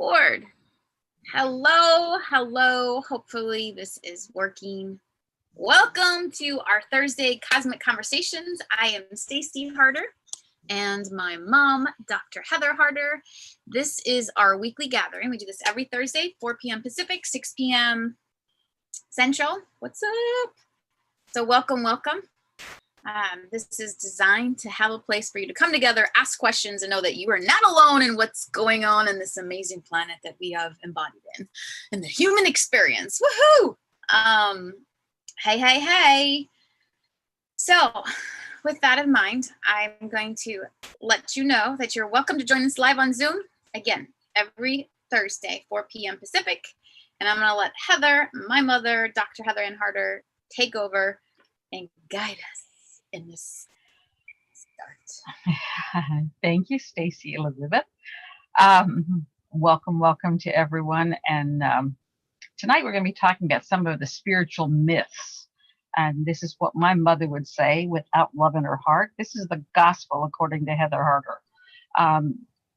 record. Hello. Hopefully this is working. Welcome to our Thursday Cosmic Conversations. I am Stacy Harder and my mom, Dr. Heather Harder. This is our weekly gathering. We do this every Thursday, 4 p.m. Pacific, 6 p.m. Central. What's up? So welcome. This is designed to have a place for you to come together, ask questions, and know that you are not alone in what's going on in this amazing planet that we have embodied in the human experience. Woohoo! Hey. So, with that in mind, I'm going to let you know that you're welcome to join us live on Zoom, again, every Thursday, 4 p.m. Pacific. And I'm going to let Heather, my mother, Dr. Heather Ann Harder, take over and guide us in this start. Thank you, Stacy Elizabeth. Welcome to everyone. And tonight we're going to be talking about some of the spiritual myths. And this is what my mother would say, without love in her heart. This is the gospel according to Heather Harder.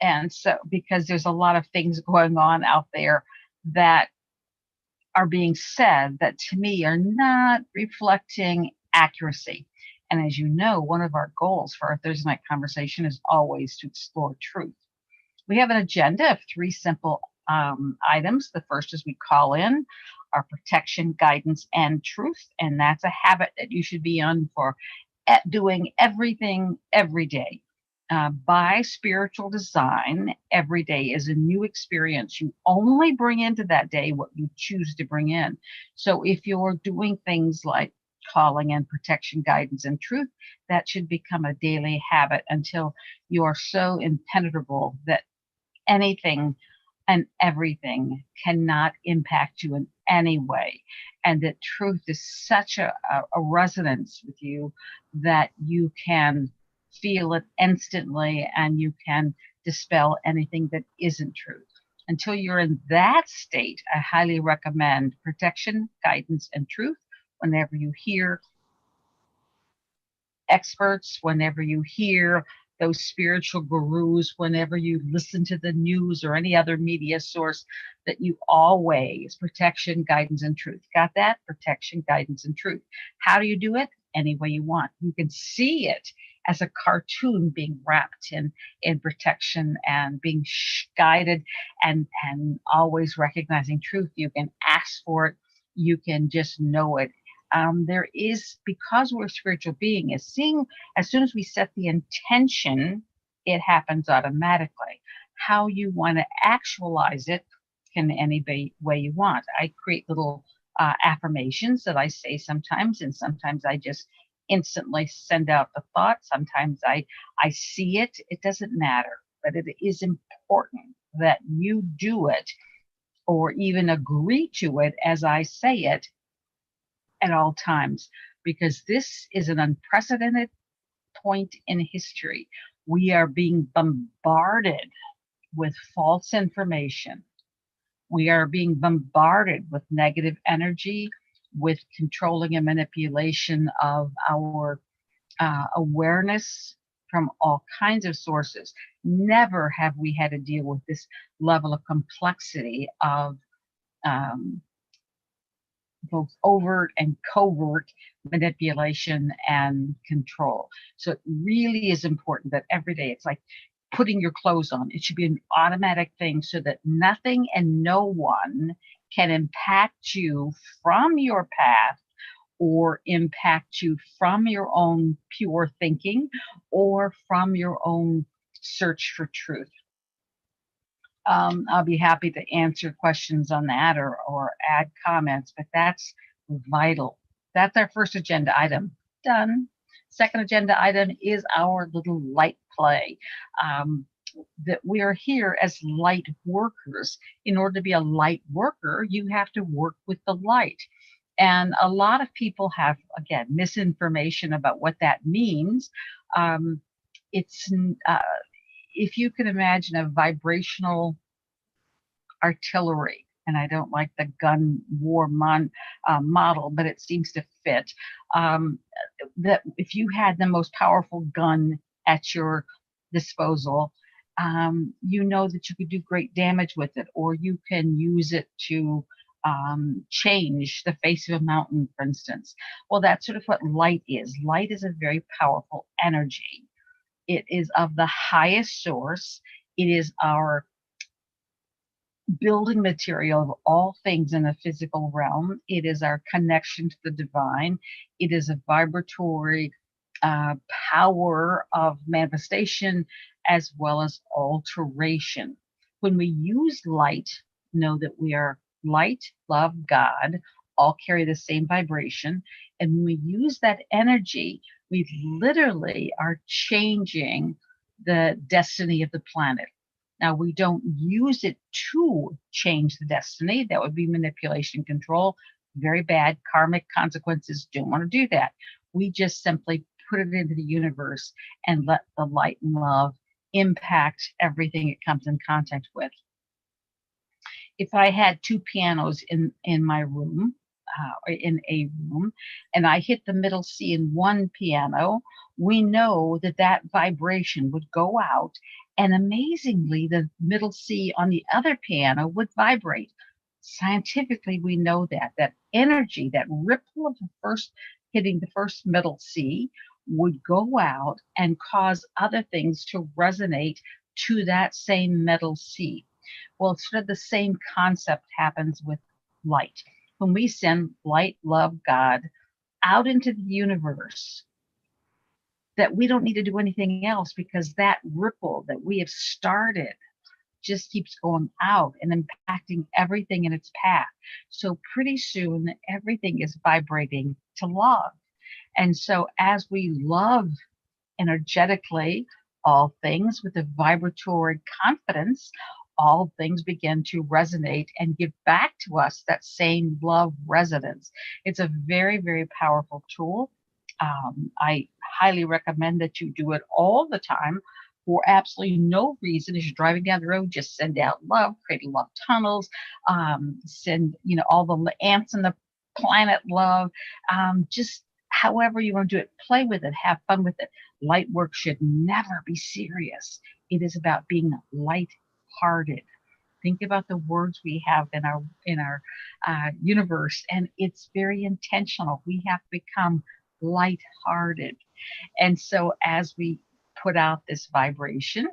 And so, because there's a lot of things going on out there that are being said that to me are not reflecting accuracy. And as you know, one of our goals for our Thursday night conversation is always to explore truth. We have an agenda of 3 simple items. The first is we call in our protection, guidance, and truth. And that's a habit that you should be on for doing everything every day. By spiritual design, every day is a new experience. You only bring into that day what you choose to bring in. So if you're doing things like calling in protection, guidance, and truth, that should become a daily habit until you are so impenetrable that anything and everything cannot impact you in any way. And that truth is such a resonance with you that you can feel it instantly and you can dispel anything that isn't truth. Until you're in that state, I highly recommend protection, guidance, and truth. Whenever you hear experts, whenever you hear those spiritual gurus, whenever you listen to the news or any other media source, that you always protection, guidance, and truth. Got that? Protection, guidance, and truth. How do you do it? Any way you want. You can see it as a cartoon being wrapped in protection and being guided and always recognizing truth. You can ask for it. You can just know it. There is, because we're a spiritual being, as soon as we set the intention, it happens automatically. How you want to actualize it can any way you want. I create little affirmations that I say sometimes, and sometimes I just instantly send out the thought. Sometimes I see it. It doesn't matter, but it is important that you do it or even agree to it as I say it at all times, because this is an unprecedented point in history. We are being bombarded with false information. We are being bombarded with negative energy, with controlling and manipulation of our awareness from all kinds of sources. Never have we had to deal with this level of complexity of both overt and covert manipulation and control. So it really is important that every day, it's like putting your clothes on. It should be an automatic thing so that nothing and no one can impact you from your path or impact you from your own pure thinking or from your own search for truth. I'll be happy to answer questions on that or add comments, but that's vital. That's our first agenda item. Done. Second agenda item is our little light play. That we are here as light workers. In order to be a light worker, you have to work with the light. And a lot of people have, again, misinformation about what that means. It's if you can imagine a vibrational artillery, and I don't like the gun war model, but it seems to fit, that if you had the most powerful gun at your disposal you know that you could do great damage with it, or you can use it to change the face of a mountain, for instance. Well, that's sort of what light is. Light is a very powerful energy. It is of the highest source. It is our building material of all things in the physical realm. It is our connection to the divine. It is a vibratory uh, power of manifestation as well as alteration. When we use light, know that we are light, love, God, all carry the same vibration. And when we use that energy, we literally are changing the destiny of the planet. Now, we don't use it to change the destiny. That would be manipulation, control, very bad karmic consequences. Don't want to do that. We just simply put it into the universe and let the light and love impact everything it comes in contact with. If I had two pianos in my room, or in a room, and I hit the middle C in one piano, we know that that vibration would go out, and amazingly, the middle C on the other piano would vibrate. Scientifically, we know that energy, that ripple of the first hitting the first middle C, would go out and cause other things to resonate to that same middle C. Well, sort of the same concept happens with light. When we send light, love, God out into the universe, that we don't need to do anything else because that ripple that we have started just keeps going out and impacting everything in its path. So pretty soon, everything is vibrating to love. And so as we love energetically all things with a vibratory confidence, all things begin to resonate and give back to us that same love resonance. It's a very, very powerful tool. I highly recommend that you do it all the time for absolutely no reason. As you're driving down the road, just send out love, create love tunnels, send, all the ants in the planet love, just however you want to do it, play with it, have fun with it. Light work should never be serious. It is about being light-hearted. Think about the words we have in our universe, and it's very intentional. We have to become light-hearted, and so as we put out this vibration,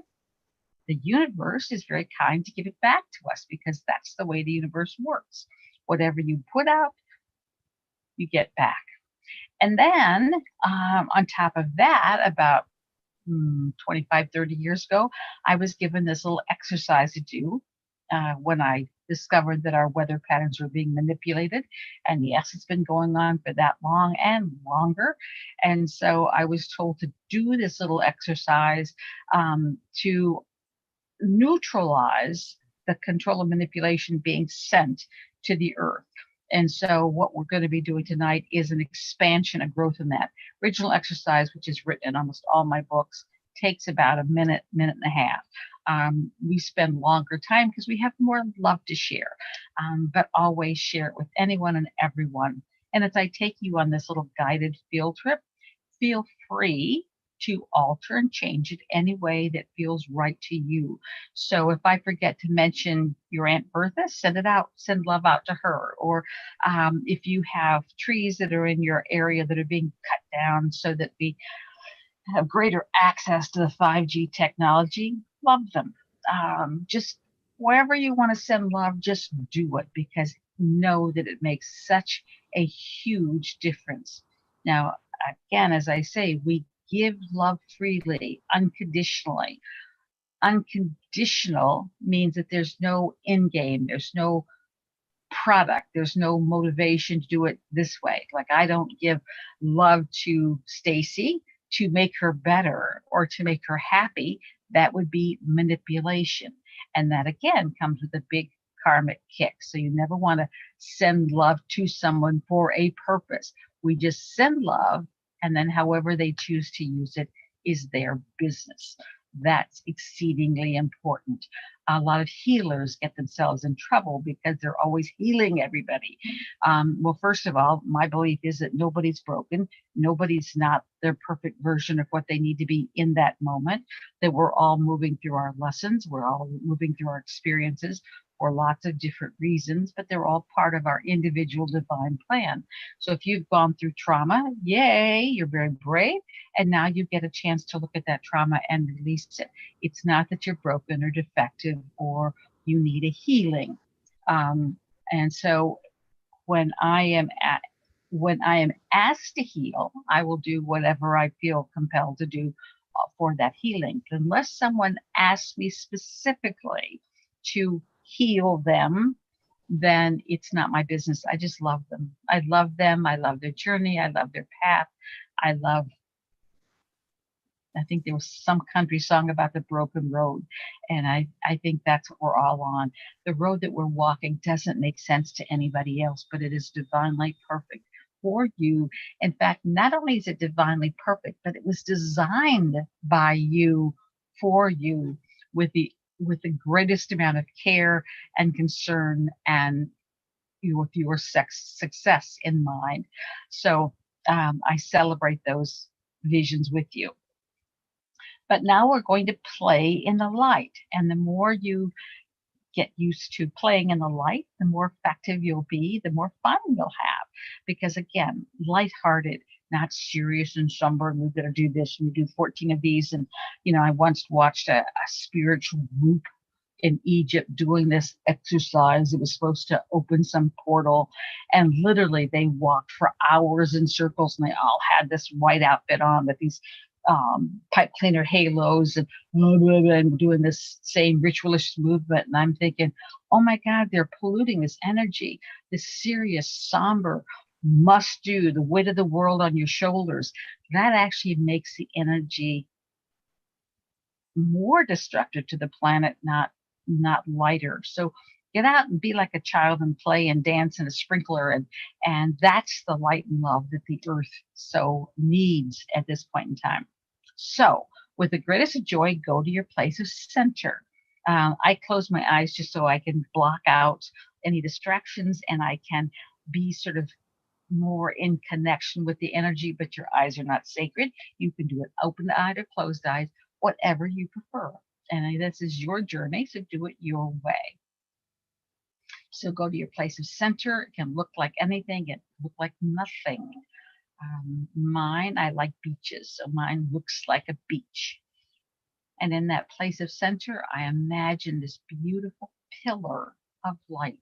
the universe is very kind to give it back to us because that's the way the universe works. Whatever you put out, you get back. And then on top of that, about 25, 30 years ago, I was given this little exercise to do when I discovered that our weather patterns were being manipulated. And yes, it's been going on for that long and longer. And so I was told to do this little exercise to neutralize the control and manipulation being sent to the earth. And so what we're going to be doing tonight is an expansion, a growth in that. Original exercise, which is written in almost all my books, takes about a minute, minute and a half. We spend longer time because we have more love to share, but always share it with anyone and everyone. And as I take you on this little guided field trip, feel free to alter and change it any way that feels right to you. So if I forget to mention your Aunt Bertha, send it out, send love out to her. Or if you have trees that are in your area that are being cut down so that we have greater access to the 5G technology, love them. Just wherever you want to send love, just do it because know that it makes such a huge difference. Now, again, as I say, we give love freely, unconditionally. Unconditional means that there's no end game, there's no product, there's no motivation to do it this way. Like I don't give love to Stacy to make her better or to make her happy. That would be manipulation. And that again comes with a big karmic kick. So you never want to send love to someone for a purpose. We just send love, and then however they choose to use it is their business. That's exceedingly important. A lot of healers get themselves in trouble because they're always healing everybody. Well, first of all, my belief is that nobody's broken. Nobody's not their perfect version of what they need to be in that moment, that we're all moving through our lessons. We're all moving through our experiences for lots of different reasons, but they're all part of our individual divine plan. So if you've gone through trauma, yay, you're very brave. And now you get a chance to look at that trauma and release it. It's not that you're broken or defective or you need a healing. And so when I am asked to heal, I will do whatever I feel compelled to do for that healing. Unless someone asks me specifically to heal them, then it's not my business. I just love them. I love them. I love their journey. I love their path. I think there was some country song about the broken road. And I think that's what we're all on. The road that we're walking doesn't make sense to anybody else, but it is divinely perfect for you. In fact, not only is it divinely perfect, but it was designed by you for you with the greatest amount of care and concern and with your success in mind. So I celebrate those visions with you. But now we're going to play in the light. And the more you get used to playing in the light, the more effective you'll be, the more fun you'll have. Because again, lighthearted, not serious and somber, and we've got to do this, and we do 14 of these. And, I once watched a spiritual group in Egypt doing this exercise. It was supposed to open some portal, and literally they walked for hours in circles, and they all had this white outfit on with these pipe cleaner halos and doing this same ritualist movement. And I'm thinking, oh my God, they're polluting this energy, this serious, somber, must do, the weight of the world on your shoulders. That actually makes the energy more destructive to the planet, not lighter. So get out and be like a child and play and dance in a sprinkler. And that's the light and love that the earth so needs at this point in time. So with the greatest of joy, go to your place of center. I close my eyes just so I can block out any distractions, and I can be sort of more in connection with the energy, but your eyes are not sacred. You can do it open-eyed or closed-eyed, whatever you prefer. And this is your journey, so do it your way. So go to your place of center. It can look like anything. It can look like nothing. Mine, I like beaches, so mine looks like a beach. And in that place of center, I imagine this beautiful pillar of light,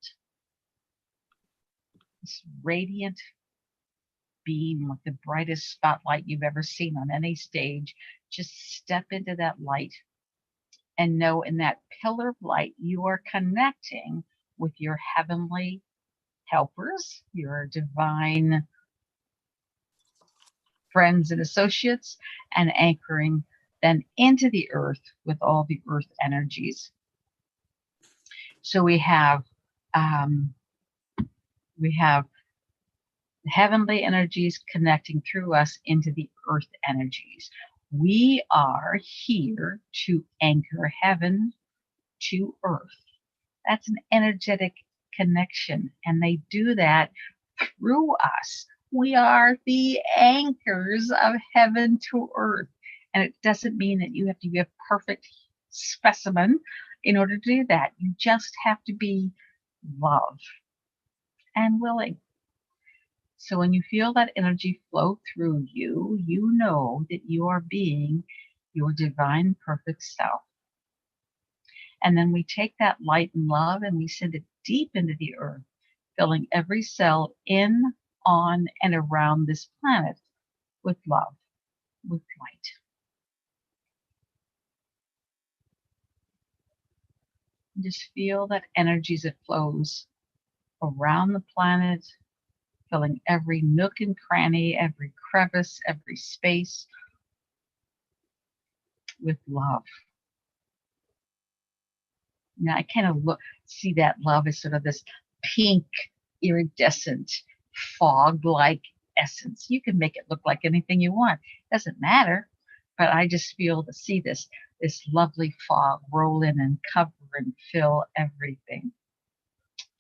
this radiant beam with the brightest spotlight you've ever seen on any stage. Just step into that light and know in that pillar of light, you are connecting with your heavenly helpers, your divine friends and associates, and anchoring then into the earth with all the earth energies. So we have heavenly energies connecting through us into the earth energies. We are here to anchor heaven to earth. That's an energetic connection, and they do that through us. We are the anchors of heaven to earth. And it doesn't mean that you have to be a perfect specimen in order to do that. You just have to be love and willing. So when you feel that energy flow through you, you know that you are being your divine perfect self. And then we take that light and love and we send it deep into the earth, filling every cell in, on, and around this planet with love, with light. And just feel that energy as it flows around the planet, filling every nook and cranny, every crevice, every space with love. Now I kind of see that love as sort of this pink, iridescent, fog-like essence. You can make it look like anything you want. It doesn't matter, but I just see this this lovely fog roll in and cover and fill everything,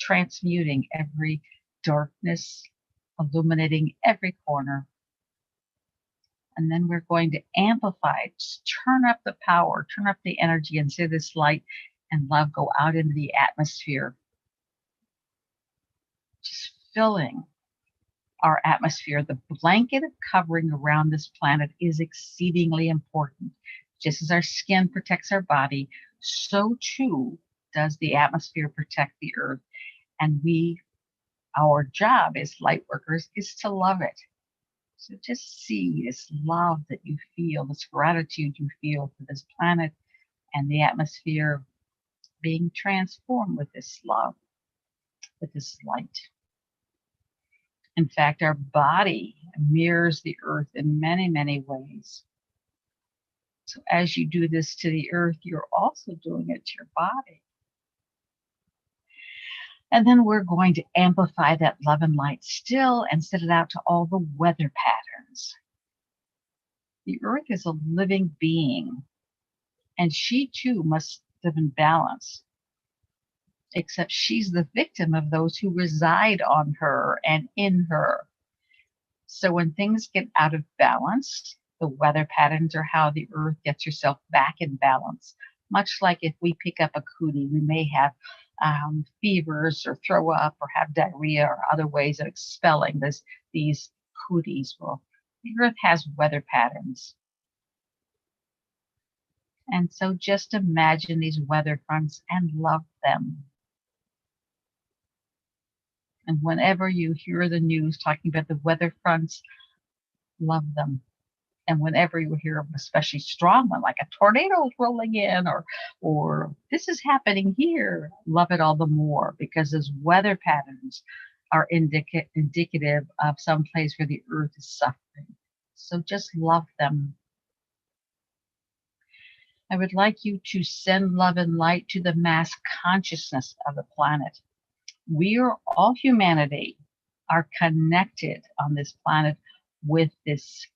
transmuting every darkness, illuminating every corner. And then we're going to amplify, just turn up the power, turn up the energy, and see this light and love go out into the atmosphere, just filling our atmosphere. The blanket of covering around this planet is exceedingly important. Just as our skin protects our body, so too does the atmosphere protect the earth. And our job as light workers is to love it. So just see this love that you feel, this gratitude you feel for this planet and the atmosphere being transformed with this love, with this light. In fact, our body mirrors the earth in many, many ways. So as you do this to the earth, you're also doing it to your body. And then we're going to amplify that love and light still and send it out to all the weather patterns. The earth is a living being, and she too must live in balance. Except she's the victim of those who reside on her and in her. So when things get out of balance, the weather patterns are how the earth gets herself back in balance. Much like if we pick up a cootie, we may have fevers or throw up or have diarrhea or other ways of expelling these cooties. Well, the earth has weather patterns. And so just imagine these weather fronts and love them. And whenever you hear the news talking about the weather fronts, love them. And whenever you hear an especially strong one, like a tornado is rolling in, or this is happening here, love it all the more, because those weather patterns are indicative of some place where the earth is suffering. So just love them. I would like you to send love and light to the mass consciousness of the planet. We are all humanity are connected on this planet with this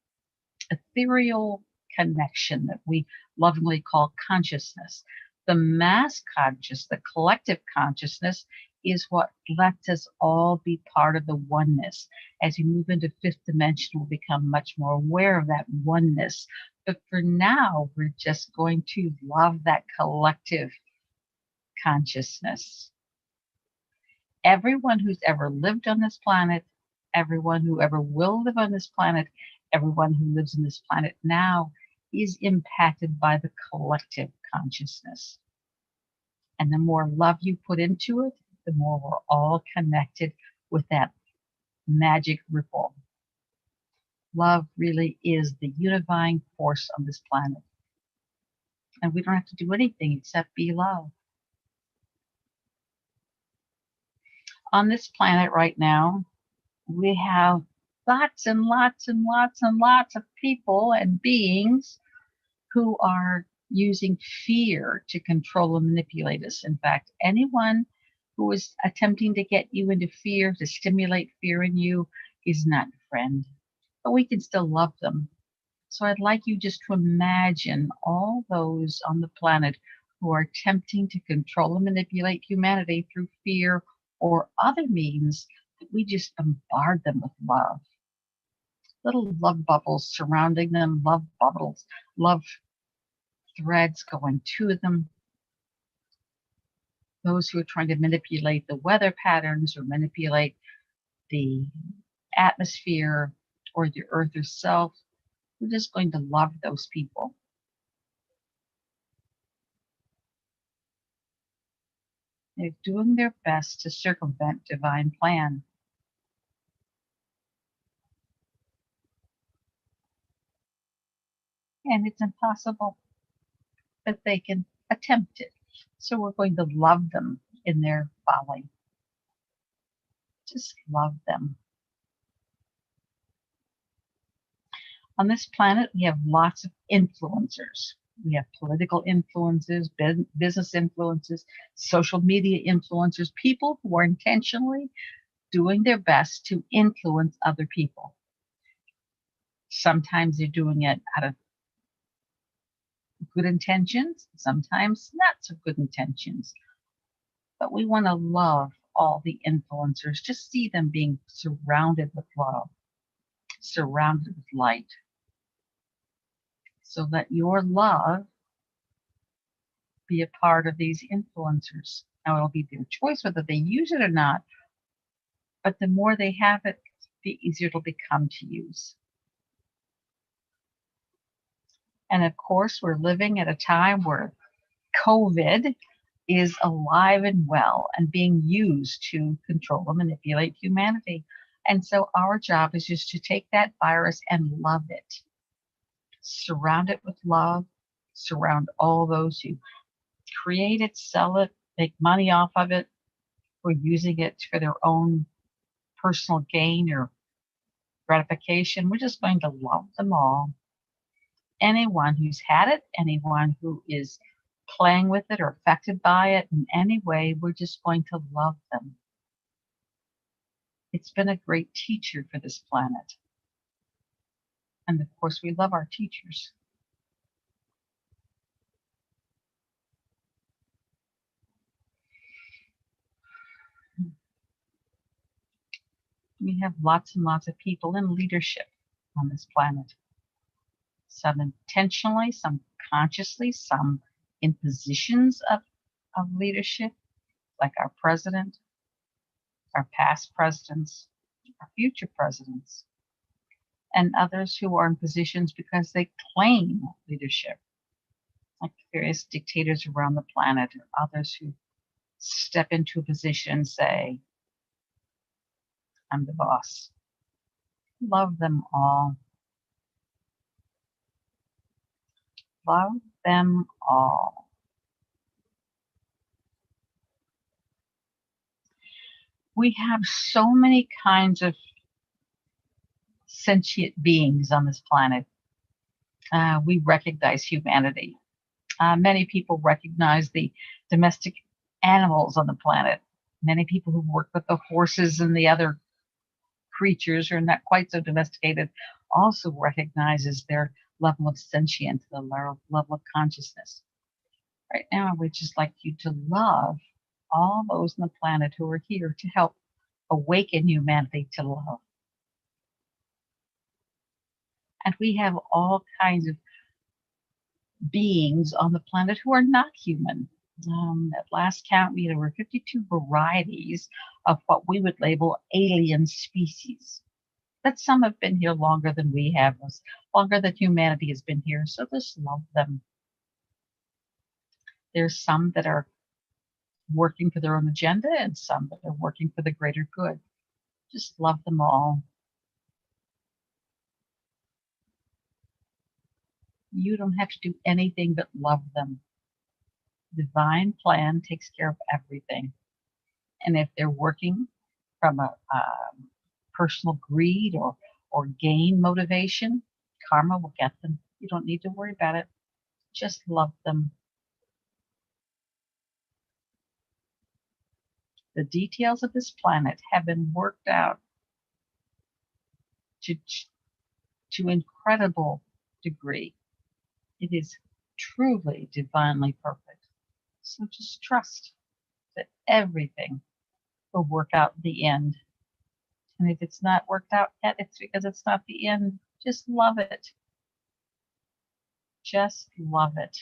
ethereal connection that we lovingly call consciousness. The mass conscious, the collective consciousness, is what lets us all be part of the oneness. As you move into fifth dimension, we'll become much more aware of that oneness. But for now, we're just going to love that collective consciousness. Everyone who's ever lived on this planet, everyone who ever will live on this planet, everyone who lives on this planet now is impacted by the collective consciousness. And the more love you put into it, the more we're all connected with that magic ripple. Love really is the unifying force on this planet. And we don't have to do anything except be love. On this planet right now, we have lots and lots and lots and lots of people and beings who are using fear to control and manipulate us. In fact, anyone who is attempting to get you into fear, to stimulate fear in you, is not your friend. But we can still love them. So I'd like you just to imagine all those on the planet who are attempting to control and manipulate humanity through fear or other means, that we just bombard them with love. Little love bubbles surrounding them, love bubbles, love threads going to them. Those who are trying to manipulate the weather patterns or manipulate the atmosphere or the earth herself, we're just going to love those people. They're doing their best to circumvent divine plan. And it's impossible, but they can attempt it. So we're going to love them in their folly. Just love them. On this planet, we have lots of influencers. We have political influences, business influences, social media influencers, people who are intentionally doing their best to influence other people. Sometimes they're doing it out of good intentions, sometimes not so good intentions. But we want to love all the influencers, just see them being surrounded with love, surrounded with light, so that your love be a part of these influencers. Now, it'll be their choice whether they use it or not, but the more they have it, the easier it'll become to use. And of course, we're living at a time where COVID is alive and well and being used to control and manipulate humanity. And so our job is just to take that virus and love it, surround it with love, surround all those who create it, sell it, make money off of it, or using it for their own personal gain or gratification. We're just going to love them all. Anyone who's had it, anyone who is playing with it or affected by it in any way, we're just going to love them. It's been a great teacher for this planet. And of course, we love our teachers. We have lots and lots of people in leadership on this planet. Some intentionally, some consciously, some in positions of leadership, like our president, our past presidents, our future presidents, and others who are in positions because they claim leadership, like various dictators around the planet, or others who step into a position and say, I'm the boss. Love them all. Love them all. We have so many kinds of sentient beings on this planet. We recognize humanity. Many people recognize the domestic animals on the planet. Many people who work with the horses and the other creatures who are not quite so domesticated also recognizes their level of sentience, the level of consciousness. Right now, I would just like you to love all those on the planet who are here to help awaken humanity to love. And we have all kinds of beings on the planet who are not human. At last count, there were 52 varieties of what we would label alien species. But some have been here longer than we have, longer than humanity has been here, so just love them. There's some that are working for their own agenda and some that are working for the greater good. Just love them all. You don't have to do anything but love them. Divine plan takes care of everything. And if they're working from a personal greed or gain motivation, karma will get them. You don't need to worry about it. Just love them. The details of this planet have been worked out to incredible degree. It is truly divinely perfect. So just trust that everything will work out in the end. And if it's not worked out yet, it's because it's not the end. Just love it. Just love it.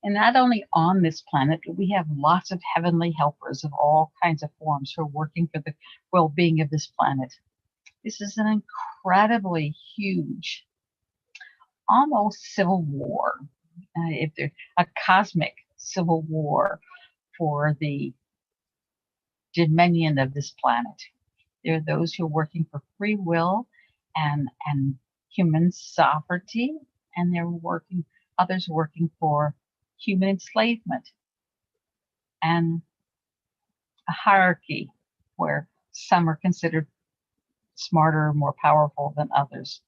And not only on this planet, but we have lots of heavenly helpers of all kinds of forms who are working for the well-being of this planet. This is an incredibly huge, almost civil war, if there's a cosmic civil war for the dominion of this planet. There are those who are working for free will and human sovereignty, and others working for human enslavement and a hierarchy where some are considered smarter, more powerful than others.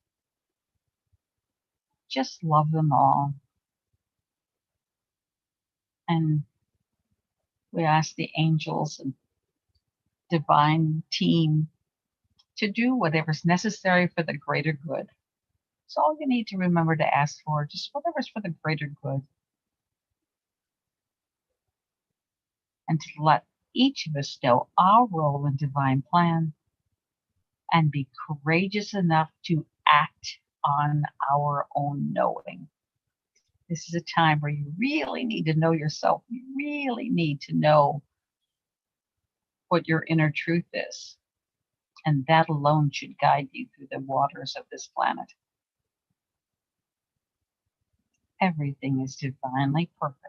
Just love them all. And we ask the angels and divine team to do whatever's necessary for the greater good. So all you need to remember to ask for, just whatever's for the greater good. And to let each of us know our role in divine plan and be courageous enough to act on our own knowing. This is a time where you really need to know yourself. You really need to know what your inner truth is. And that alone should guide you through the waters of this planet. Everything is divinely perfect.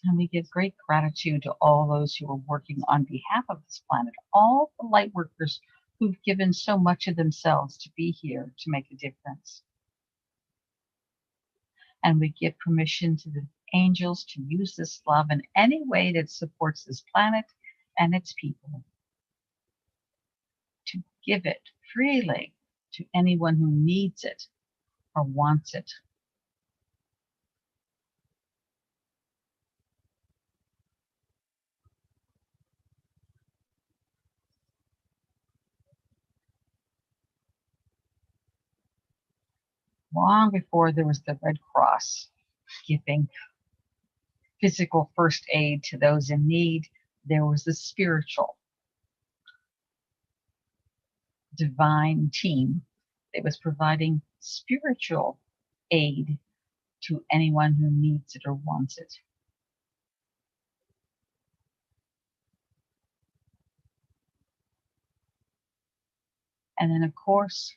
And we give great gratitude to all those who are working on behalf of this planet, all the light workers who've given so much of themselves to be here to make a difference. And we give permission to the angels to use this love in any way that supports this planet and its people, to give it freely to anyone who needs it or wants it. Long before there was the Red Cross giving physical first aid to those in need, there was the spiritual divine team that was providing spiritual aid to anyone who needs it or wants it. And then, of course,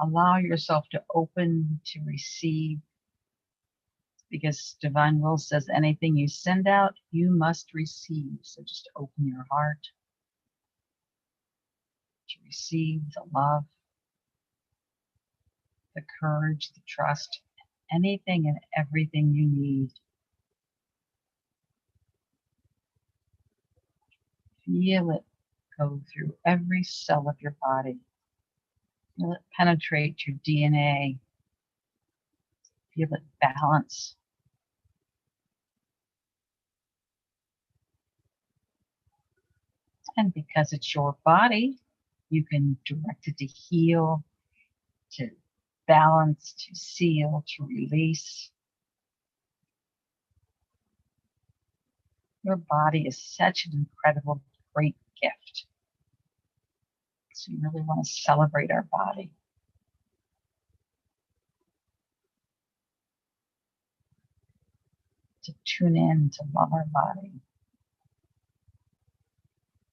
allow yourself to open to receive, because divine will says anything you send out, you must receive. So just open your heart to receive the love, the courage, the trust, anything and everything you need. Feel it go through every cell of your body. Feel it penetrate your DNA. Feel it balance. And because it's your body, you can direct it to heal, to balance, to seal, to release. Your body is such an incredible, great gift. So we really want to celebrate our body. To tune in, to love our body.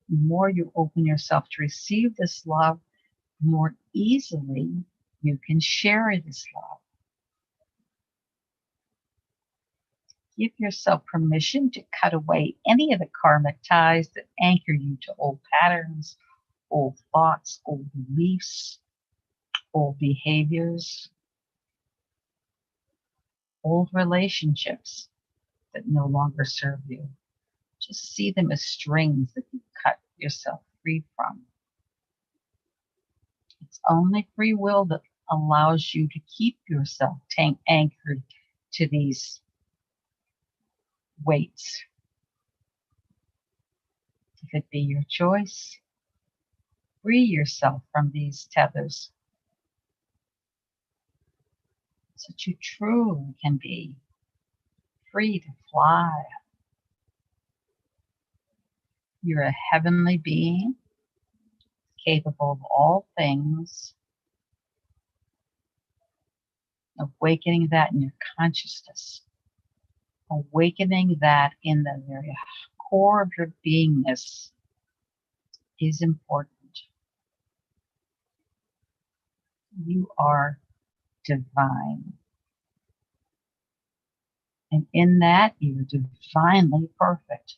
The more you open yourself to receive this love, the more easily you can share this love. Give yourself permission to cut away any of the karmic ties that anchor you to old patterns, old thoughts, old beliefs, old behaviors, old relationships that no longer serve you. Just see them as strings that you cut yourself free from. It's only free will that allows you to keep yourself anchored to these weights. If it be your choice, free yourself from these tethers so that you truly can be free to fly. You're a heavenly being, capable of all things, awakening that in your consciousness, awakening that in the very core of your beingness is important. You are divine. And in that, you're divinely perfect.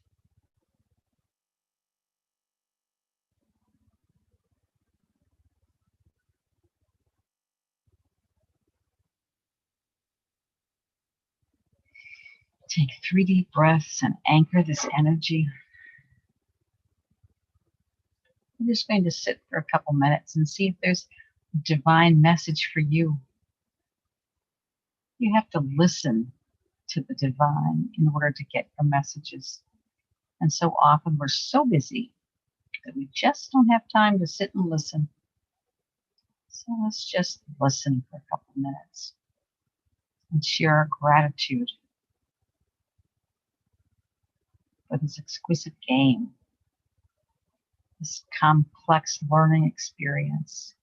Take 3 deep breaths and anchor this energy. I'm just going to sit for a couple minutes and see if there's a divine message for you. You have to listen to the divine in order to get your messages. And so often we're so busy But we just don't have time to sit and listen. So let's just listen for a couple minutes and share our gratitude for this exquisite game, this complex learning experience,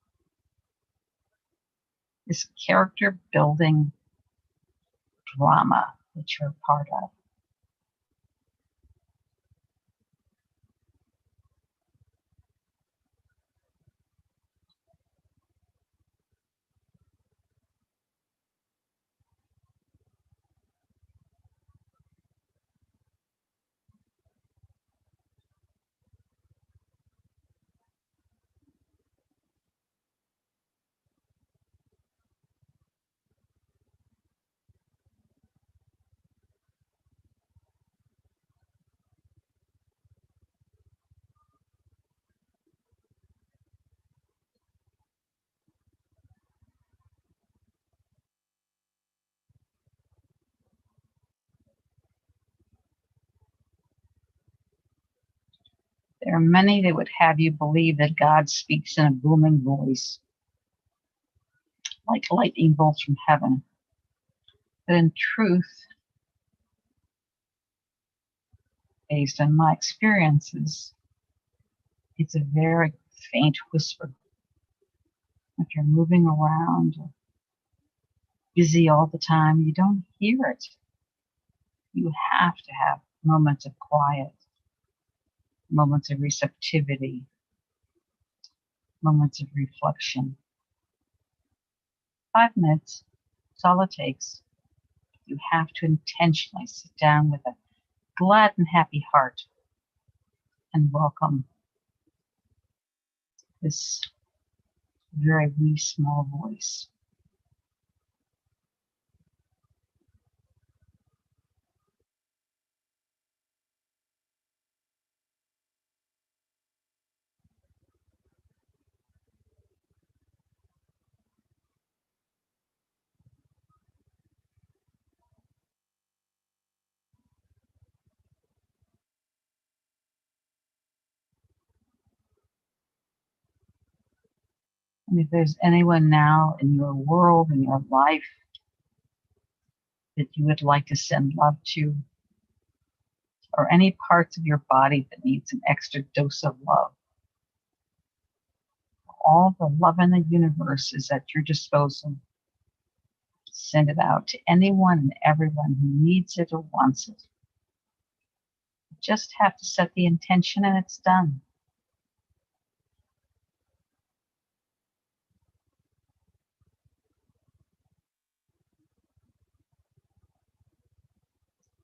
this character building drama that you're a part of. There are many that would have you believe that God speaks in a booming voice, like lightning bolts from heaven. But in truth, based on my experiences, it's a very faint whisper. If you're moving around, or busy all the time, you don't hear it. You have to have moments of quiet, moments of receptivity, moments of reflection. 5 minutes, that's all it takes. You have to intentionally sit down with a glad and happy heart and welcome this very wee small voice. And if there's anyone now in your world, in your life, that you would like to send love to, or any parts of your body that needs an extra dose of love, all the love in the universe is at your disposal. Send it out to anyone and everyone who needs it or wants it. You just have to set the intention and it's done.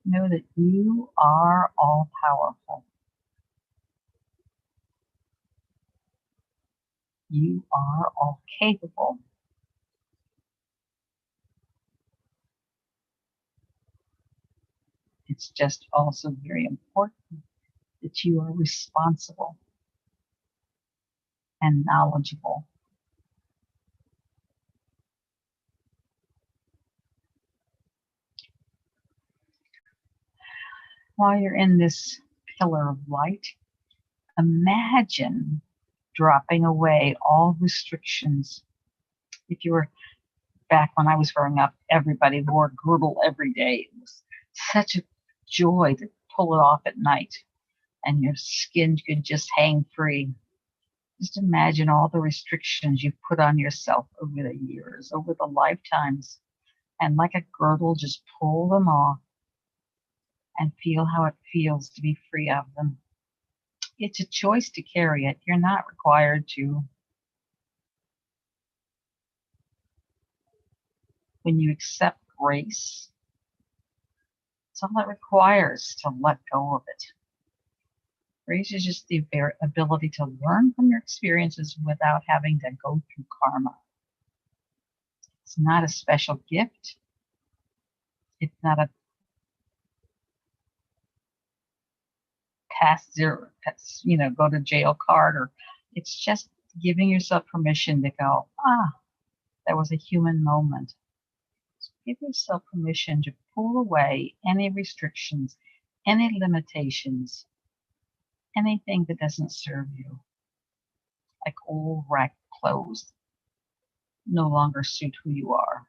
Know that you are all powerful. You are all capable. It's just also very important that you are responsible and knowledgeable. While you're in this pillar of light, imagine dropping away all restrictions. If you were back when I was growing up, everybody wore a girdle every day. It was such a joy to pull it off at night and your skin could just hang free. Just imagine all the restrictions you've put on yourself over the years, over the lifetimes, and like a girdle, just pull them off and feel how it feels to be free of them. It's a choice to carry it. You're not required to. When you accept grace, it's all it requires to let go of it. Grace is just the ability to learn from your experiences without having to go through karma. It's not a special gift. It's not a go to jail card, or it's just giving yourself permission to go, that was a human moment. So give yourself permission to pull away any restrictions, any limitations, anything that doesn't serve you, like old ragged clothes, no longer suit who you are.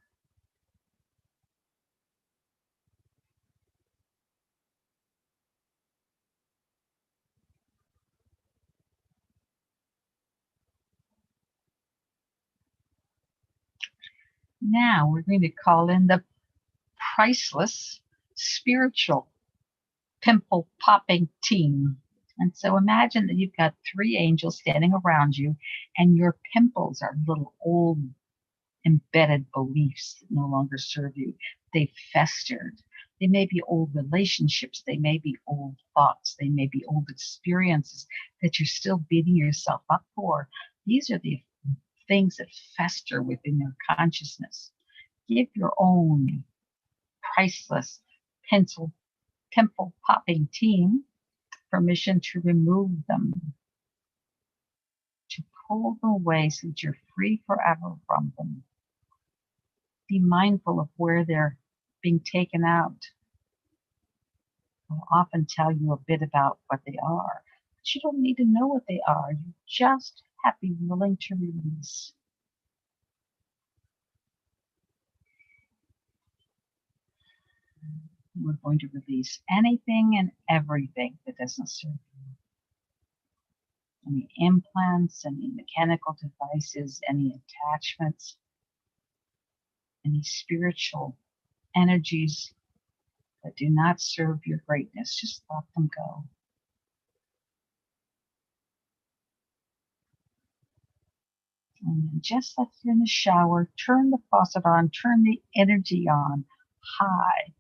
Now we're going to call in the priceless spiritual pimple popping team. And so imagine that you've got 3 angels standing around you, and your pimples are little old embedded beliefs that no longer serve you. They've festered. They may be old relationships. They may be old thoughts. They may be old experiences that you're still beating yourself up for. These are the things that fester within your consciousness. Give your own priceless pimple popping team permission to remove them, to pull them away so that you're free forever from them. Be mindful of where they're being taken out. I'll often tell you a bit about what they are, but you don't need to know what they are. You just have to be willing to release. We're going to release anything and everything that doesn't serve you. Any implants, any mechanical devices, any attachments, any spiritual energies that do not serve your greatness. Just let them go. And then just like you're in the shower, turn the faucet on, turn the energy on high,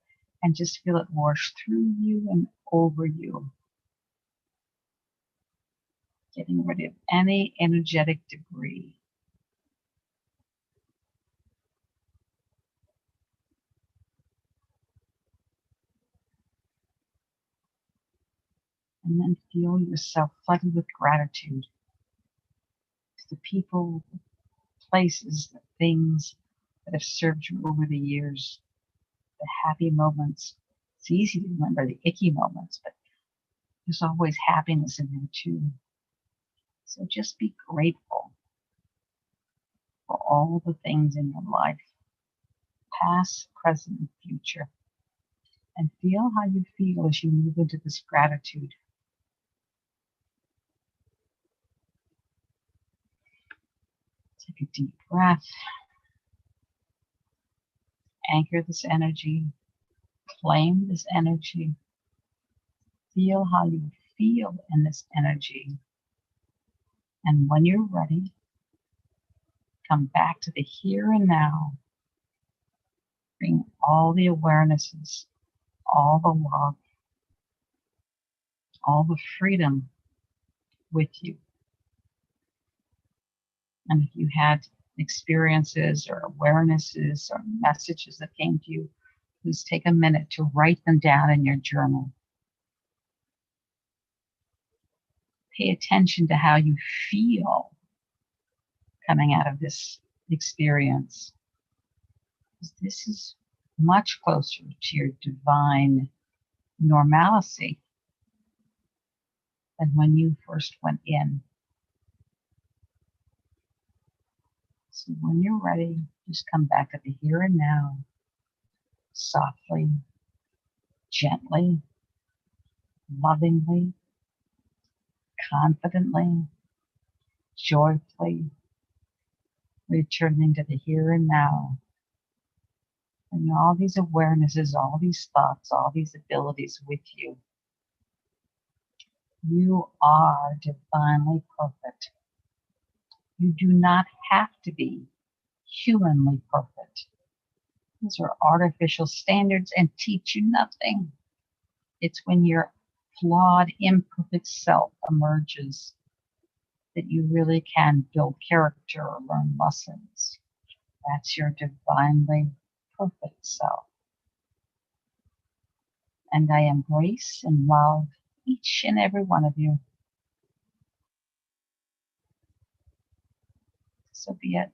and just feel it wash through you and over you. Getting rid of any energetic debris. And then feel yourself flooded with gratitude to the people, places, the things that have served you over the years, the happy moments. It's easy to remember the icky moments, but there's always happiness in there too. So just be grateful for all the things in your life, past, present, and future. And feel how you feel as you move into this gratitude. Take a deep breath. Anchor this energy. Claim this energy. Feel how you feel in this energy. And when you're ready, come back to the here and now. Bring all the awarenesses, all the love, all the freedom with you. And if you had experiences or awarenesses or messages that came to you, please take a minute to write them down in your journal. Pay attention to how you feel coming out of this experience. This is much closer to your divine normalcy than when you first went in. So when you're ready, just come back to the here and now, softly, gently, lovingly, confidently, joyfully, returning to the here and now. And all these awarenesses, all these thoughts, all these abilities with you. You are divinely perfect. You do not have to be humanly perfect. These are artificial standards and teach you nothing. It's when your flawed, imperfect self emerges that you really can build character or learn lessons. That's your divinely perfect self. And I embrace and love each and every one of you. So be it.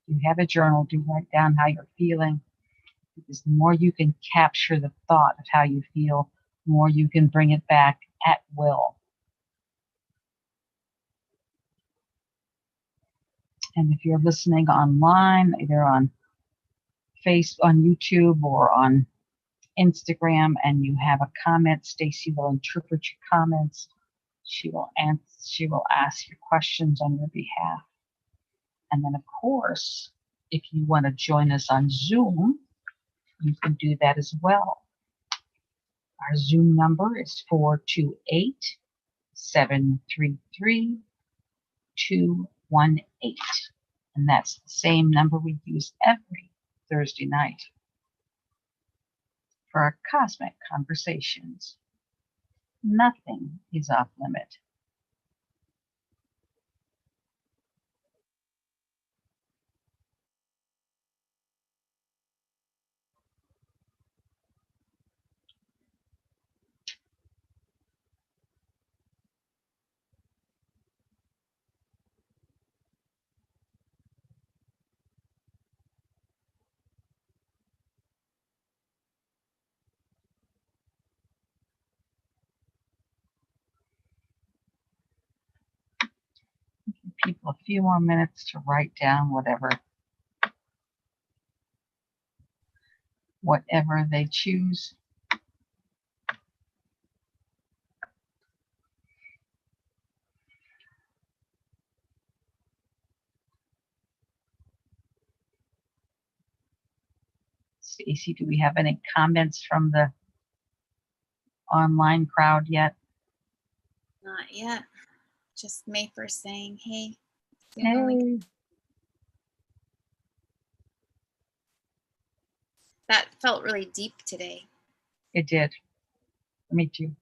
You have a journal, do write down how you're feeling, because the more you can capture the thought of how you feel, the more you can bring it back at will. And if you're listening online, either on on YouTube or on Instagram, and you have a comment, Stacy will interpret your comments. She will ask your questions on your behalf. And then, of course, if you want to join us on Zoom, you can do that as well. Our Zoom number is 428-733-218. And that's the same number we use every Thursday night for our cosmic conversations. Nothing is off limit. Give people a few more minutes to write down whatever they choose. Stacy, do we have any comments from the online crowd yet? Not yet. Just Mayfer saying, hey. Hey. That felt really deep today. It did. Me too.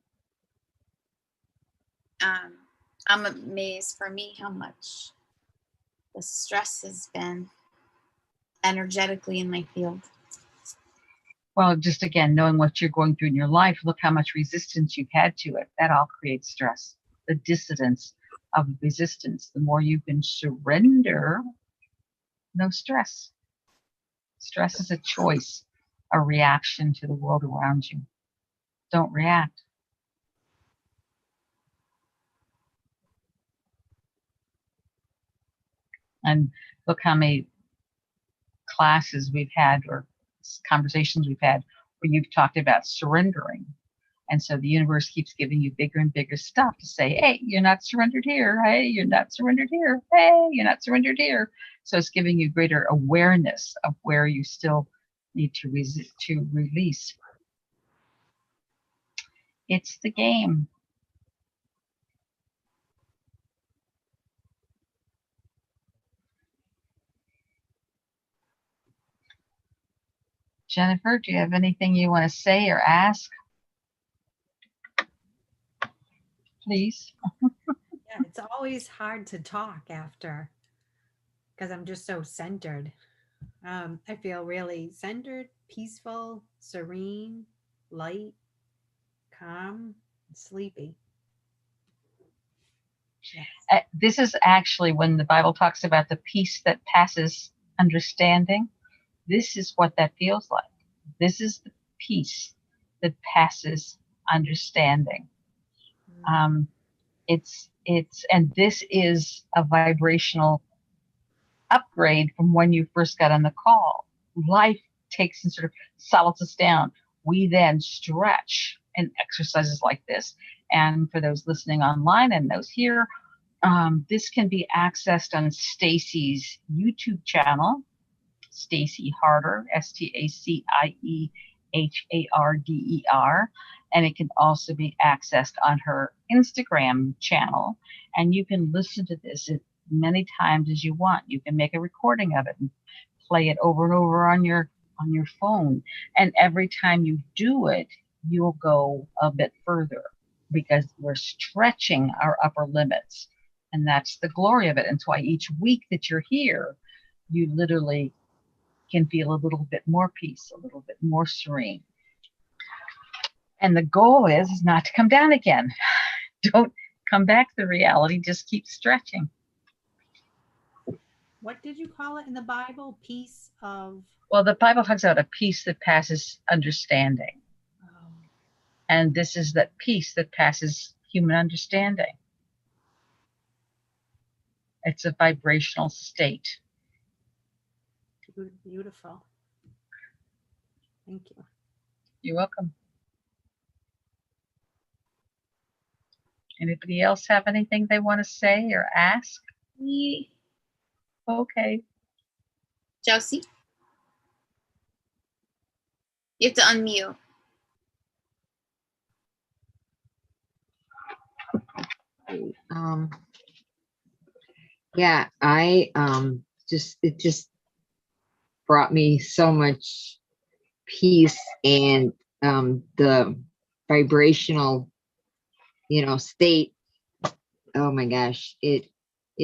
I'm amazed for me how much the stress has been energetically in my field. Well, just again, knowing what you're going through in your life, look how much resistance you've had to it. That all creates stress. The dissidence of resistance. The more you can surrender, no stress. Stress is a choice, a reaction to the world around you. Don't react. And look how many classes we've had or conversations we've had where you've talked about surrendering. And so the universe keeps giving you bigger and bigger stuff to say, hey, you're not surrendered here. Hey, you're not surrendered here. Hey, you're not surrendered here. So it's giving you greater awareness of where you still need to release. It's the game. Jennifer, do you have anything you want to say or ask? Please. Yeah, it's always hard to talk after because I'm just so centered. I feel really centered, peaceful, serene, light, calm, sleepy. Yes. This is actually when the Bible talks about the peace that passes understanding. This is what that feels like. This is the peace that passes understanding. And this is a vibrational upgrade from when you first got on the call. Life takes and sort of solids us down. We then stretch in exercises like this. And for those listening online and those here, this can be accessed on Stacy's YouTube channel, Stacy Harder, STACIEHARDER, and it can also be accessed on her Instagram channel. And you can listen to this as many times as you want. You can make a recording of it and play it over and over on your phone. And every time you do it, you'll go a bit further because we're stretching our upper limits. And that's the glory of it. And that's why each week that you're here, you literally can feel a little bit more peace, a little bit more serene. And the goal is not to come down again. Don't come back to the reality, just keep stretching. what did you call it in the Bible? Peace of, Well, the Bible talks about a peace that passes understanding. oh, And this is that peace that passes human understanding. It's a vibrational state. beautiful. Thank you. You're welcome. Anybody else have anything they want to say or ask? Okay. Josie? You have to unmute. Um, yeah, I it just brought me so much peace, and the vibrational, state. Oh my gosh, it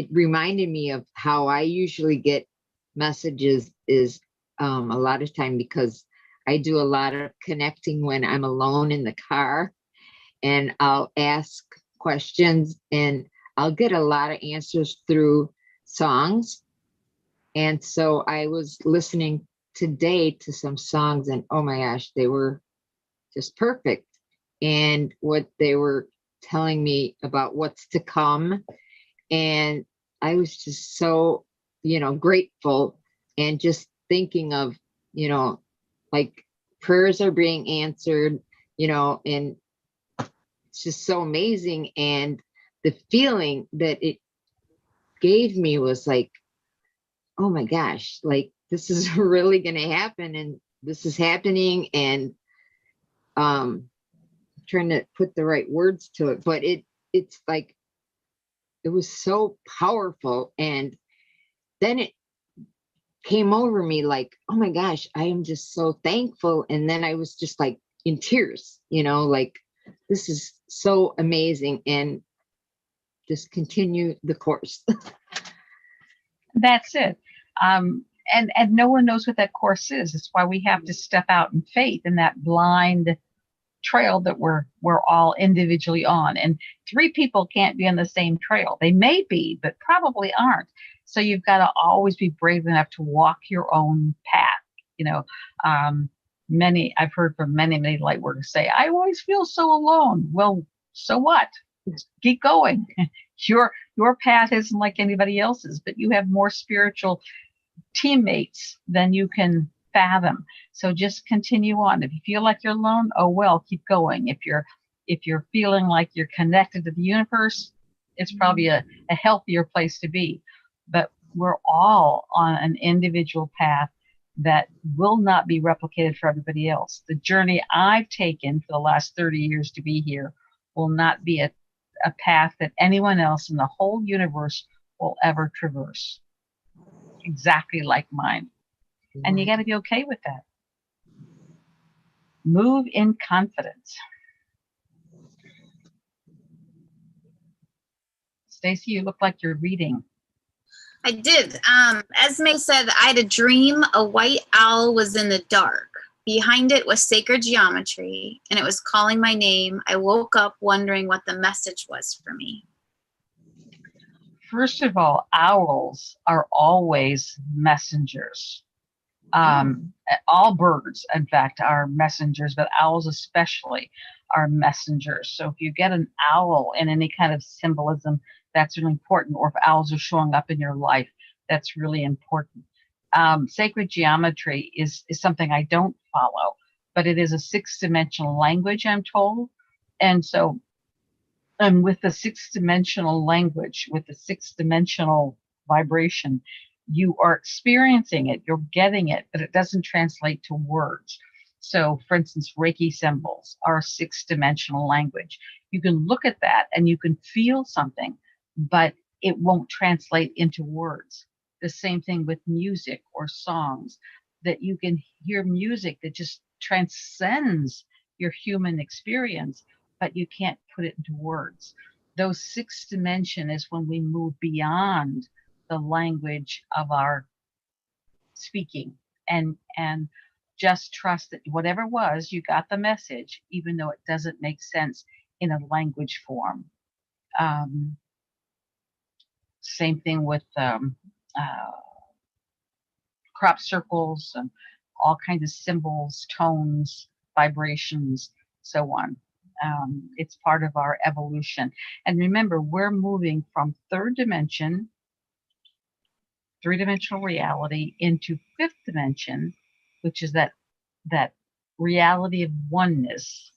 reminded me of how I usually get messages is a lot of time, because I do a lot of connecting when I'm alone in the car, and I'll ask questions, and I'll get a lot of answers through songs. And so I was listening today to some songs, and oh my gosh, they were just perfect. And what they were telling me about what's to come. And I was just so, grateful, and just thinking of, like prayers are being answered, and it's just so amazing. And the feeling that it gave me was like, oh my gosh, like this is really going to happen, and this is happening. And trying to put the right words to it, but it's like, it was so powerful. And then it came over me like, oh my gosh, I am just so thankful. And then I was just like in tears, like this is so amazing, and just continue the course. That's it. And no one knows what that course is. That's why we have to step out in faith in that blind trail that we're all individually on. And three people can't be on the same trail. They may be, but probably aren't. So you've got to always be brave enough to walk your own path. I've heard from many light workers say, I always feel so alone. Well, so what? Keep going. Your path isn't like anybody else's, but you have more spiritual teammates than you can fathom. So just continue on. If you feel like you're alone, oh well, keep going. If you're feeling like you're connected to the universe, it's probably a healthier place to be. But we're all on an individual path that will not be replicated for everybody else. The journey I've taken for the last 30 years to be here will not be a path that anyone else in the whole universe will ever traverse. Exactly like mine. And you got to be okay with that. Move in confidence. Stacy, you look like you're reading. I did. Esme said, I had a dream a white owl was in the dark. Behind it was sacred geometry, and it was calling my name. I woke up wondering what the message was for me. First of all, owls are always messengers. All birds, in fact, are messengers, but owls especially are messengers. So if you get an owl in any kind of symbolism, that's really important. Or if owls are showing up in your life, that's really important. Sacred geometry is something I don't follow, but it is a 6-dimensional language, I'm told. And so, and with the 6-dimensional language, with the 6-dimensional vibration, you are experiencing it, you're getting it, but it doesn't translate to words. So, for instance, Reiki symbols are 6-dimensional language. You can look at that and you can feel something, but it won't translate into words. The same thing with music or songs, that you can hear music that just transcends your human experience, but you can't put it into words. Those 6th dimension is when we move beyond the language of our speaking, and just trust that whatever was, you got the message, even though it doesn't make sense in a language form. Same thing with crop circles and all kinds of symbols, tones, vibrations, so on. It's part of our evolution. And remember, we're moving from third dimension, three-dimensional reality, into fifth dimension, which is that reality of oneness.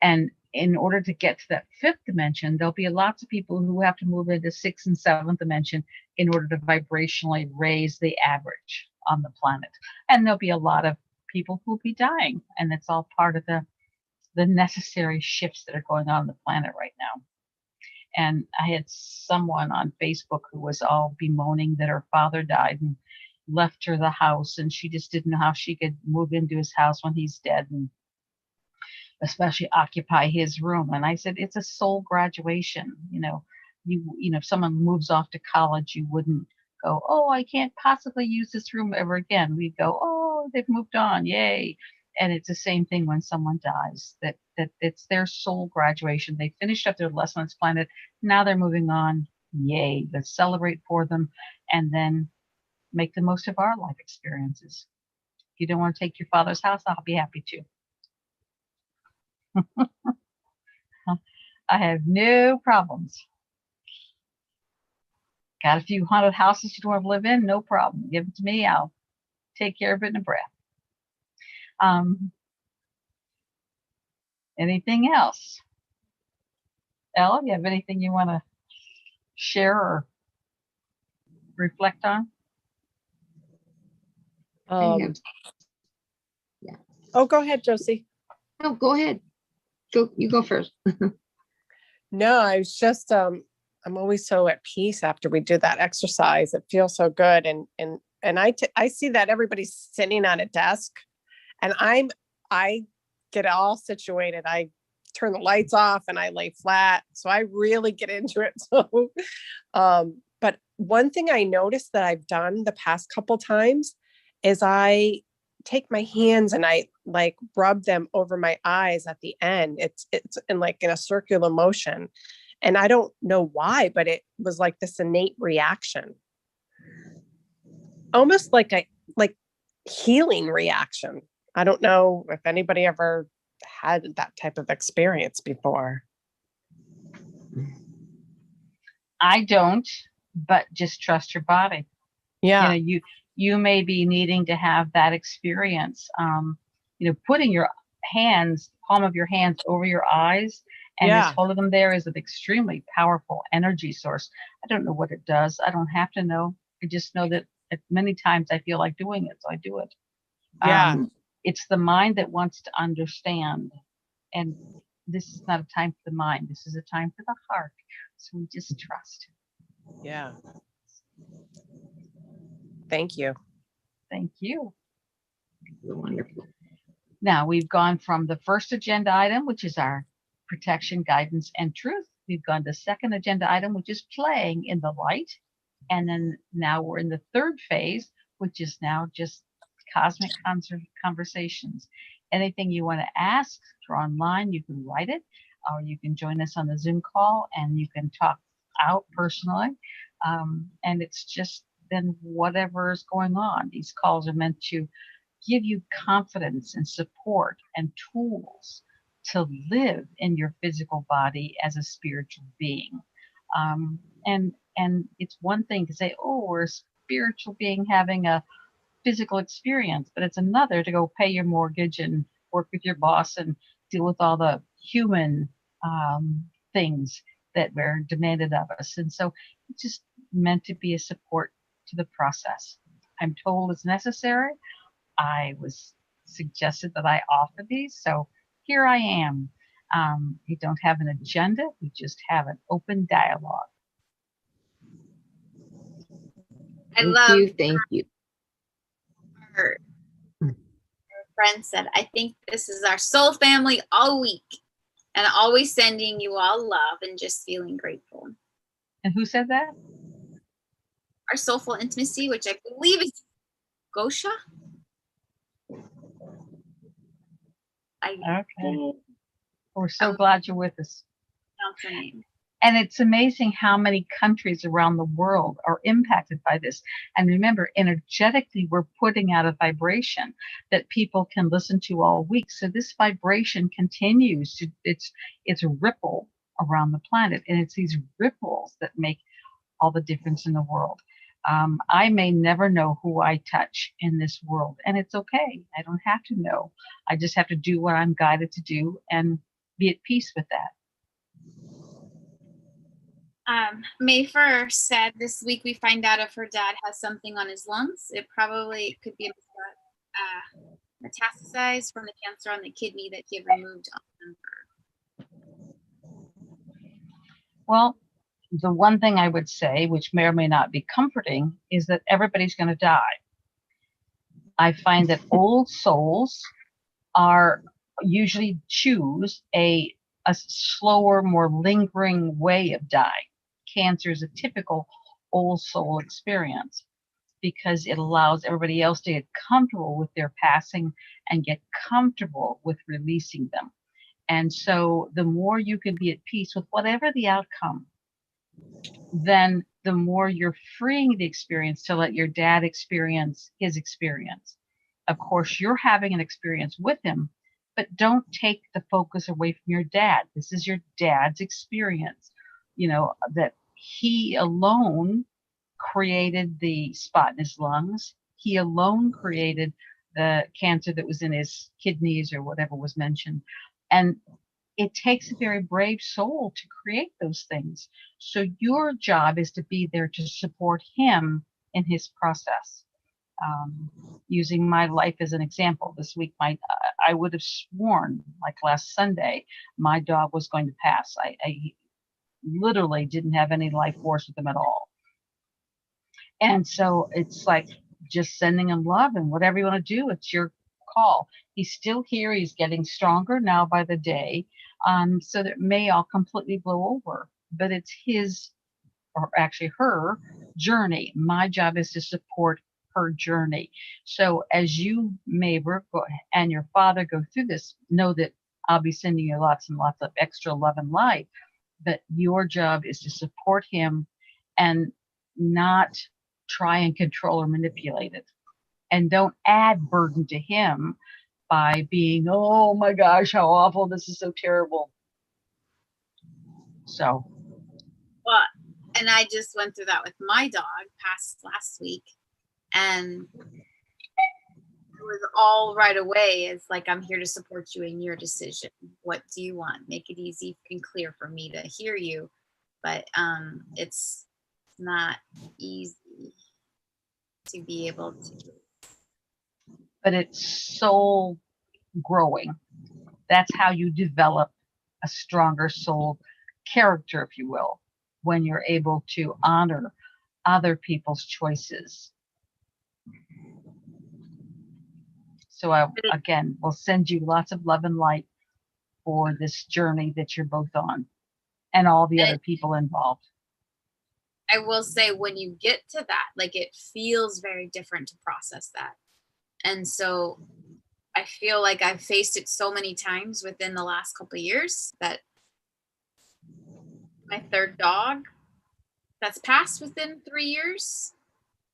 And in order to get to that fifth dimension, there'll be lots of people who have to move into sixth and seventh dimension in order to vibrationally raise the average on the planet. And there'll be a lot of people who'll be dying, and it's all part of the necessary shifts that are going on the planet right now. And I had someone on Facebook who was all bemoaning that her father died and left her the house, and she just didn't know how she could move into his house when he's dead, and especially occupy his room. And I said, it's a soul graduation. You know, if someone moves off to college, you wouldn't go, oh, I can't possibly use this room ever again. We'd go, oh, they've moved on, yay. And it's the same thing when someone dies, that it's their soul graduation. They finished up their lesson on this planet. Now they're moving on. Yay. Let's celebrate for them and then make the most of our life experiences. If you don't want to take your father's house, I'll be happy to. I have no problems. Got a few haunted houses you don't want to live in? No problem. Give it to me. I'll take care of it in a breath. Anything else? Elle, you have anything you want to share or reflect on? I have- Oh, go ahead, Josie. No, go ahead. You go first. No, I was just I'm always so at peace after we do that exercise. It feels so good, and I see that everybody's sitting on a desk, and I get all situated. I turn the lights off and I lay flat, so I really get into it. So, but one thing I noticed that I've done the past couple times is I take my hands and I like rub them over my eyes at the end. It's in a circular motion. And I don't know why, but it was like this innate reaction. Almost like a healing reaction. I don't know if anybody ever had that type of experience before. I don't, but just trust your body. Yeah. You may be needing to have that experience. Putting your palm of your hands over your eyes and just holding them there is an extremely powerful energy source. I don't know what it does. I don't have to know. I just know that many times I feel like doing it, so I do it. Yeah. It's the mind that wants to understand. And this is not a time for the mind. This is a time for the heart. So we just trust. Yeah. Thank you. Thank you. You're wonderful. Now we've gone from the first agenda item, which is our protection, guidance, and truth. We've gone to the second agenda item, which is playing in the light. And then now we're in the third phase, which is now just cosmic conversations. Anything you want to ask, if you're online, you can write it, or you can join us on the Zoom call and you can talk out personally. And it's just then whatever is going on. These calls are meant to give you confidence and support and tools to live in your physical body as a spiritual being. And it's one thing to say, oh, we're a spiritual being having a physical experience, but it's another to go pay your mortgage and work with your boss and deal with all the human things that were demanded of us. And so it's just meant to be a support to the process. I'm told it's necessary. I was suggested that I offer these, so here I am. We don't have an agenda, we just have an open dialogue. Thank you. Our friend said, I think this is our soul family all week, and always sending you all love and just feeling grateful. And who said that? Our soulful intimacy, which I believe is Gosha. Okay. We're so glad you're with us. Pronounce her name. And it's amazing how many countries around the world are impacted by this. And remember, energetically, we're putting out a vibration that people can listen to all week. So this vibration continues to, it's a ripple around the planet. And it's these ripples that make all the difference in the world. I may never know who I touch in this world, and it's okay. I don't have to know. I just have to do what I'm guided to do and be at peace with that. May 1st said this week we find out if her dad has something on his lungs. It probably could be metastasized from the cancer on the kidney that he had removed on Well, the one thing I would say, which may or may not be comforting, is that everybody's going to die. I find that old souls are usually choose a slower, more lingering way of dying. Cancer is a typical old soul experience because it allows everybody else to get comfortable with their passing and get comfortable with releasing them. And so the more you can be at peace with whatever the outcome, then the more you're freeing the experience to let your dad experience his experience. Of course, you're having an experience with him, but don't take the focus away from your dad. This is your dad's experience, that he alone created the spot in his lungs. He alone created the cancer that was in his kidneys or whatever was mentioned. And it takes a very brave soul to create those things. So your job is to be there to support him in his process. Using my life as an example, this week, I would have sworn, like last Sunday, my dog was going to pass. I literally didn't have any life force with him at all. And so it's like just sending him love, and whatever you want to do, it's your call. He's still here. He's getting stronger now by the day. So that may all completely blow over, but it's his, or actually her, journey. My job is to support her journey. So as you, Mabel, and your father go through this, know that I'll be sending you lots and lots of extra love and light, but your job is to support him and not try and control or manipulate it. And don't add burden to him by being, oh my gosh, how awful, this is so terrible. So. Well, and I just went through that with my dog, passed last week, and it was all right away. It's like, I'm here to support you in your decision. What do you want? Make it easy and clear for me to hear you. But it's not easy to be able to. But it's soul growing. That's how you develop a stronger soul character, if you will, when you're able to honor other people's choices. So again, we'll send you lots of love and light for this journey that you're both on, and all the other people involved. I will say, when you get to that, like, it feels very different to process that. And so I feel like I've faced it so many times within the last couple of years that my third dog that's passed within 3 years,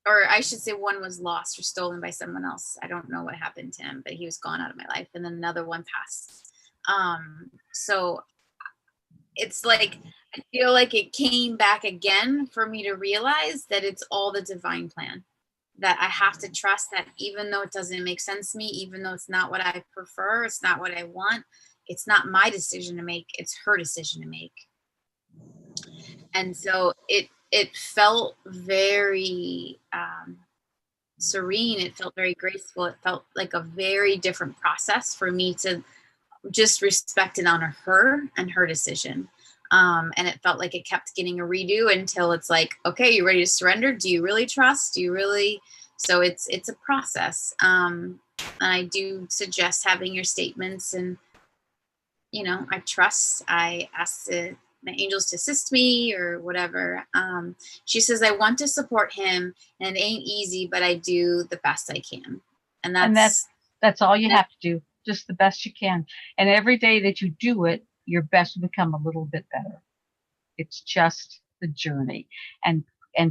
or I should say one was lost or stolen by someone else. I don't know what happened to him, but he was gone out of my life. And then another one passed. So it's like, I feel like it came back again for me to realize that it's all the divine plan, that I have to trust that even though it doesn't make sense to me, even though it's not what I prefer, it's not what I want, it's not my decision to make, it's her decision to make. And so it felt very serene. It felt very graceful. It felt like a very different process for me to just respect and honor her and her decision. And it felt like it kept getting a redo until it's like, okay, you ready to surrender? Do you really trust? Do you really? So it's a process. And I do suggest having your statements, and, I trust. I ask my angels to assist me or whatever. She says, I want to support him, and it ain't easy, but I do the best I can. And that's all you have to do. Just the best you can. And every day that you do it, your best will become a little bit better. It's just the journey. And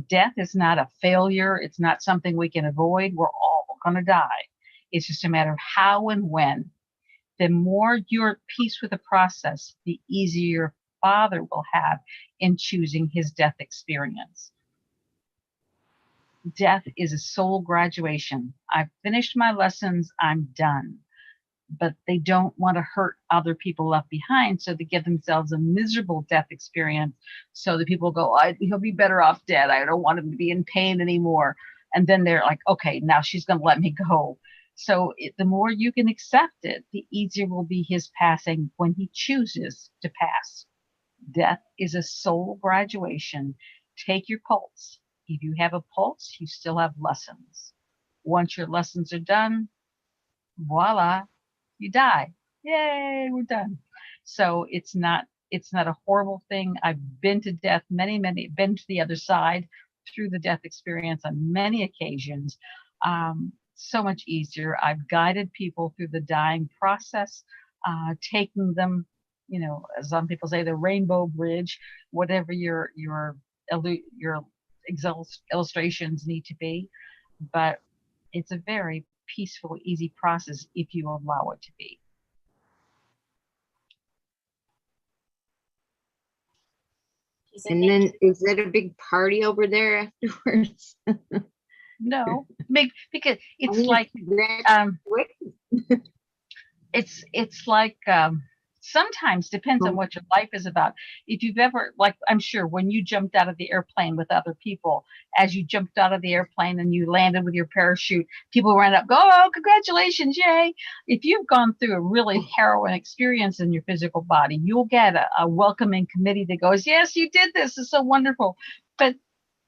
death is not a failure. It's not something we can avoid. We're all going to die. It's just a matter of how and when. The more you're at peace with the process, the easier your Father will have in choosing his death experience. Death is a soul graduation. I've finished my lessons. I'm done. But they don't want to hurt other people left behind, so they give themselves a miserable death experience so that people go, he'll be better off dead. I don't want him to be in pain anymore. And then they're like, okay, now she's going to let me go. So the more you can accept it, the easier will be his passing when he chooses to pass. Death is a soul graduation. Take your pulse. If you have a pulse, you still have lessons. Once your lessons are done, voila, you die. Yay, we're done. So it's not a horrible thing. I've been to death been to the other side through the death experience on many occasions. So much easier. I've guided people through the dying process, taking them, as some people say, the rainbow bridge, whatever your illustrations need to be. But it's a very peaceful, easy process if you allow it to be. And then is there a big party over there afterwards? No, because it's mean, like it's like sometimes depends on what your life is about. If you've ever, like, I'm sure when you jumped out of the airplane with other people, as you jumped out of the airplane and you landed with your parachute, people ran up, go, oh, congratulations, yay. If you've gone through a really harrowing experience in your physical body, you'll get a welcoming committee that goes, yes, you did this. It's so wonderful. But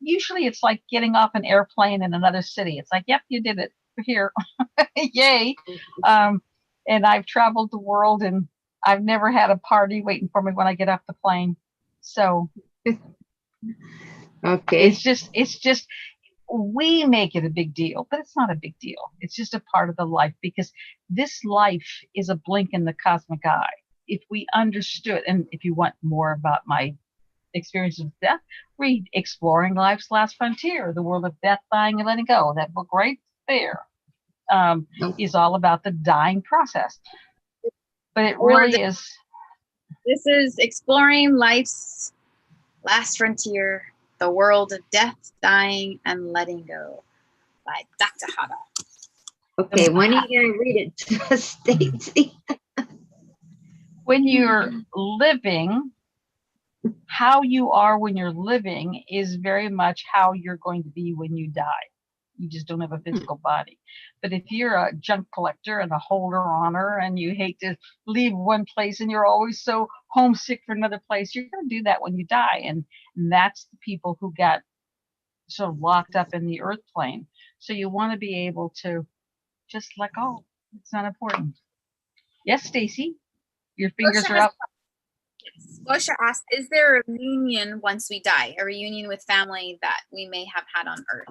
usually it's like getting off an airplane in another city. It's like, yep, you did it. We're here. Yay. And I've traveled the world and I've never had a party waiting for me when I get off the plane. So okay. It's just we make it a big deal, but it's not a big deal. It's just a part of the life, because this life is a blink in the cosmic eye. If we understood, and if you want more about my experience with death, read Exploring Life's Last Frontier, The World of Death, Dying, and Letting Go. That book right there is all about the dying process. But it really is. This is Exploring Life's Last Frontier, The World of Death, Dying, and Letting Go by Dr. Hada. Okay, when are you going to read it to us, Stacy? When you're living, how you are when you're living is very much how you're going to be when you die. You just don't have a physical body. But if you're a junk collector and a holder-oner and you hate to leave one place and you're always so homesick for another place, you're going to do that when you die. And that's the people who got sort of locked up in the earth plane. So you want to be able to just let go. It's not important. Yes, Stacy, your fingers are up. Yes. Gosha asked, is there a reunion once we die? A reunion with family that we may have had on earth?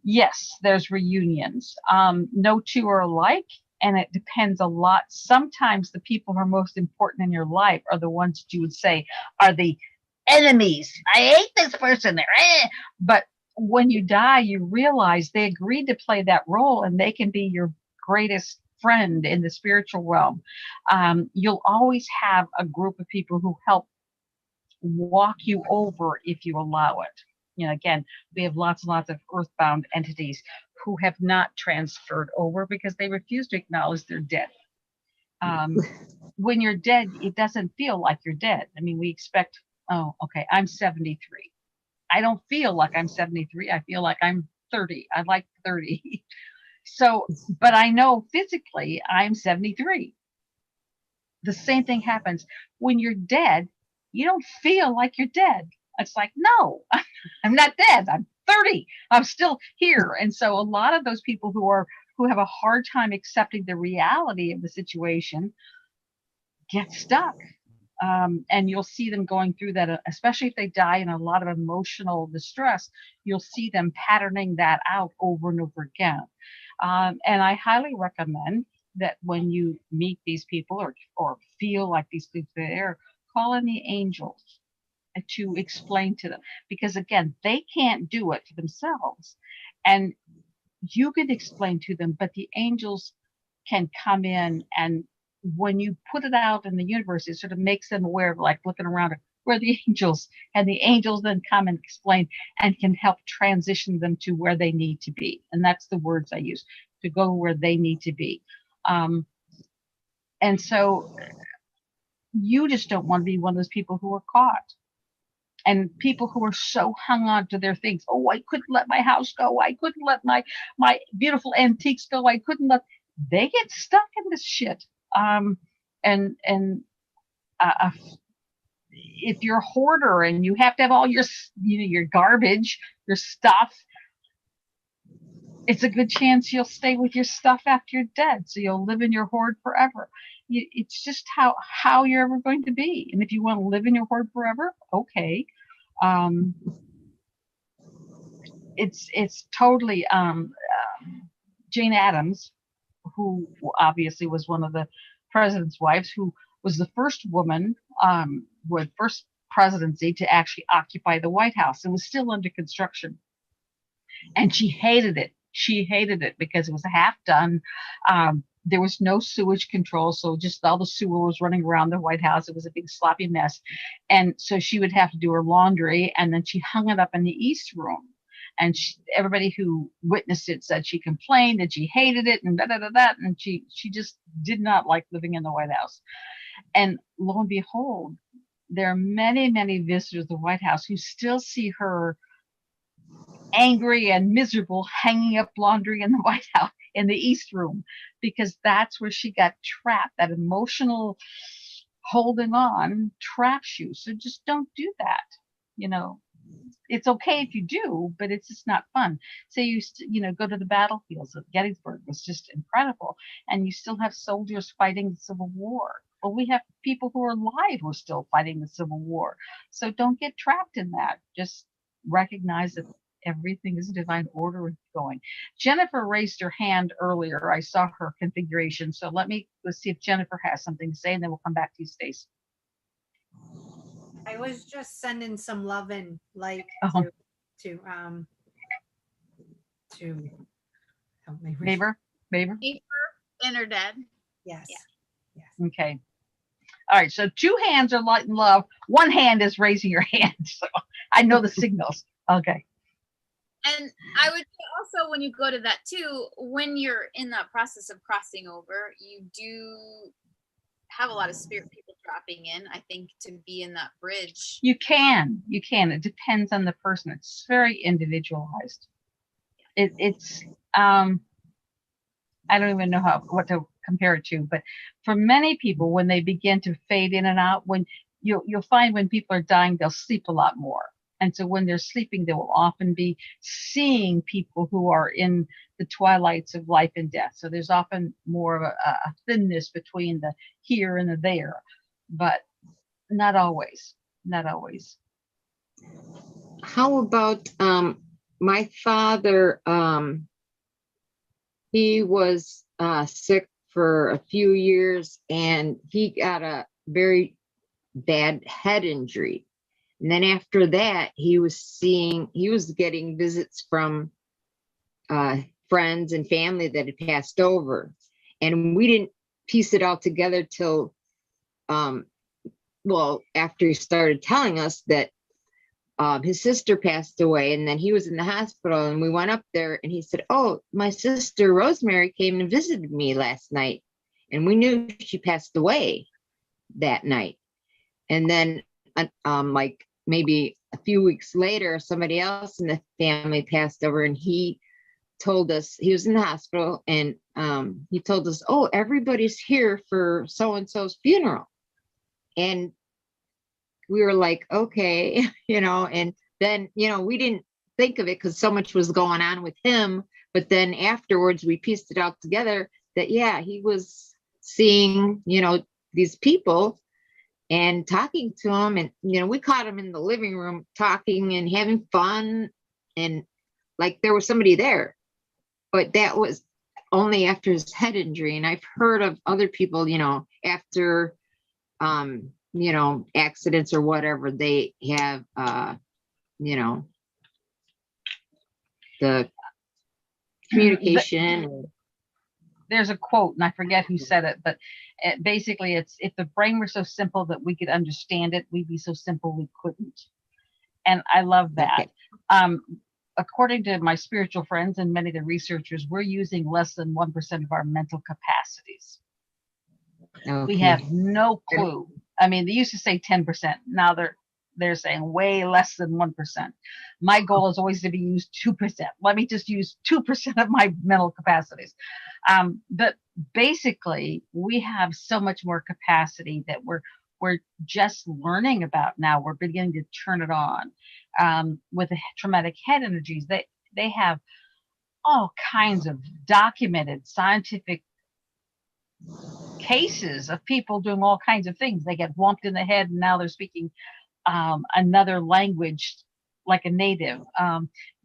Yes, there's reunions. No two are alike, and it depends a lot. Sometimes the people who are most important in your life are the ones that you would say are the enemies. I hate this person there. But when you die, you realize they agreed to play that role, and they can be your greatest friend in the spiritual realm. You'll always have a group of people who help walk you over if you allow it. Again, we have lots and lots of earthbound entities who have not transferred over because they refuse to acknowledge they're dead. When you're dead, it doesn't feel like you're dead. I mean, we expect, oh, okay, I'm 73. I don't feel like I'm 73. I feel like I'm 30. I like 30. So, but I know physically I'm 73. The same thing happens when you're dead. You don't feel like you're dead. It's like, no, I'm not dead. I'm 30. I'm still here. And so a lot of those people who have a hard time accepting the reality of the situation get stuck. And you'll see them going through that, especially if they die in a lot of emotional distress, you'll see them patterning that out over and over again. And I highly recommend that when you meet these people or feel like these people there, call in the angels to explain to them, because again, they can't do it themselves. And you could explain to them, but the angels can come in, and when you put it out in the universe, it sort of makes them aware of, like, looking around, where the angels, and the angels then come and explain and can help transition them to where they need to be. And that's the words I use, to go where they need to be. And so you just don't want to be one of those people who are caught. And people who are so hung on to their things. Oh, I couldn't let my house go. I couldn't let my beautiful antiques go. I couldn't let. They get stuck in this shit. And if you're a hoarder and you have to have all your your garbage, your stuff, it's a good chance you'll stay with your stuff after you're dead. So you'll live in your hoard forever. It's just how you're ever going to be. And if you want to live in your hoard forever, okay. It's totally Jane Addams, who obviously was one of the president's wives, who was the first woman with first presidency to actually occupy the White House. It was still under construction, and she hated it. She hated it because it was half done. There was no sewage control, so just all the sewer was running around the White House. It was a big sloppy mess. And so she would have to do her laundry, and then she hung it up in the East Room. And everybody who witnessed it said she complained and she hated it and and she just did not like living in the White House. And lo and behold, there are many, many visitors to the White House who still see her angry and miserable hanging up laundry in the White House, in the East Room, because that's where she got trapped. That emotional holding on traps you. So just don't do that. It's okay if you do, but it's just not fun. Say you go to the battlefields of Gettysburg, was just incredible, and you still have soldiers fighting the Civil War. Well, we have people who are alive who are still fighting the Civil War. So don't get trapped in that. Just recognize that everything is divine order going. Jennifer raised her hand earlier. I saw her configuration. So let's see if Jennifer has something to say, and then we'll come back to you, Stace. I was just sending some love and light to help me. Neighbor? In or dead. Yes. Yeah. Yes. Okay. All right. So 2 hands are light and love. 1 hand is raising your hand. So I know the signals. Okay. And I would say also, when you go to that too, when you're in that process of crossing over, you do have a lot of spirit people dropping in, I think, to be in that bridge. You can. It depends on the person. It's very individualized. It's I don't even know what to compare it to, but for many people, when they begin to fade in and out, when you'll find when people are dying, they'll sleep a lot more. And so when they're sleeping, they will often be seeing people who are in the twilights of life and death. So there's often more of a thinness between the here and the there, but not always. Not always. How about my father? He was sick for a few years, and he got a very bad head injury. And then after that, he was getting visits from friends and family that had passed over. And we didn't piece it all together till, after he started telling us that his sister passed away, and then he was in the hospital, and we went up there, and he said, "Oh, my sister Rosemary came and visited me last night." And we knew she passed away that night. And then like maybe a few weeks later, somebody else in the family passed over, and he told us, he was in the hospital, and he told us, "Oh, everybody's here for so-and-so's funeral." And we were like, okay, and then, we didn't think of it because so much was going on with him. But then afterwards, we pieced it all together that, yeah, he was seeing, these people and talking to them. And, we caught him in the living room talking and having fun. And like there was somebody there. But that was only after his head injury. And I've heard of other people, after you know, accidents or whatever, they have, you know, the communication. There's a quote, and I forget who said it, but basically it's, if the brain were so simple that we could understand it, we'd be so simple we couldn't. And I love that. Okay. According to my spiritual friends and many of the researchers, we're using less than 1% of our mental capacities. Okay. We have no clue. I mean, they used to say 10%. Now they're saying way less than 1%. My goal is always to be used 2%. Let me just use 2% of my mental capacities. But basically, we have so much more capacity that we're just learning about now. We're beginning to turn it on. With the traumatic head energies, they have all kinds of documented scientific cases of people doing all kinds of things. They get whomped in the head and now they're speaking another language like a native.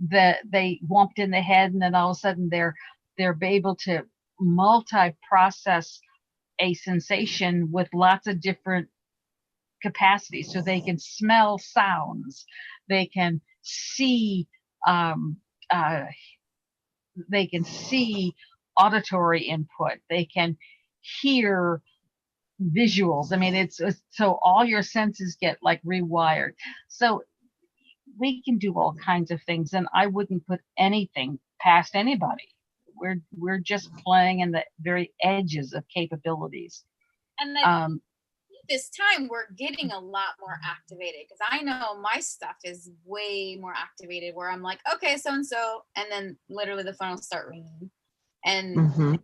They whomped in the head and then all of a sudden they're able to multi-process a sensation with lots of different capacities. So they can smell sounds, they can see auditory input, they can hear visuals. I mean, it's so all your senses get like rewired. So we can do all kinds of things, and I wouldn't put anything past anybody. We're just playing in the very edges of capabilities. And then this time we're getting a lot more activated, because I know my stuff is way more activated where I'm like, okay, so and so, and then literally the phone will start ringing, and Mhm.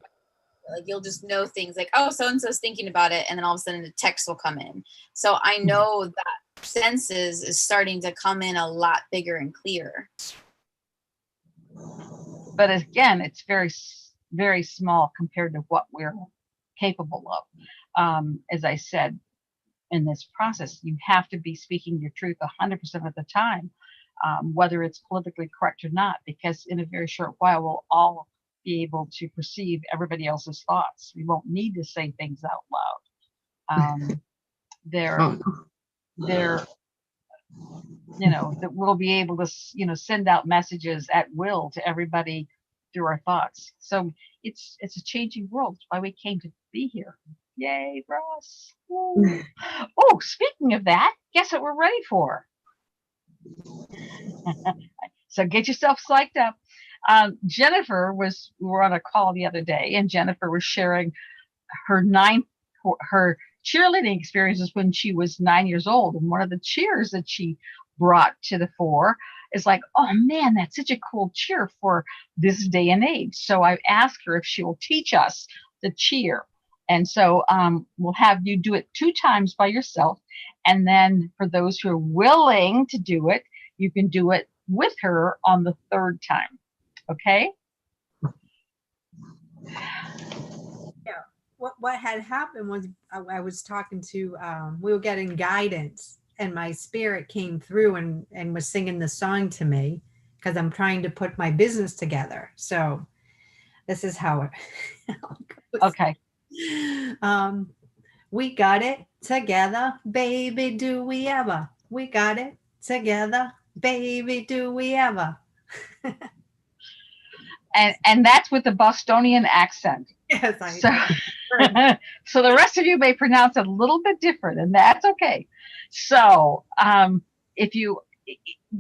like you'll just know things like, oh, so and so's thinking about it, and then all of a sudden the text will come in. So I know that senses is starting to come in a lot bigger and clearer. But again, it's very, very small compared to what we're capable of. As I said, in this process, you have to be speaking your truth 100% of the time, whether it's politically correct or not, because in a very short while, we'll all be able to perceive everybody else's thoughts. We won't need to say things out loud. They're, you know, that we'll be able to, you know, send out messages at will to everybody through our thoughts. So it's a changing world. That's why we came to be here. Yay, Ross. Oh, speaking of that, guess what we're ready for? So get yourself psyched up. Jennifer we were on a call the other day, and Jennifer was sharing her cheerleading experiences when she was 9 years old. And one of the cheers that she brought to the fore is like, oh man, that's such a cool cheer for this day and age. So I asked her if she will teach us the cheer. And so we'll have you do it 2 times by yourself. And then for those who are willing to do it, you can do it with her on the 3rd time. Okay? Yeah. What had happened was I was talking to, we were getting guidance, and my spirit came through and was singing the song to me, because I'm trying to put my business together. So this is how it goes. Okay. We got it together, baby, do we ever? We got it together, baby, do we ever? And that's with the Bostonian accent. Yes, I So, so the rest of you may pronounce it a little bit different, and that's okay. So if you,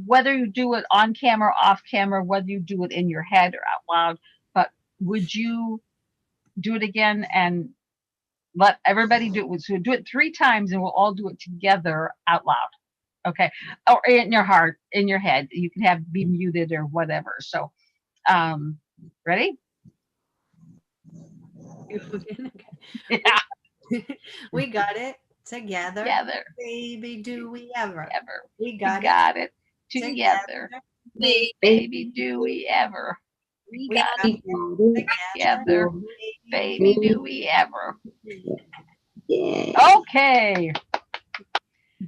whether you do it on camera, off camera, whether you do it in your head or out loud, but would you do it again and let everybody do it? So do it 3 times and we'll all do it together out loud. Okay. Or in your heart, in your head. You can be muted or whatever. So ready? Yeah. We got it together, Together. baby, do we ever? Ever. We We got it together. Baby, do we ever? We We got got it it together. Baby, do we ever? Yeah. Okay.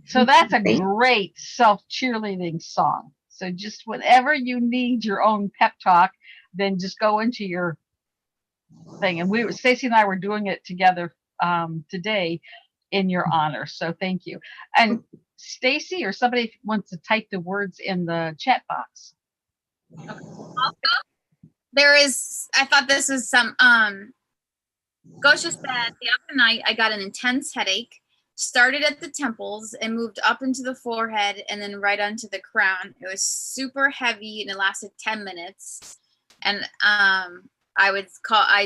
So that's a great self-cheerleading song. So just whenever you need your own pep talk, then just go into your thing. And Stacy and I were doing it together today in your honor. So thank you. And Stacy or somebody wants to type the words in the chat box. I thought this was some, Gosha said the other night I got an intense headache, started at the temples and moved up into the forehead and then right onto the crown. It was super heavy and it lasted 10 minutes. And I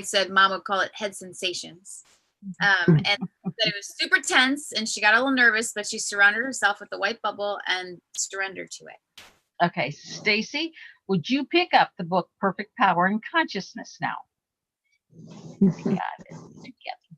said mom would call it head sensations. And that it was super tense and she got a little nervous, but she surrounded herself with the white bubble and surrendered to it. Okay, Stacy, would you pick up the book Perfect Power and Consciousness now? Got it together.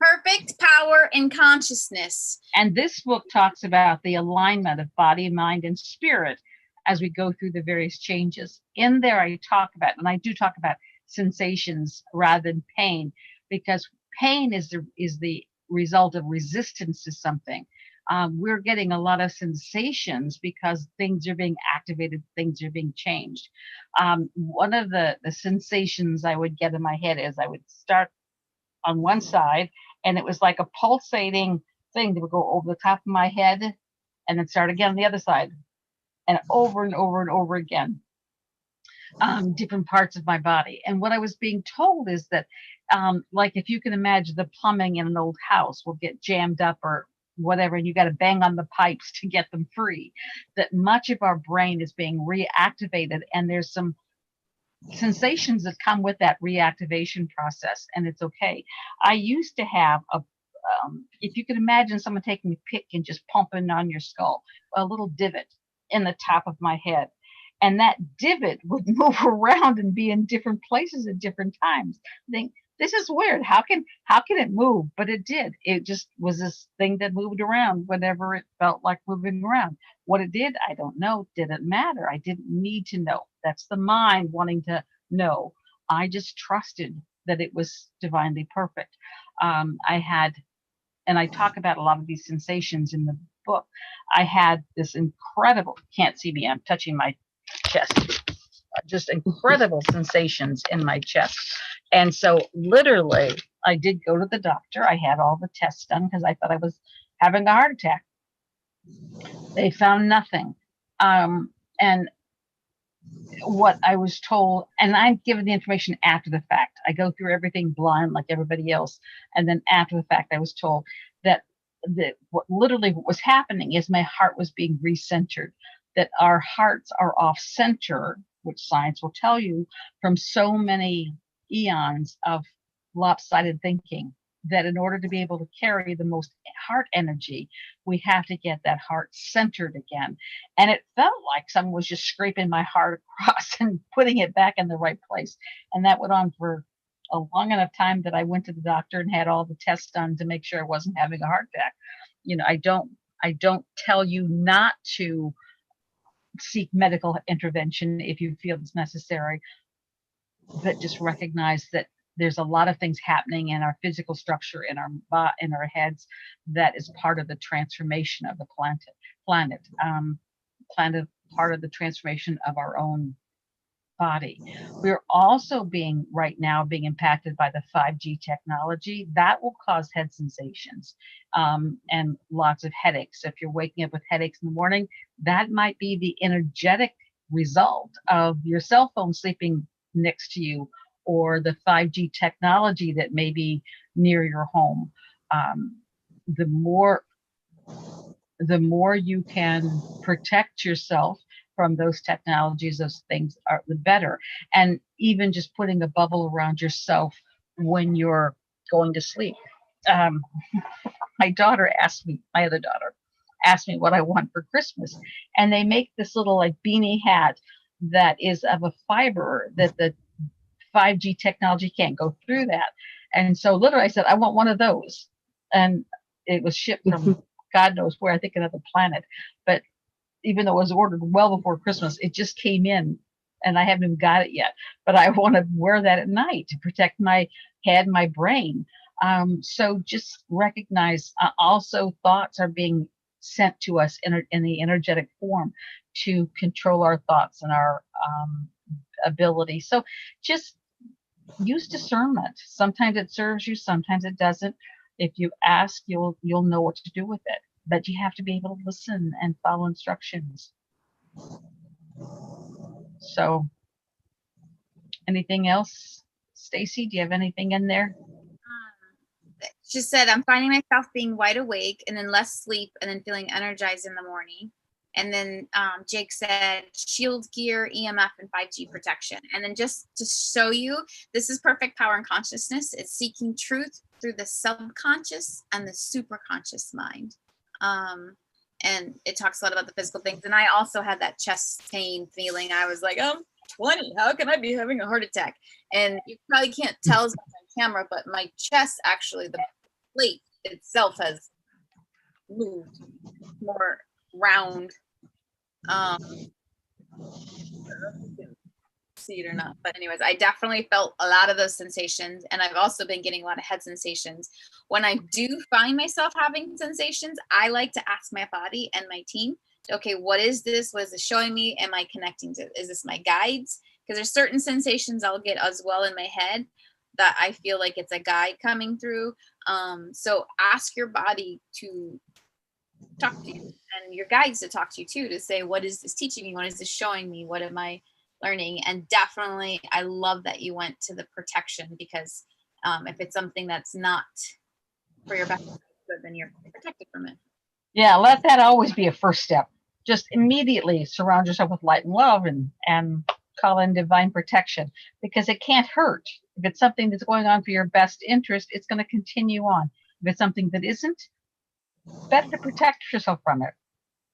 Perfect Power and Consciousness. And this book talks about the alignment of body, mind, and spirit as we go through the various changes. In there, I talk about, and I do talk about sensations rather than pain, because pain is the result of resistance to something. We're getting a lot of sensations because things are being activated, things are being changed. One of the sensations I would get in my head is I would start on one side and it was like a pulsating thing that would go over the top of my head and then start again on the other side and over and over and over again. Different parts of my body. And what I was being told is that, like if you can imagine the plumbing in an old house will get jammed up or whatever, and you got to bang on the pipes to get them free, that much of our brain is being reactivated. And there's some sensations that come with that reactivation process, and it's okay. I used to have if you could imagine someone taking a pick and just pumping on your skull, a little divot in the top of my head. And that divot would move around and be in different places at different times. I think this is weird. How can it move? But it did. It just was this thing that moved around whenever it felt like moving around. What it did, I don't know. Didn't matter. I didn't need to know. That's the mind wanting to know. I just trusted that it was divinely perfect. And I talk about a lot of these sensations in the book. I had this incredible, can't see me, I'm touching my chest, just incredible sensations in my chest. And so literally I did go to the doctor. I had all the tests done because I thought I was having a heart attack. They found nothing. And what I was told, and I'm given the information after the fact. I go through everything blind like everybody else. And then after the fact, I was told that what was happening is my heart was being recentered, that our hearts are off center, which science will tell you from so many eons of lopsided thinking, that in order to be able to carry the most heart energy, we have to get that heart centered again. And it felt like someone was just scraping my heart across and putting it back in the right place. And that went on for a long enough time that I went to the doctor and had all the tests done to make sure I wasn't having a heart attack. You know, I don't tell you not to seek medical intervention if you feel it's necessary, but just recognize that there's a lot of things happening in our physical structure, in our heads, that is part of the transformation of the planet, part of the transformation of our own body. We're also right now being impacted by the 5G technology that will cause head sensations and lots of headaches. If you're waking up with headaches in the morning, that might be the energetic result of your cell phone sleeping next to you, or the 5G technology that may be near your home. The more you can protect yourself from those technologies, those things are the better. And even just putting a bubble around yourself when you're going to sleep. My other daughter asked me what I want for Christmas. And they make this little like beanie hat that is of a fiber that the 5G technology can't go through that. And so literally I said, I want one of those. And it was shipped from God knows where, I think another planet. But even though it was ordered well before Christmas, it just came in and I haven't even got it yet. But I want to wear that at night to protect my head, my brain. So just recognize also thoughts are being sent to us in the energetic form to control our thoughts and our ability. So just use discernment. Sometimes it serves you, sometimes it doesn't. If you ask, you'll know what to do with it. But you have to be able to listen and follow instructions. So, anything else, Stacy? Do you have anything in there? She said, I'm finding myself being wide awake and then less sleep and then feeling energized in the morning. And then Jake said shield gear, EMF, and 5G protection. And then just to show you, this is perfect power and consciousness. It's seeking truth through the subconscious and the superconscious mind. And it talks a lot about the physical things. And I also had that chest pain feeling. I was like, I'm 20. How can I be having a heart attack? And you probably can't tell as much on camera, but my chest, actually, the plate itself has moved more round. I don't know if you can see it or not, but anyways, I definitely felt a lot of those sensations, and I've also been getting a lot of head sensations. When I do find myself having sensations, I like to ask my body and my team, okay, what is this? What is this showing me? Am I connecting to? Is this my guides? Because there's certain sensations I'll get as well in my head that I feel like it's a guide coming through. So ask your body to talk to you and your guides to talk to you too, to say, what is this teaching me? What is this showing me? What am I learning? And definitely, I love that you went to the protection, because if it's something that's not for your best, then you're protected from it. Yeah, let that always be a first step. Just immediately surround yourself with light and love and call in divine protection, because it can't hurt. If it's something that's going on for your best interest, it's going to continue on. If it's something that isn't, better to protect yourself from it.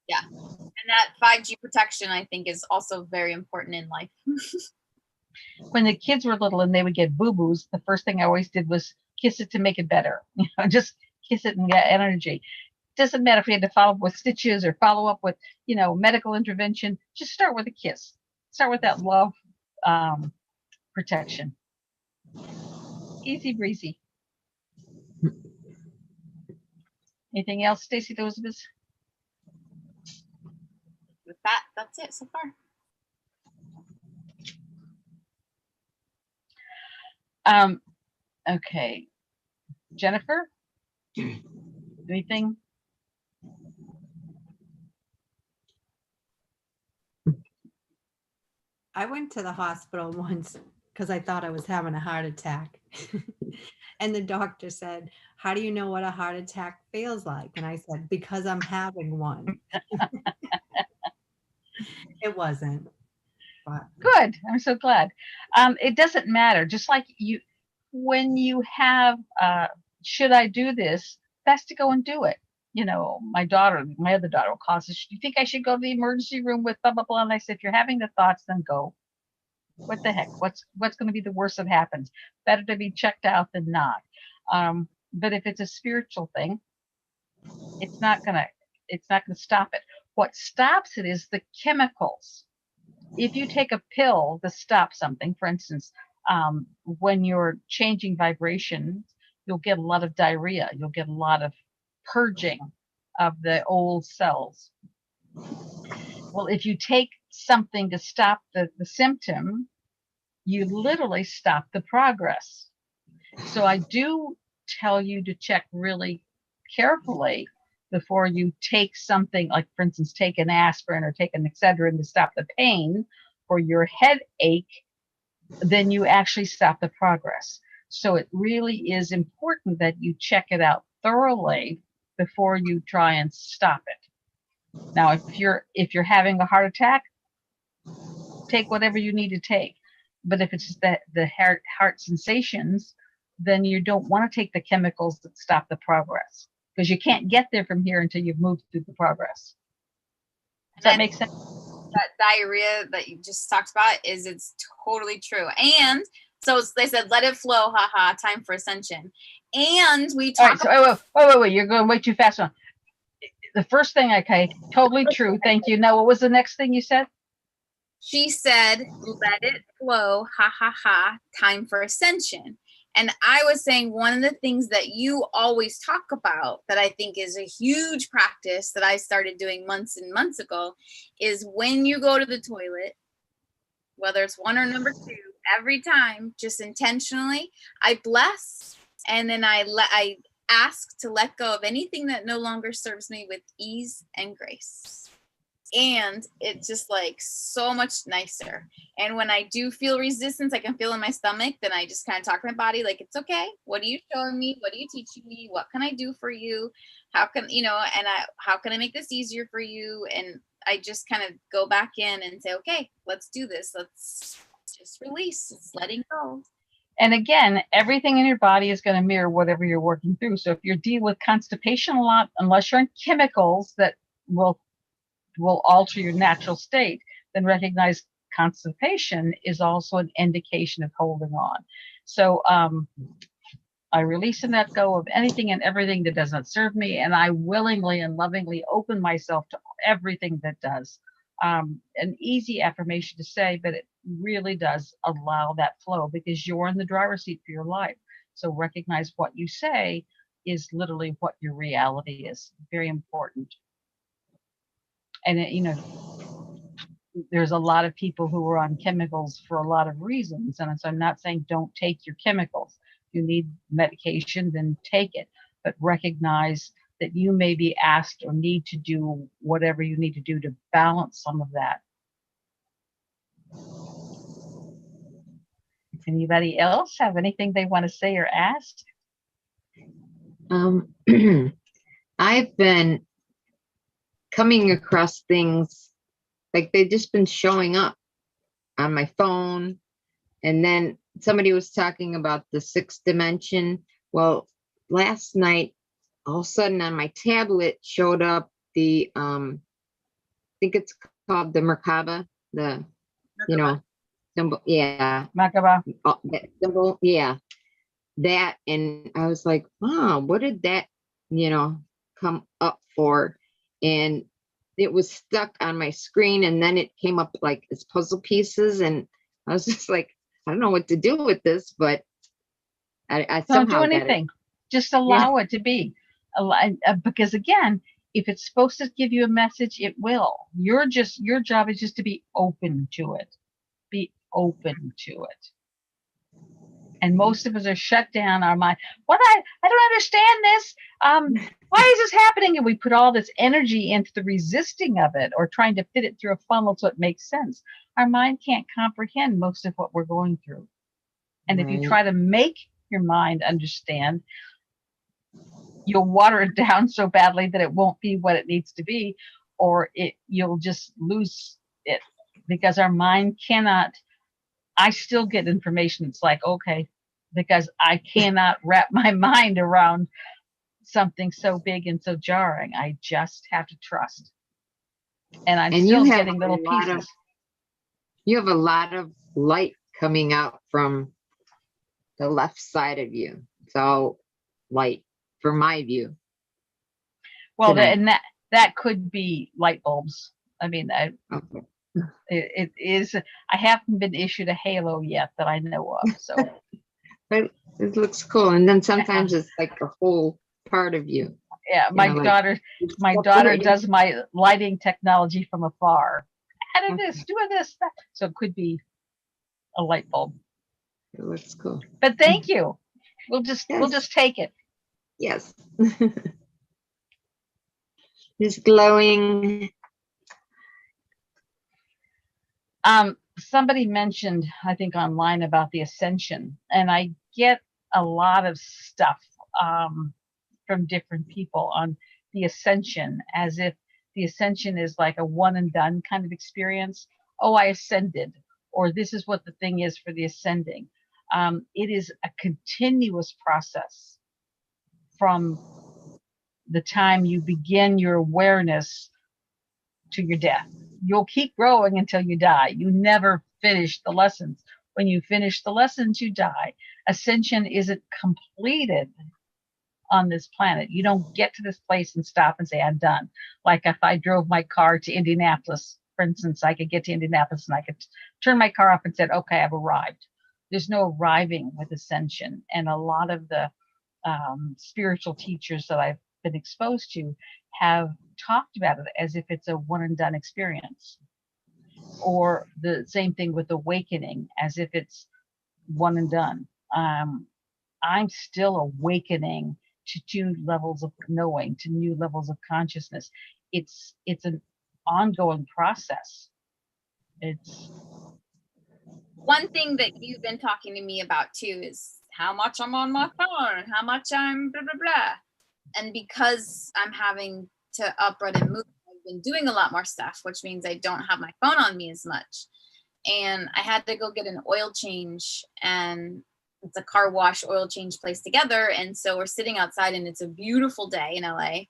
Yeah. And that 5G protection, I think, is also very important in life. When the kids were little and they would get boo-boos, the first thing I always did was kiss it to make it better. Just kiss it and get energy. Doesn't matter if you had to follow up with stitches or follow up with, medical intervention. Just start with a kiss. Start with that love protection. Easy breezy. Anything else, Stacy? With that, that's it so far. Okay. Jennifer? Anything? I went to the hospital once because I thought I was having a heart attack. And the doctor said, how do you know what a heart attack feels like? And I said, because I'm having one. It wasn't. But. Good. I'm so glad. It doesn't matter. Just like when you have, should I do this? Best to go and do it. My other daughter will call and say, do you think I should go to the emergency room with blah, blah, blah? And I said, if you're having the thoughts, then go. What the heck? What's going to be the worst that happens? Better to be checked out than not. But if it's a spiritual thing, it's not gonna stop it. What stops it is the chemicals. If you take a pill to stop something, for instance, when you're changing vibrations, you'll get a lot of diarrhea. You'll get a lot of purging of the old cells. Well, if you take something to stop the symptom, you literally stop the progress. So I do tell you to check really carefully before you take something, like, for instance, take an aspirin or take an Excedrin to stop the pain for your headache, then you actually stop the progress. So it really is important that you check it out thoroughly before you try and stop it. Now, if you're having a heart attack, take whatever you need to take. But if it's just the heart sensations, then you don't want to take the chemicals that stop the progress, because you can't get there from here until you've moved through the progress. Does that make sense? That diarrhea that you just talked about it's totally true. And so they said, let it flow, haha, time for ascension. And we talked. Wait, you're going way too fast on. The first thing, okay, totally true. Thank you. Now, what was the next thing you said? She said, let it flow, ha, ha, ha, time for ascension. And I was saying, one of the things that you always talk about that I think is a huge practice that I started doing months and months ago is when you go to the toilet, whether it's one or number two, every time, just intentionally, I bless, and then I ask to let go of anything that no longer serves me with ease and grace. And it's just like so much nicer. And when I do feel resistance, I can feel in my stomach, then I just kind of talk to my body like, it's okay. What are you showing me? What are you teaching me? What can I do for you? How can, how can I make this easier for you? And I just kind of go back in and say, okay, let's do this. Let's just release. It's letting go. And again, everything in your body is going to mirror whatever you're working through. So if you're dealing with constipation a lot, unless you're on chemicals that will alter your natural state, then recognize constipation is also an indication of holding on. So I release and let go of anything and everything that does not serve me, and I willingly and lovingly open myself to everything that does. An easy affirmation to say, but it really does allow that flow because you're in the driver's seat for your life. So recognize what you say is literally what your reality is. Very important. And there's a lot of people who are on chemicals for a lot of reasons. And so I'm not saying don't take your chemicals. If you need medication, then take it. But recognize that you may be asked or need to do whatever you need to do to balance some of that. Does anybody else have anything they want to say or ask? I've been coming across things like they've just been showing up on my phone. And then somebody was talking about the sixth dimension. Well, last night, all of a sudden on my tablet showed up the, I think it's called the Merkaba, the, symbol. Yeah. Merkaba. That symbol. Yeah. That. And I was like, wow, what did that, come up for? And it was stuck on my screen, and then it came up like as puzzle pieces, and I was just like, I don't know what to do with this, but I don't somehow do anything. Just allow it to be. Because again, if it's supposed to give you a message, it will. Your job is just to be open to it. Be open to it. And most of us are shut down our mind. I don't understand this. Why is this happening? And we put all this energy into the resisting of it or trying to fit it through a funnel so it makes sense. Our mind can't comprehend most of what we're going through. And if you try to make your mind understand, you'll water it down so badly that it won't be what it needs to be, or you'll just lose it because our mind cannot. I still get information. It's like, okay, because I cannot wrap my mind around something so big and so jarring. I just have to trust. And I'm still getting little pieces. You have a lot of light coming out from the left side of you. It's all light from my view. Well, and that could be light bulbs. I mean, okay. It is. I haven't been issued a halo yet that I know of. So, but it looks cool. And then sometimes it's like a whole part of you. Yeah, my daughter does my lighting technology from afar. Add this, do this, that. So it could be a light bulb. It looks cool. But thank you. We'll just take it. Yes. It's glowing. Somebody mentioned, I think online, about the ascension, and I get a lot of stuff from different people on the ascension, as if the ascension is like a one and done kind of experience. Oh, I ascended, or this is what the thing is for the ascending. It is a continuous process from the time you begin your awareness to your death. You'll keep growing until you die. You never finish the lessons. When you finish the lessons, you die. Ascension isn't completed on this planet. You don't get to this place and stop and say, I'm done. Like if I drove my car to Indianapolis, for instance, I could get to Indianapolis and I could turn my car off and said, okay, I've arrived. There's no arriving with ascension. And a lot of the spiritual teachers that I've been exposed to have talked about it as if it's a one and done experience, or the same thing with awakening, as if it's one and done. I'm still awakening to new levels of knowing, to new levels of consciousness. It's an ongoing process. It's One thing that you've been talking to me about too is how much I'm on my phone, how much I'm blah, blah, blah. And because I'm having to uprun and move, I've been doing a lot more stuff, which means I don't have my phone on me as much. And I had to go get an oil change, and it's a car wash oil change place together. And so we're sitting outside and it's a beautiful day in LA.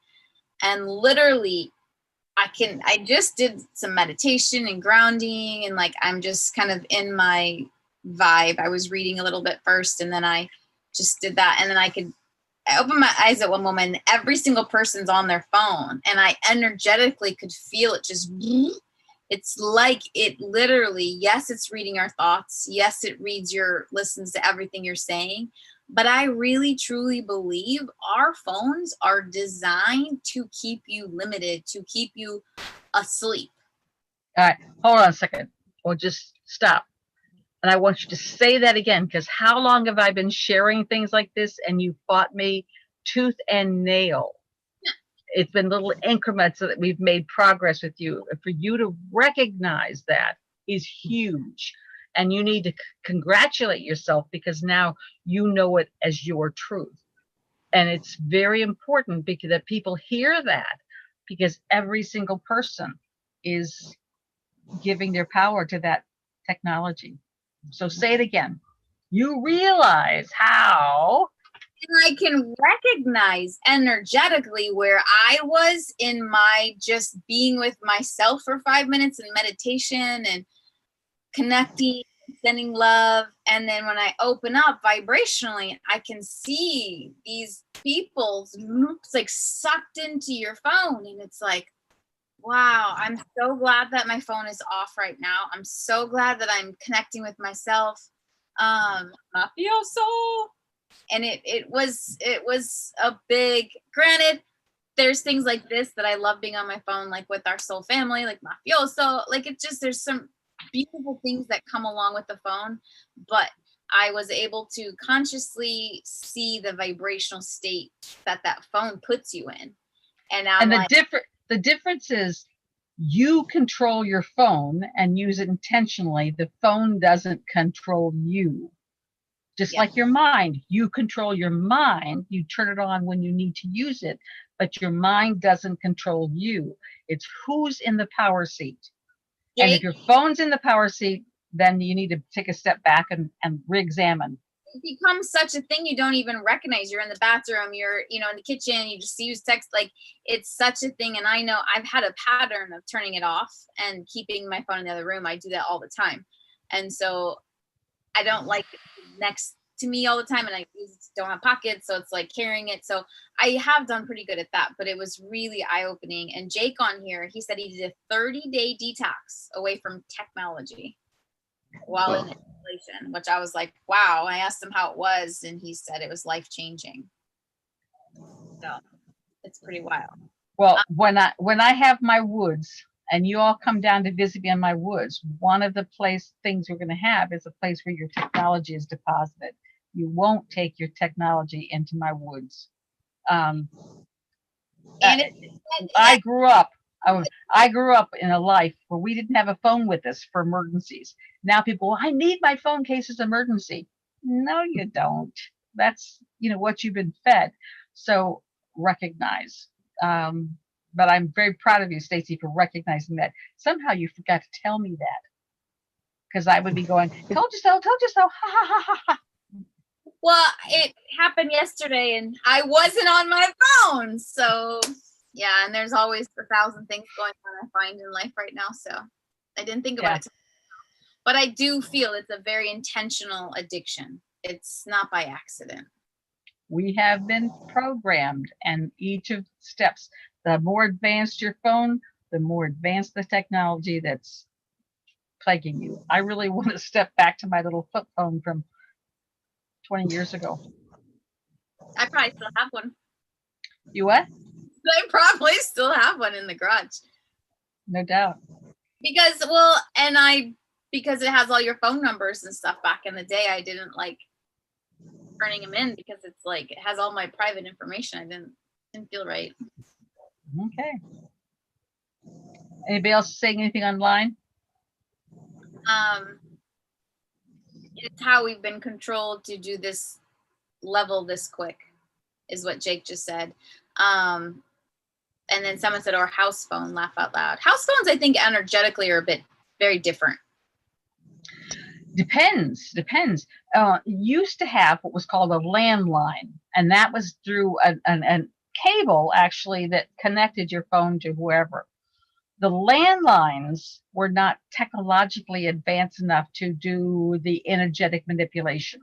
And literally I just did some meditation and grounding, and like, I'm just kind of in my vibe. I was reading a little bit first, and then I just did that. And then I opened my eyes at one moment and every single person's on their phone, and I energetically could feel it just, it's like it literally, yes, it's reading our thoughts. Yes, it listens to everything you're saying. But I really, truly believe our phones are designed to keep you limited, to keep you asleep. all right. Hold on a second. Or just stop. And I want you to say that again, because how long have I been sharing things like this and you fought me tooth and nail? It's been little increments so that we've made progress with you. For you to recognize that is huge. And you need to congratulate yourself, because now you know it as your truth. And it's very important because that people hear that, because every single person is giving their power to that technology. So say it again. You realize how. And I can recognize energetically where I was in my just being with myself for 5 minutes in meditation and connecting, sending love. And then when I open up vibrationally, I can see these people's moops like sucked into your phone. And it's like, wow, I'm so glad that my phone is off right now. I'm so glad that I'm connecting with myself. Mafioso. And it was a big, granted, there's things like this that I love being on my phone, like with our soul family, like Mafioso, like it just, there's some beautiful things that come along with the phone, but I was able to consciously see the vibrational state that phone puts you in. And now the difference is you control your phone and use it intentionally. The phone doesn't control you. Just like your mind, you control your mind. You turn it on when you need to use it, but your mind doesn't control you. It's who's in the power seat. And if your phone's in the power seat, then you need to take a step back and re-examine. It becomes such a thing you don't even recognize. You're in the bathroom, you're, in the kitchen, you just use text, like it's such a thing. And I know I've had a pattern of turning it off and keeping my phone in the other room. I do that all the time. And so I don't like it next to me all the time, and I don't have pockets, so it's like carrying it. So I have done pretty good at that, but it was really eye-opening. And Jake on here, he said he did a 30-day detox away from technology while in isolation, which I was like, wow. I asked him how it was, and he said it was life-changing. So it's pretty wild. Well, when I have my woods and you all come down to visit me in my woods, one of the things we're going to have is a place where your technology is deposited. You won't take your technology into my woods. I grew up in a life where we didn't have a phone with us for emergencies. Now people, I need my phone in case it's emergency. No, you don't. That's, what you've been fed. So recognize. But I'm very proud of you, Stacy, for recognizing that. Somehow you forgot to tell me that, because I would be going, told you so, ha ha ha ha ha. Well, it happened yesterday and I wasn't on my phone. So yeah, and there's always 1,000 things going on I find in life right now. So I didn't think about it. But I do feel it's a very intentional addiction. It's not by accident. We have been programmed, and each of the steps, the more advanced your phone, the more advanced the technology that's plaguing you. I really want to step back to my little flip phone from 20 years ago. I probably still have one. You what? I probably still have one in the garage. No doubt. Because it has all your phone numbers and stuff back in the day. I didn't turning them in because it's like it has all my private information. I didn't feel right. Okay. Anybody else saying anything online? It's how we've been controlled to do this level this quick, is what Jake just said. And then someone said, or house phone, laugh out loud. House phones, I think energetically are a bit very different. Depends. Used to have what was called a landline, and that was through a cable actually that connected your phone to whoever. The landlines were not technologically advanced enough to do the energetic manipulation.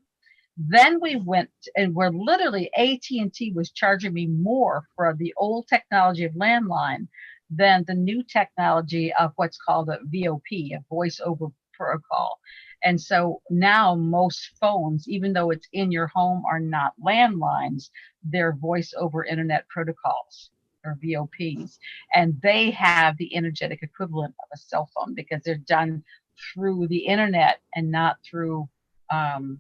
Then we went and where literally AT&T was charging me more for the old technology of landline than the new technology of what's called a VoP, a voice over protocol. And so now most phones, even though it's in your home, are not landlines, they're voice over internet protocols or VoPs. And they have the energetic equivalent of a cell phone because they're done through the internet and not through the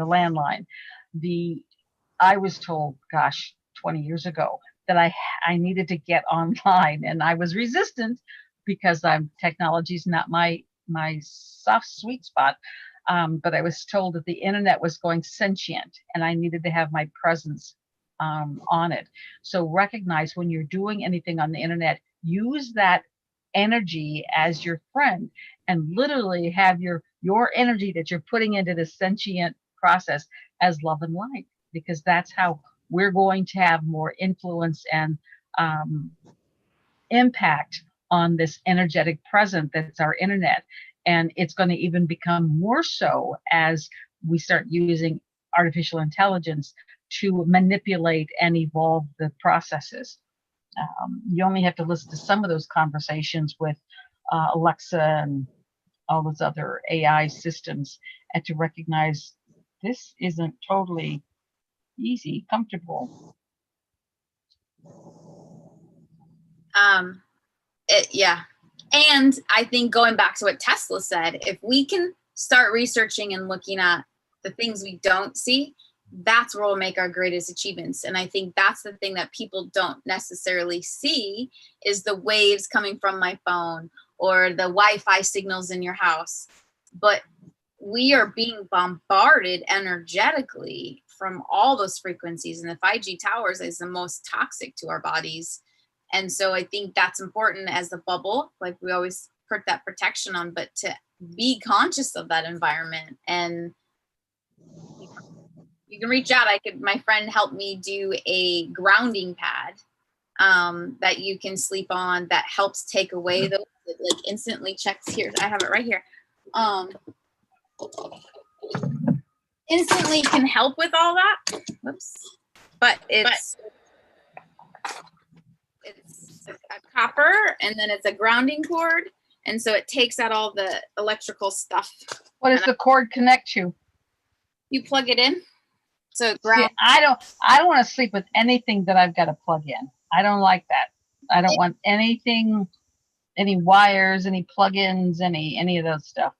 landline. I was told, gosh, 20 years ago that I needed to get online, and I was resistant because technology's not my soft sweet spot. But I was told that the internet was going sentient and I needed to have my presence on it. So recognize when you're doing anything on the internet, use that energy as your friend and literally have your energy that you're putting into the sentient process as love and light, because that's how we're going to have more influence and impact on this energetic present that's our internet. And it's going to even become more so as we start using artificial intelligence to manipulate and evolve the processes. You only have to listen to some of those conversations with Alexa and all those other AI systems and to recognize this isn't totally easy, comfortable. Yeah. And I think going back to what Tesla said, if we can start researching and looking at the things we don't see, that's where we'll make our greatest achievements. And I think that's the thing that people don't necessarily see is the waves coming from my phone or the Wi-Fi signals in your house. But we are being bombarded energetically from all those frequencies, and the 5G towers is the most toxic to our bodies. And so I think that's important as a bubble, like we always put that protection on, but to be conscious of that environment. And you can reach out. My friend helped me do a grounding pad that you can sleep on that helps take away those, it like instantly checks here. I have it right here. Instantly can help with all that. Whoops. But it's a copper and then it's a grounding cord. And so it takes out all the electrical stuff. What does the cord connect to? You plug it in. So it See, grounds. I don't want to sleep with anything that I've got to plug in. I don't like that. I don't want anything, any wires, any plugins, any of those stuff.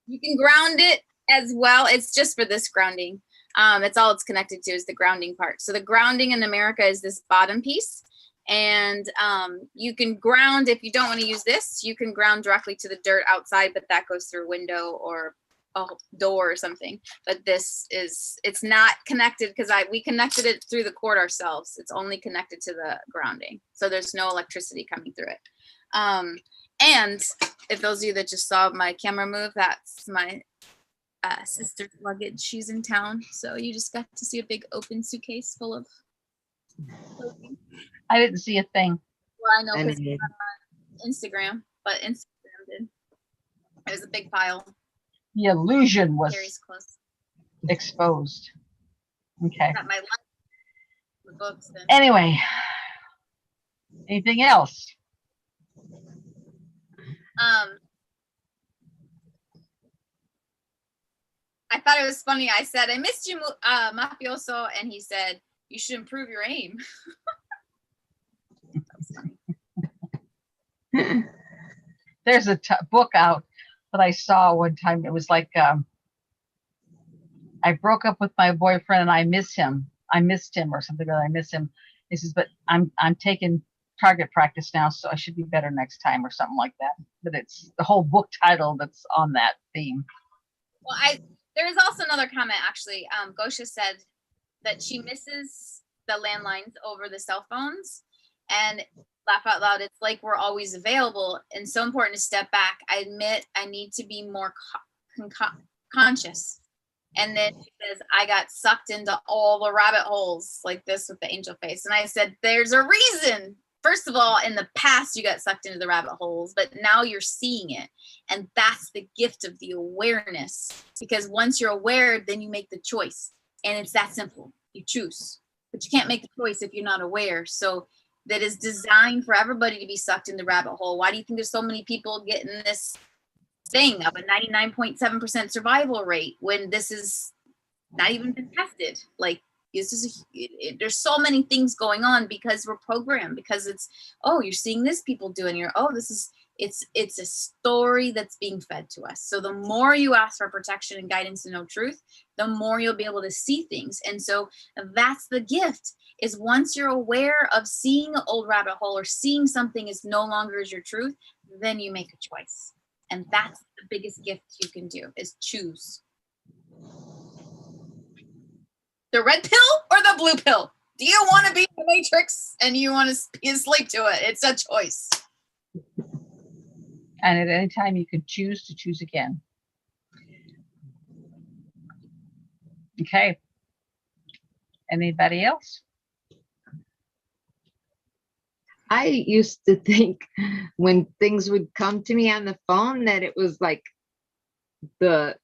You can ground it as well. It's just for this grounding. It's all it's connected to is the grounding part. So the grounding in America is this bottom piece. And you can ground, if you don't want to use this, you can ground directly to the dirt outside, but that goes through a window or a door or something. But it's not connected because we connected it through the cord ourselves. It's only connected to the grounding. So there's no electricity coming through it. And if those of you that just saw my camera move, that's my sister's luggage. She's in town. So you just got to see a big open suitcase full of clothing. I didn't see a thing. Well, I know I because did. Instagram, but Instagram did. It was a big pile. The illusion was Carrie's close. exposed. Okay. Got my the books. Then. Anyway, anything else? I thought it was funny. I said, I missed you, Mafioso, and he said, you should improve your aim. That was funny. There's a book out that I saw one time. It was like, I I broke up with my boyfriend and I miss him. I missed him or something, but I miss him. He says, but I'm taking target practice now, so I should be better next time or something like that. But it's the whole book title that's on that theme. Well, there is also another comment actually. Gosha said that she misses the landlines over the cell phones, and laugh out loud. It's like we're always available, and so important to step back. I admit I need to be more conscious. And then she says, I got sucked into all the rabbit holes like this with the angel face. And I said, there's a reason. First of all, in the past, you got sucked into the rabbit holes, but now you're seeing it. And that's the gift of the awareness. Because once you're aware, then you make the choice. And it's that simple. You choose. But you can't make the choice if you're not aware. So that is designed for everybody to be sucked in the rabbit hole. Why do you think there's so many people getting this thing of a 99.7% survival rate when this is not even been tested? Like, this is there's so many things going on because we're programmed, because it's, oh, you're seeing this people doing, you're, oh, this is, it's a story that's being fed to us. So the more you ask for protection and guidance to know truth, the more you'll be able to see things. And so that's the gift, is once you're aware of seeing an old rabbit hole or seeing something is no longer is your truth, then you make a choice. And that's the biggest gift you can do, is choose. The red pill or the blue pill? Do you want to be in the matrix and you want to be asleep to it? It's a choice. And at any time you can choose to choose again. Okay. Anybody else? I used to think when things would come to me on the phone that it was like the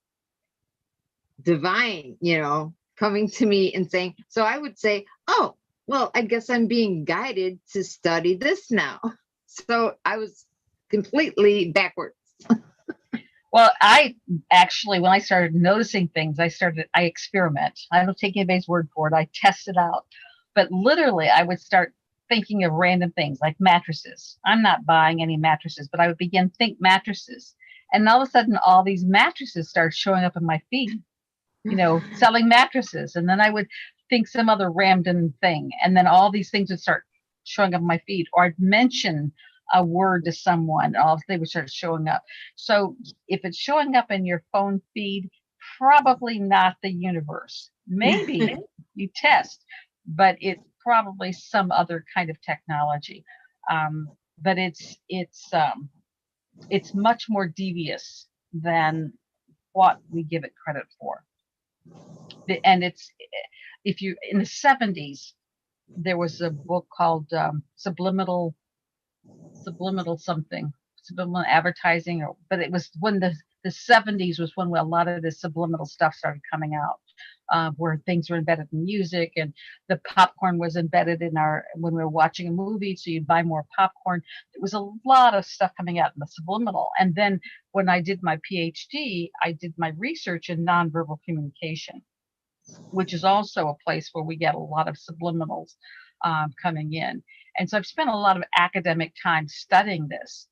divine, coming to me and saying, so I would say, oh, well, I guess I'm being guided to study this now. So I was completely backwards. Well, I actually, when I started noticing things, I experiment. I don't take anybody's word for it. I test it out. But literally, I would start thinking of random things like mattresses. I'm not buying any mattresses, but I would begin think mattresses. And all of a sudden, all these mattresses started showing up in my feed, selling mattresses. And then I would think some other random thing. And then all these things would start showing up in my feed, or I'd mention a word to someone, all they would start showing up. So if it's showing up in your phone feed, probably not the universe. Maybe you test, but it's probably some other kind of technology. But it's much more devious than what we give it credit for. And if you, in the 70s, there was a book called Subliminal Advertising, but it was when the 70s was when a lot of this subliminal stuff started coming out, where things were embedded in music, and the popcorn was embedded in when we were watching a movie, so you'd buy more popcorn. There was a lot of stuff coming out in the subliminal. And then when I did my PhD, I did my research in nonverbal communication, which is also a place where we get a lot of subliminals coming in. And so I've spent a lot of academic time studying this,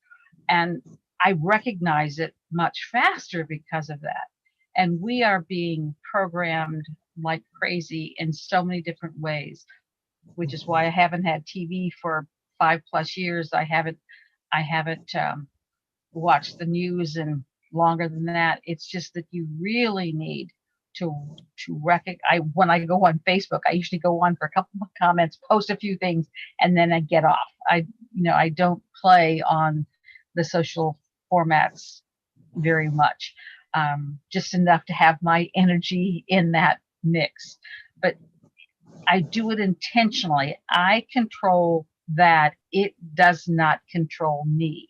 and I recognize it much faster because of that. And we are being programmed like crazy in so many different ways, which is why I haven't had TV for 5+ years. I haven't watched the news in longer than that. It's just that you really need to recognize. When I go on Facebook, I usually go on for a couple of comments, post a few things, and then I get off. I don't play on the social formats very much, just enough to have my energy in that mix. But I do it intentionally. I control that. It does not control me.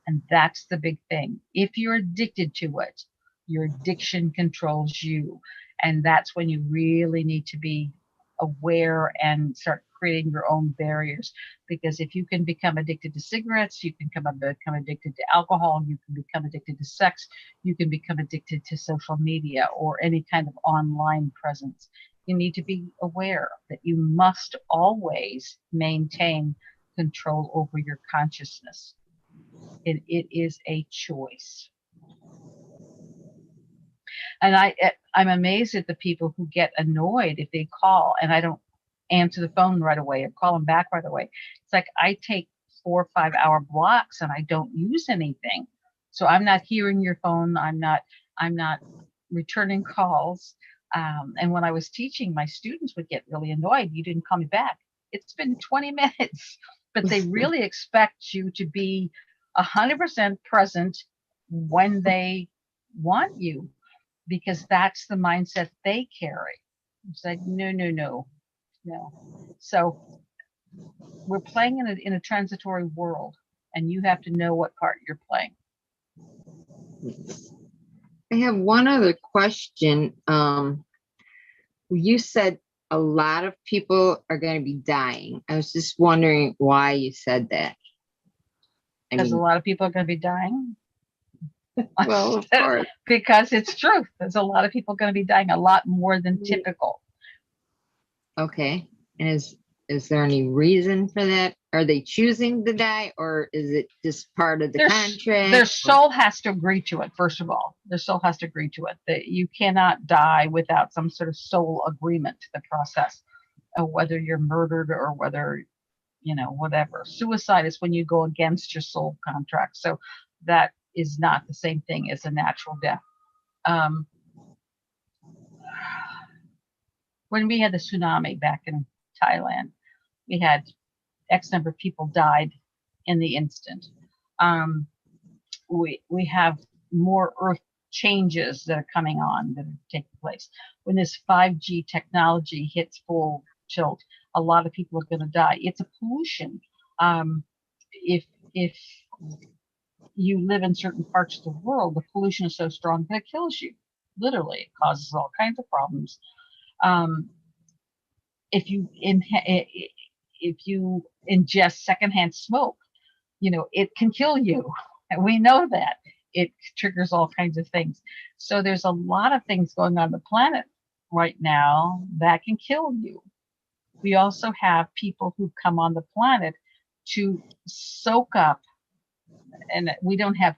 And that's the big thing. If you're addicted to it, your addiction controls you. And that's when you really need to be aware and start creating your own barriers. Because if you can become addicted to cigarettes, you can become addicted to alcohol, you can become addicted to sex, you can become addicted to social media or any kind of online presence. You need to be aware that you must always maintain control over your consciousness. It is a choice. And I'm amazed at the people who get annoyed if they call and I don't answer the phone right away or call them back right away. It's like I take 4 or 5 hour blocks and I don't use anything. So I'm not hearing your phone. I'm not returning calls. And when I was teaching, my students would get really annoyed. You didn't call me back. It's been 20 minutes, but they really expect you to be 100% present when they want you, because that's the mindset they carry. It's like, no, no, no, no. So we're playing in a transitory world, and you have to know what part you're playing. I have one other question. You said a lot of people are going to be dying. I was just wondering why you said that. I Because a mean, lot of people are going to be dying. well, of course. Because it's truth. There's a lot of people going to be dying, a lot more than typical. Okay. And is there any reason for that? Are they choosing to die, or is it just part of the contract? Their soul has to agree to it, first of all. Their soul has to agree to it. That you cannot die without some sort of soul agreement to the process, whether you're murdered or whether, whatever. Suicide is when you go against your soul contract. So that is not the same thing as a natural death. When we had the tsunami back in Thailand, we had X number of people died in the instant. We have more earth changes that are coming on that are taking place. When this 5G technology hits full tilt, a lot of people are going to die. It's a pollution. If you live in certain parts of the world, the pollution is so strong that it kills you. Literally, it causes all kinds of problems. If you ingest secondhand smoke, it can kill you. And we know that it triggers all kinds of things. So there's a lot of things going on the planet right now that can kill you. We also have people who come on the planet to soak up, and we don't have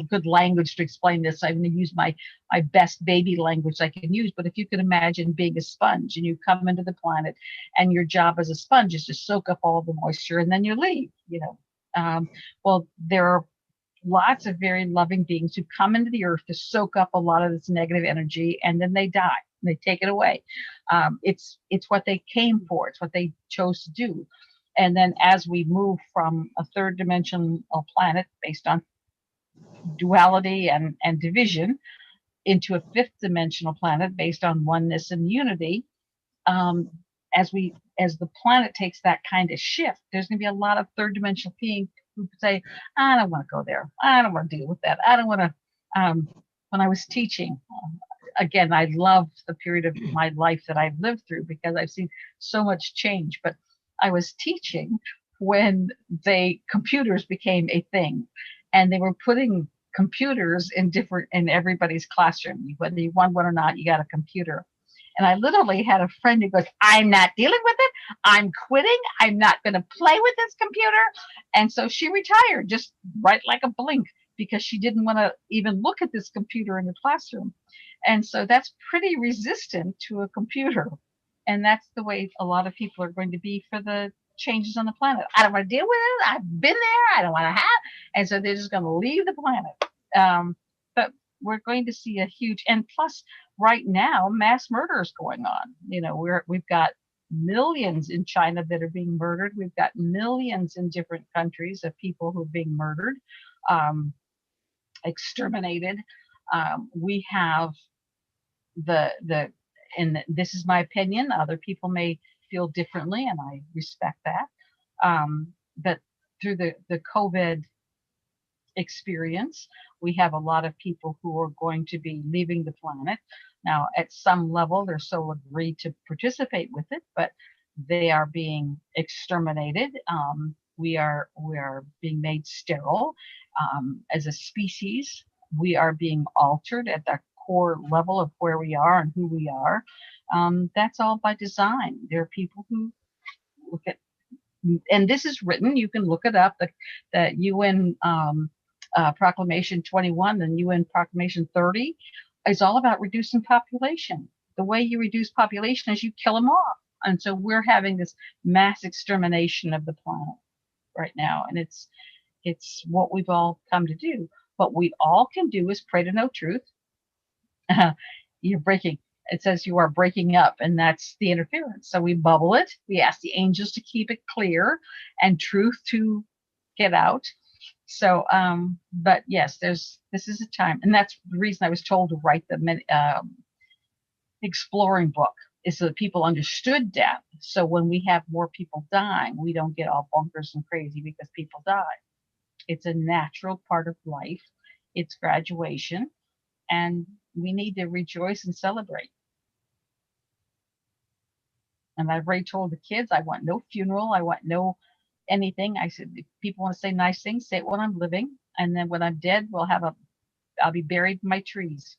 good language to explain this. I'm going to use my best baby language I can use. But if you could imagine being a sponge and you come into the planet and your job as a sponge is to soak up all the moisture and then you leave, well, there are lots of very loving beings who come into the earth to soak up a lot of this negative energy, and then they die. They take it away. It's what they came for. It's what they chose to do. And then as we move from a third dimensional planet based on duality and division into a fifth dimensional planet based on oneness and unity, as the planet takes that kind of shift, there's going to be a lot of third dimensional beings who say, I don't want to go there. I don't want to deal with that. I don't want to. When I was teaching, again, I love the period of my life that I've lived through because I've seen so much change. But I was teaching when computers became a thing, and they were putting computers in everybody's classroom. Whether you want one or not, you got a computer. And I literally had a friend who goes, I'm not dealing with it. I'm quitting. I'm not going to play with this computer. And so she retired just right like a blink because she didn't want to even look at this computer in the classroom. And so that's pretty resistant to a computer. And that's the way a lot of people are going to be for the changes on the planet. I don't want to deal with it. I've been there. I don't want to have. And so they're just going to leave the planet. But we're going to see a huge, and plus right now, mass murder is going on. We've got millions in China that are being murdered. We've got millions in different countries of people who are being murdered, exterminated. We have and this is my opinion. Other people may feel differently, and I respect that. But through the COVID experience, we have a lot of people who are going to be leaving the planet. Now, at some level, their soul agreed to participate with it, but they are being exterminated. We are being made sterile. As a species, we are being altered at the core level of where we are and who we are. That's all by design. There are people who look at, and this is written, you can look it up, the UN Proclamation 21 and UN Proclamation 30 is all about reducing population. The way you reduce population is you kill them off. And so we're having this mass extermination of the planet right now. And it's what we've all come to do. What we all can do is pray to know truth. You're breaking. It says you are breaking up, and that's the interference. So we bubble it. We ask the angels to keep it clear and truth to get out. So, but yes, this is a time, and that's the reason I was told to write the exploring book, is so that people understood death. So when we have more people dying, we don't get all bonkers and crazy because people die. It's a natural part of life. It's graduation, and we need to rejoice and celebrate. And I've already told the kids, I want no funeral. I want no anything. I said, if people want to say nice things, say it when I'm living. And then when I'm dead, I'll be buried in my trees.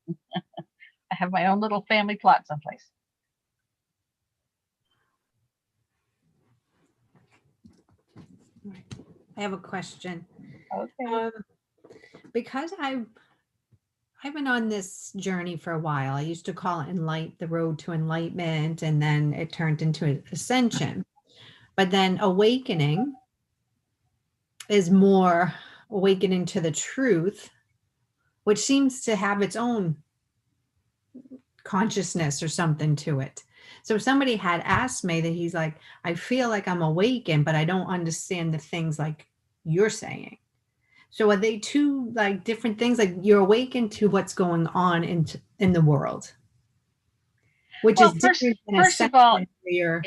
I have my own little family plot someplace. I have a question. Okay. Because I've been on this journey for a while. I used to call it the road to enlightenment, and then it turned into ascension. But then awakening is more awakening to the truth, which seems to have its own consciousness or something to it. So somebody had asked me that, he's like, I feel like I'm awakened, but I don't understand the things like you're saying. So are they two like different things? Like you're awakened to what's going on in the world, which is different than first of all, your...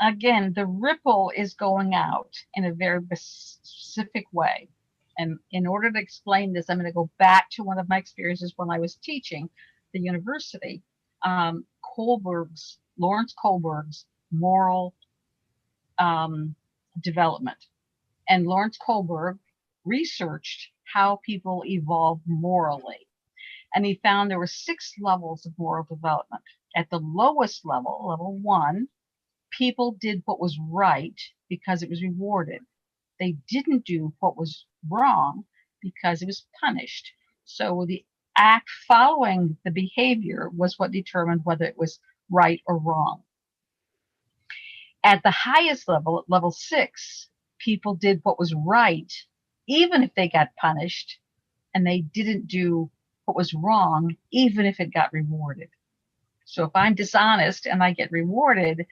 Again, the ripple is going out in a very specific way. And in order to explain this, I'm going to go back to one of my experiences when I was teaching the university, Lawrence Kohlberg's moral development. And Lawrence Kohlberg researched how people evolve morally. And he found there were 6 levels of moral development. At the lowest level, level 1, people did what was right because it was rewarded. They didn't do what was wrong because it was punished. So the act following the behavior was what determined whether it was right or wrong. At the highest level, at level 6, people did what was right, even if they got punished, and they didn't do what was wrong, even if it got rewarded. So if I'm dishonest and I get rewarded,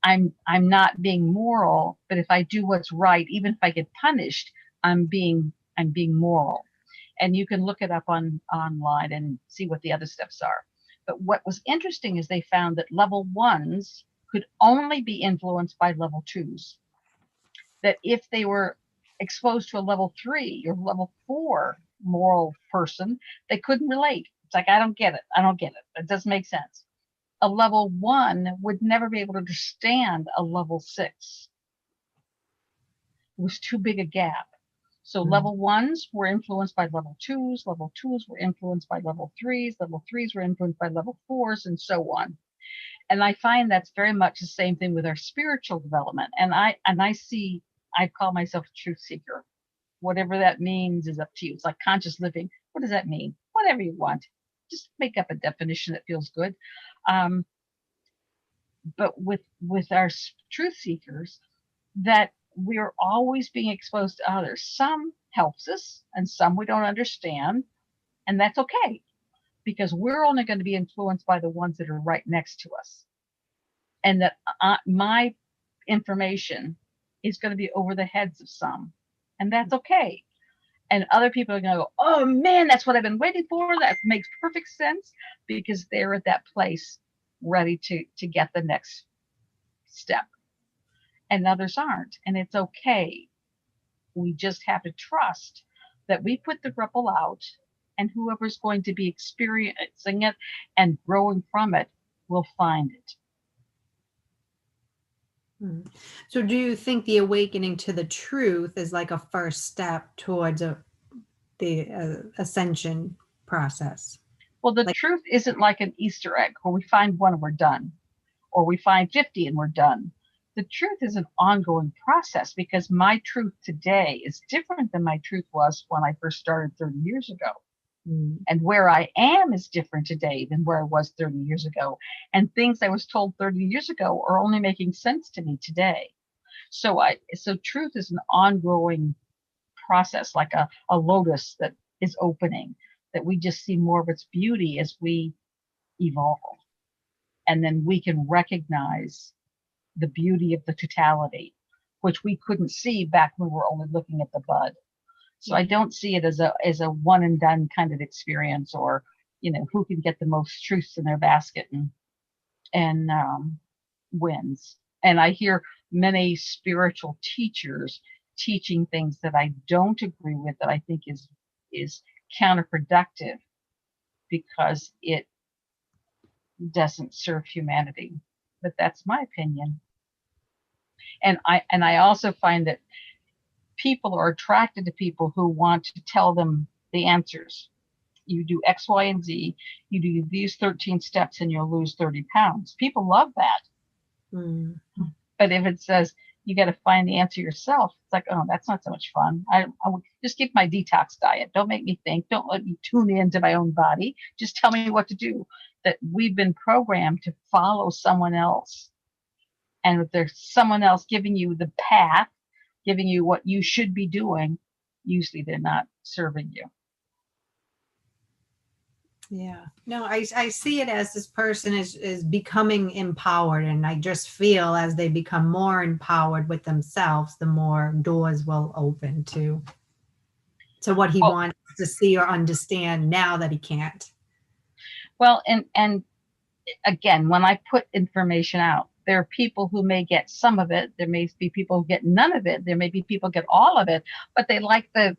I'm not being moral, but if I do what's right, even if I get punished, I'm being moral. And you can look it up online and see what the other steps are. But what was interesting is they found that level 1s could only be influenced by level 2s. That if they were exposed to a level 3 or level 4 moral person, they couldn't relate. It's like, I don't get it. It doesn't make sense. A level 1 would never be able to understand a level 6. It was too big a gap. So level 1s were influenced by level 2s, level 2s were influenced by level 3s, level 3s were influenced by level 4s, and so on. And I find that's very much the same thing with our spiritual development. And I call myself a truth seeker. Whatever that means is up to you. It's like conscious living. What does that mean? Whatever you want. Just make up a definition that feels good. But with our truth seekers, that we're always being exposed to others. Some helps us and some we don't understand. And that's okay, because we're only going to be influenced by the ones that are right next to us. And that my information is going to be over the heads of some. And that's okay. And other people are going to go, oh man, that's what I've been waiting for. That makes perfect sense, because they're at that place ready to get the next step. And others aren't. And it's okay. We just have to trust that we put the ripple out, and whoever's going to be experiencing it and growing from it will find it. So do you think the awakening to the truth is like a first step towards the ascension process? Well, the truth isn't like an Easter egg where we find one and we're done, or we find 50 and we're done. the truth is an ongoing process, because my truth today is different than my truth was when I first started 30 years ago. Mm. And where I am is different today than where I was 30 years ago. And things I was told 30 years ago are only making sense to me today. So truth is an ongoing process, like a lotus that is opening, that we just see more of its beauty as we evolve. And then we can recognize the beauty of the totality, which we couldn't see back when we were only looking at the bud. So I don't see it as a one and done kind of experience, or, who can get the most truths in their basket and wins. And I hear many spiritual teachers teaching things that I don't agree with, that I think is counterproductive, because it doesn't serve humanity. But that's my opinion. And I also find that people are attracted to people who want to tell them the answers. You do X, Y, and Z. You do these 13 steps and you'll lose 30 pounds. People love that. Mm. But if it says you got to find the answer yourself, it's like, oh, that's not so much fun. I would just give my detox diet. Don't make me think. Don't let me tune into my own body. Just tell me what to do. That we've been programmed to follow someone else. And if there's someone else giving you the path, giving you what you should be doing, usually they're not serving you. Yeah. No, I see it as this person is becoming empowered. And I just feel as they become more empowered with themselves, the more doors will open to what he wants to see or understand now that he can't. Well, and again, when I put information out, there are people who may get some of it. There may be people who get none of it. There may be people who get all of it, but they like the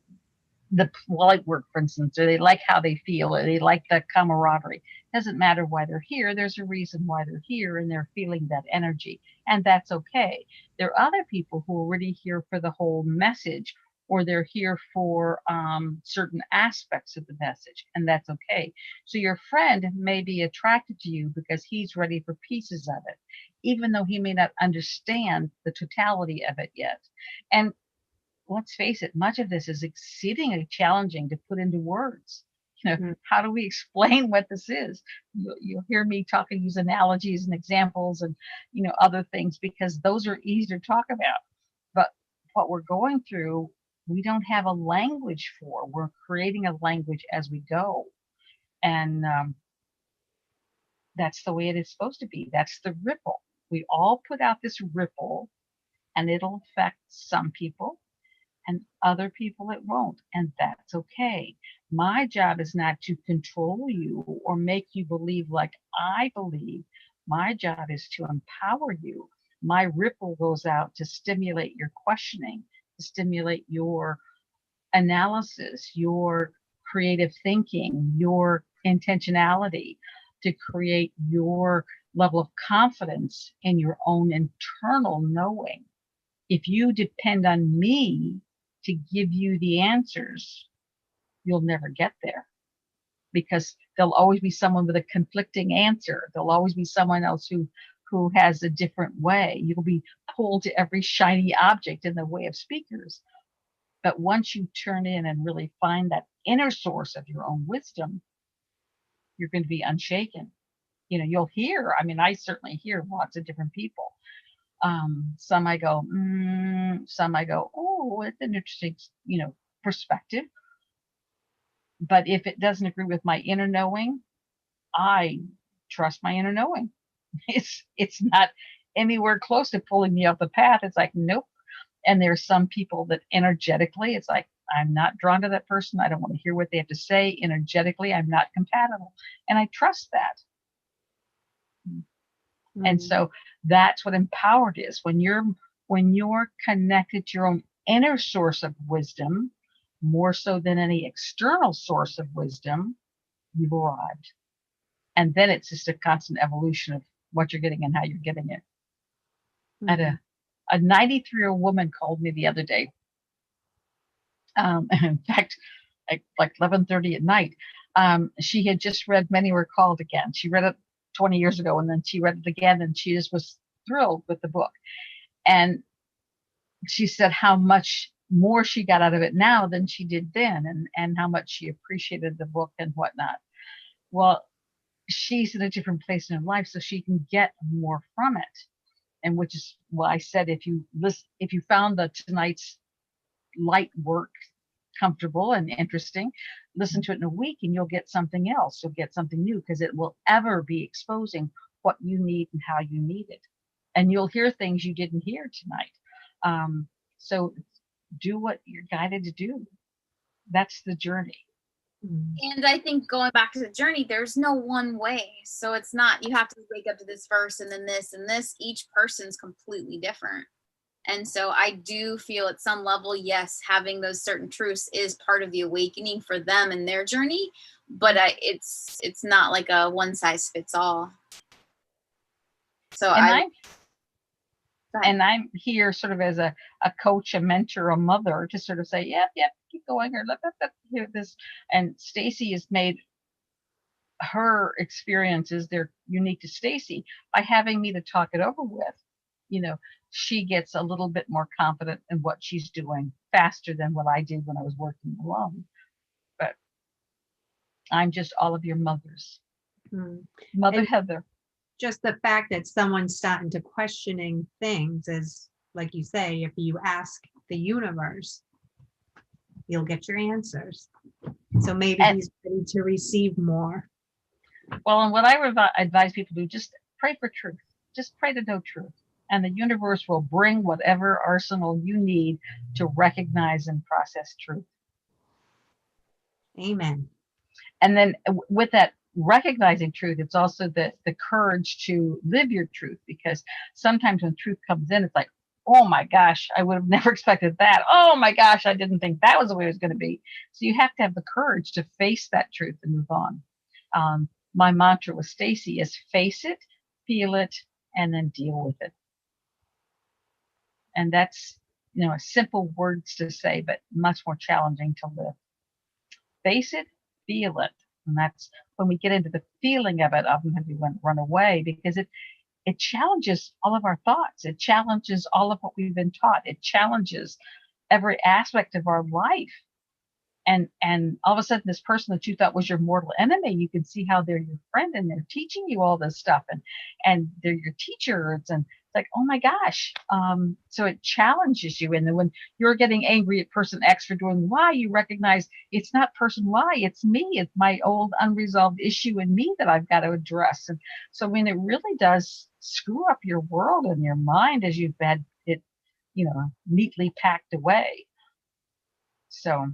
polite work, for instance, or they like how they feel, or they like the camaraderie. Doesn't matter why they're here. There's a reason why they're here, and they're feeling that energy, and that's okay. There are other people who are really here for the whole message, or they're here for certain aspects of the message, and that's okay. So your friend may be attracted to you because he's ready for pieces of it, even though he may not understand the totality of it yet. And let's face it, much of this is exceedingly challenging to put into words. How do we explain what this is? You'll hear me use analogies and examples and, other things, because those are easy to talk about. But what we're going through, we don't have a language for. We're creating a language as we go. And that's the way it is supposed to be. That's the ripple. We all put out this ripple, and it'll affect some people, and other people it won't, and that's okay. My job is not to control you or make you believe like I believe. My job is to empower you. My ripple goes out to stimulate your questioning, to stimulate your analysis, your creative thinking, your intentionality, to create your level of confidence in your own internal knowing. If you depend on me to give you the answers, you'll never get there, because there'll always be someone with a conflicting answer. There'll always be someone else who has a different way. You'll be pulled to every shiny object in the way of speakers. But once you turn in and really find that inner source of your own wisdom, you're going to be unshaken. You'll hear, I certainly hear lots of different people. Some I go, some I go, oh, it's an interesting, perspective. But if it doesn't agree with my inner knowing, I trust my inner knowing. It's not anywhere close to pulling me off the path. It's like, nope. And there's some people that energetically, it's like, I'm not drawn to that person. I don't want to hear what they have to say. Energetically, I'm not compatible. And I trust that. And so that's what empowered is. When you're connected to your own inner source of wisdom, more so than any external source of wisdom, you've arrived. And then it's just a constant evolution of what you're getting and how you're getting it. I had a 93-year-old woman called me the other day. In fact, like 11:30 at night. She had just read Many Were Called again. She read it 20 years ago, and then she read it again, and she just was thrilled with the book. And she said how much more she got out of it now than she did then, and how much she appreciated the book and whatnot. Well, she's in a different place in her life, so she can get more from it. And which is why I said, if you found tonight's light work comfortable and interesting, listen to it in a week and you'll get something else. You'll get something new, because it will ever be exposing what you need and how you need it. And you'll hear things you didn't hear tonight. So do what you're guided to do. That's the journey. And I think going back to the journey, there's no one way. So it's not, you have to wake up to this verse and then this and this. Each person's completely different. And so I do feel at some level, yes, having those certain truths is part of the awakening for them in their journey. But it's not like a one size fits all. So and I'm here sort of as a coach, a mentor, a mother, to sort of say, yep, keep going, or let hear this. And Stacy has made her experiences, they're unique to Stacy, by having me to talk it over with. She gets a little bit more confident in what she's doing faster than what I did when I was working alone. But I'm just all of your mothers. Mother And Heather. just the fact that someone's starting to questioning things is, like you say, if you ask the universe, you'll get your answers. So maybe he's ready to receive more. Well, and what I would advise people to do, just pray for truth. Just pray to know truth. And the universe will bring whatever arsenal you need to recognize and process truth. Amen. And then with that recognizing truth, it's also the courage to live your truth, because sometimes when truth comes in, it's like, oh my gosh, I would have never expected that. Oh my gosh, I didn't think that was the way it was going to be. So you have to have the courage to face that truth and move on. My mantra with Stacy is face it, feel it, and then deal with it. And that's, simple words to say, but much more challenging to live. Face it, feel it. And that's when we get into the feeling of it, often we run away, because it challenges all of our thoughts. It challenges all of what we've been taught. It challenges every aspect of our life. And all of a sudden, this person that you thought was your mortal enemy, you can see how they're your friend, and they're teaching you all this stuff, and they're your teachers, and it's like, oh my gosh. So it challenges you. And then when you're getting angry at person X for doing Y, you recognize it's not person Y, it's me. It's my old unresolved issue in me that I've got to address. And so it really does screw up your world and your mind as you've had it, neatly packed away. So.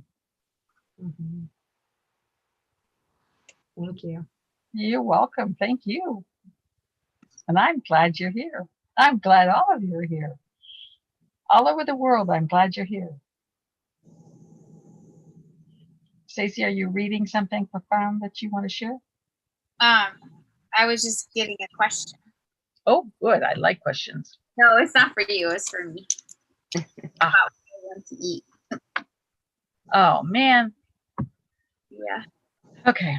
Mm-hmm. Thank you. You're welcome. Thank you. And I'm glad you're here. I'm glad all of you are here. All over the world, I'm glad you're here. Stacey, are you reading something profound that you want to share? I was just getting a question. Oh, good. I like questions. No, it's not for you. It's for me. About what I want to eat. Oh, man. Yeah. Okay.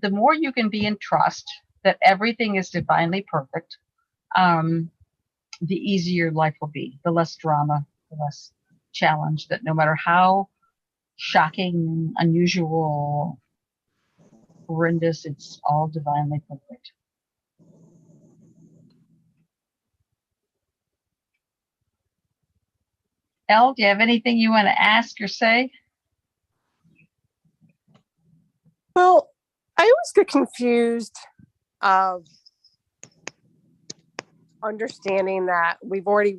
The more you can be in trust that everything is divinely perfect, the easier life will be, the less drama, the less challenge, that no matter how shocking, unusual, horrendous, it's all divinely perfect. Elle, do you have anything you want to ask or say? Well, I always get confused of understanding that we've already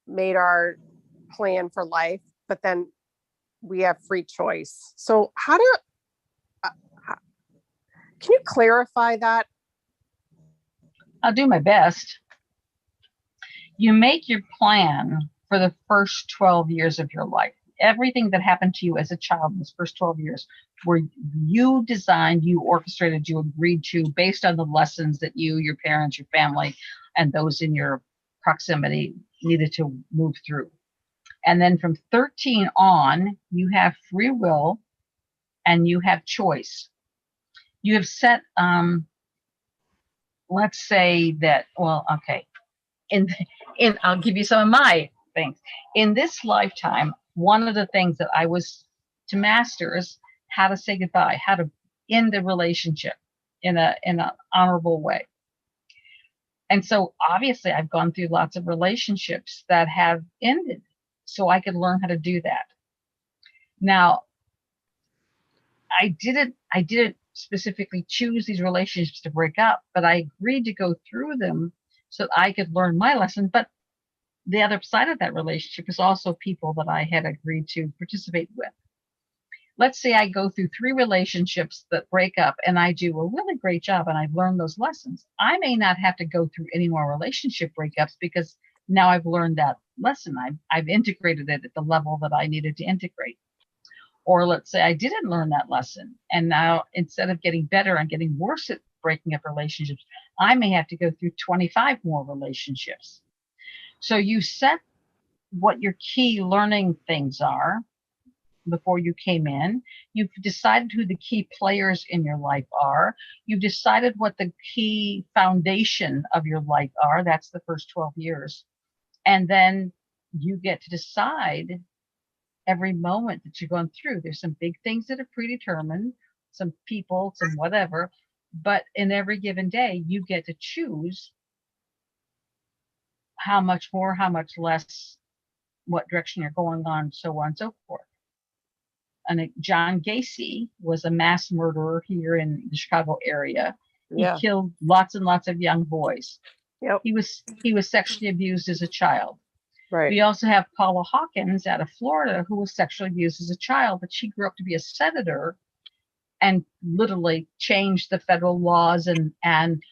made our plan for life, but then we have free choice. So can you clarify that? I'll do my best. You make your plan for the first 12 years of your life. Everything that happened to you as a child in those first 12 years were you designed, you orchestrated, you agreed to based on the lessons that you, your parents, your family, and those in your proximity needed to move through. And then from 13 on, you have free will and you have choice. You have set let's say that, well, okay, in I'll give you some of my things. In this lifetime, one of the things that I was to master is how to say goodbye, how to end the relationship in an honorable way. And so obviously I've gone through lots of relationships that have ended, so I could learn how to do that. Now, I didn't specifically choose these relationships to break up, but I agreed to go through them so that I could learn my lesson. But the other side of that relationship is also people that I had agreed to participate with. Let's say I go through 3 relationships that break up and I do a really great job and I've learned those lessons. I may not have to go through any more relationship breakups because now I've learned that lesson. I've integrated it at the level that I needed to integrate. Or let's say I didn't learn that lesson. And now instead of getting better, I'm getting worse at breaking up relationships. I may have to go through 25 more relationships. So you set what your key learning things are before you came in. You've decided who the key players in your life are. You've decided what the key foundation of your life are. That's the first 12 years. And then you get to decide every moment that you're going through. There's some big things that are predetermined, some people, some whatever, but in every given day, you get to choose how much more, how much less, what direction you're going on, so on and so forth. And John Gacy was a mass murderer here in the Chicago area. He Yeah. killed lots and lots of young boys. Yep. He was sexually abused as a child. Right. We also have Paula Hawkins out of Florida, who was sexually abused as a child, but she grew up to be a senator and literally changed the federal laws and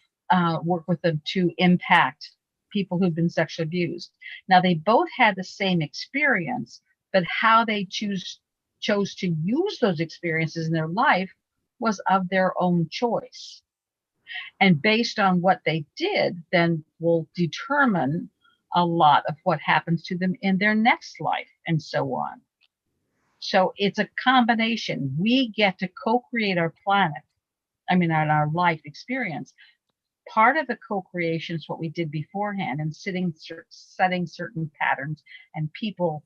work with them to impact people who've been sexually abused. Now, they both had the same experience, but how they chose to use those experiences in their life was of their own choice. And based on what they did, then will determine a lot of what happens to them in their next life and so on. So it's a combination. We get to co-create our planet, our life experience. Part of the co-creation is what we did beforehand and setting certain patterns and people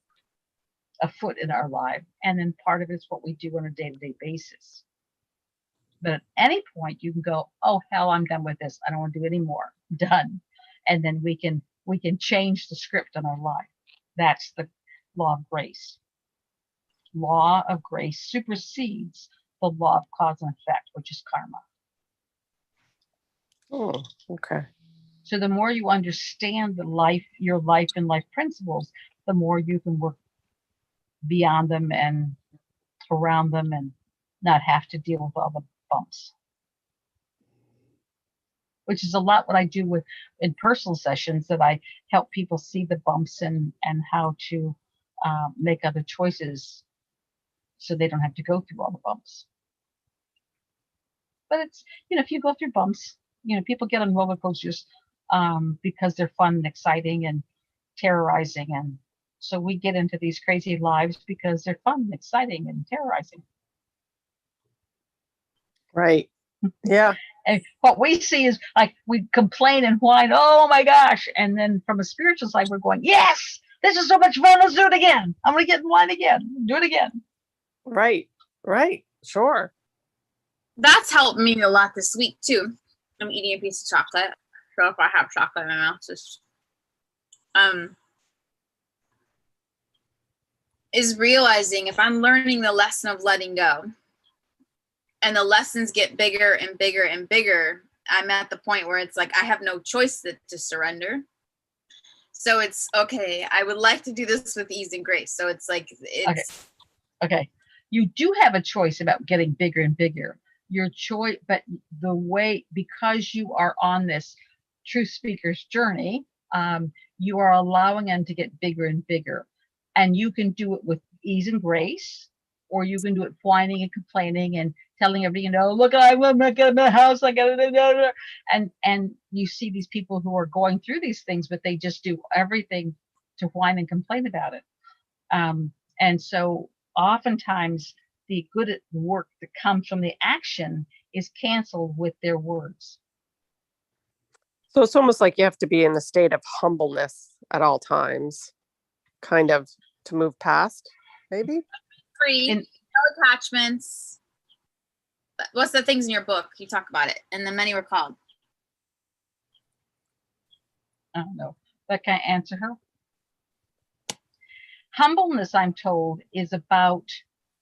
afoot in our life. And then part of it is what we do on a day-to-day basis. But at any point you can go, oh, hell, I'm done with this. I don't want to do any more. Done. And then we can change the script on our life. That's the law of grace. Law of grace supersedes the law of cause and effect, which is karma. Oh, okay. So the more you understand your life and life principles, the more you can work beyond them and around them and not have to deal with all the bumps. Which is a lot what I do in personal sessions, that I help people see the bumps and how to make other choices so they don't have to go through all the bumps. But it's, if you go through bumps, people get on roller coasters because they're fun and exciting and terrorizing. And so we get into these crazy lives because they're fun and exciting and terrorizing. Right. Yeah. And what we see is like we complain and whine, oh my gosh. And then from a spiritual side, we're going, yes, this is so much fun. Let's do it again. I'm going to get in line again. Do it again. Right. Right. Sure. That's helped me a lot this week too. I'm eating a piece of chocolate. So if I have chocolate in my mouth, just is realizing if I'm learning the lesson of letting go, and the lessons get bigger and bigger and bigger, I'm at the point where it's like I have no choice to surrender. So it's okay. I would like to do this with ease and grace. So it's like Okay. You do have a choice about getting bigger and bigger. Your choice, but the way, because you are on this truth speaker's journey, you are allowing them to get bigger and bigger. And you can do it with ease and grace, or you can do it whining and complaining and telling everybody, look, I'm not getting my house. I got it. And you see these people who are going through these things, but they just do everything to whine and complain about it. And so oftentimes the good work that comes from the action is canceled with their words. So it's almost like you have to be in the state of humbleness at all times, kind of to move past, maybe. Free, In- no attachments. What's the things in your book? You talk about it, and the many were called. I don't know. But can I answer her? Humbleness, I'm told, is about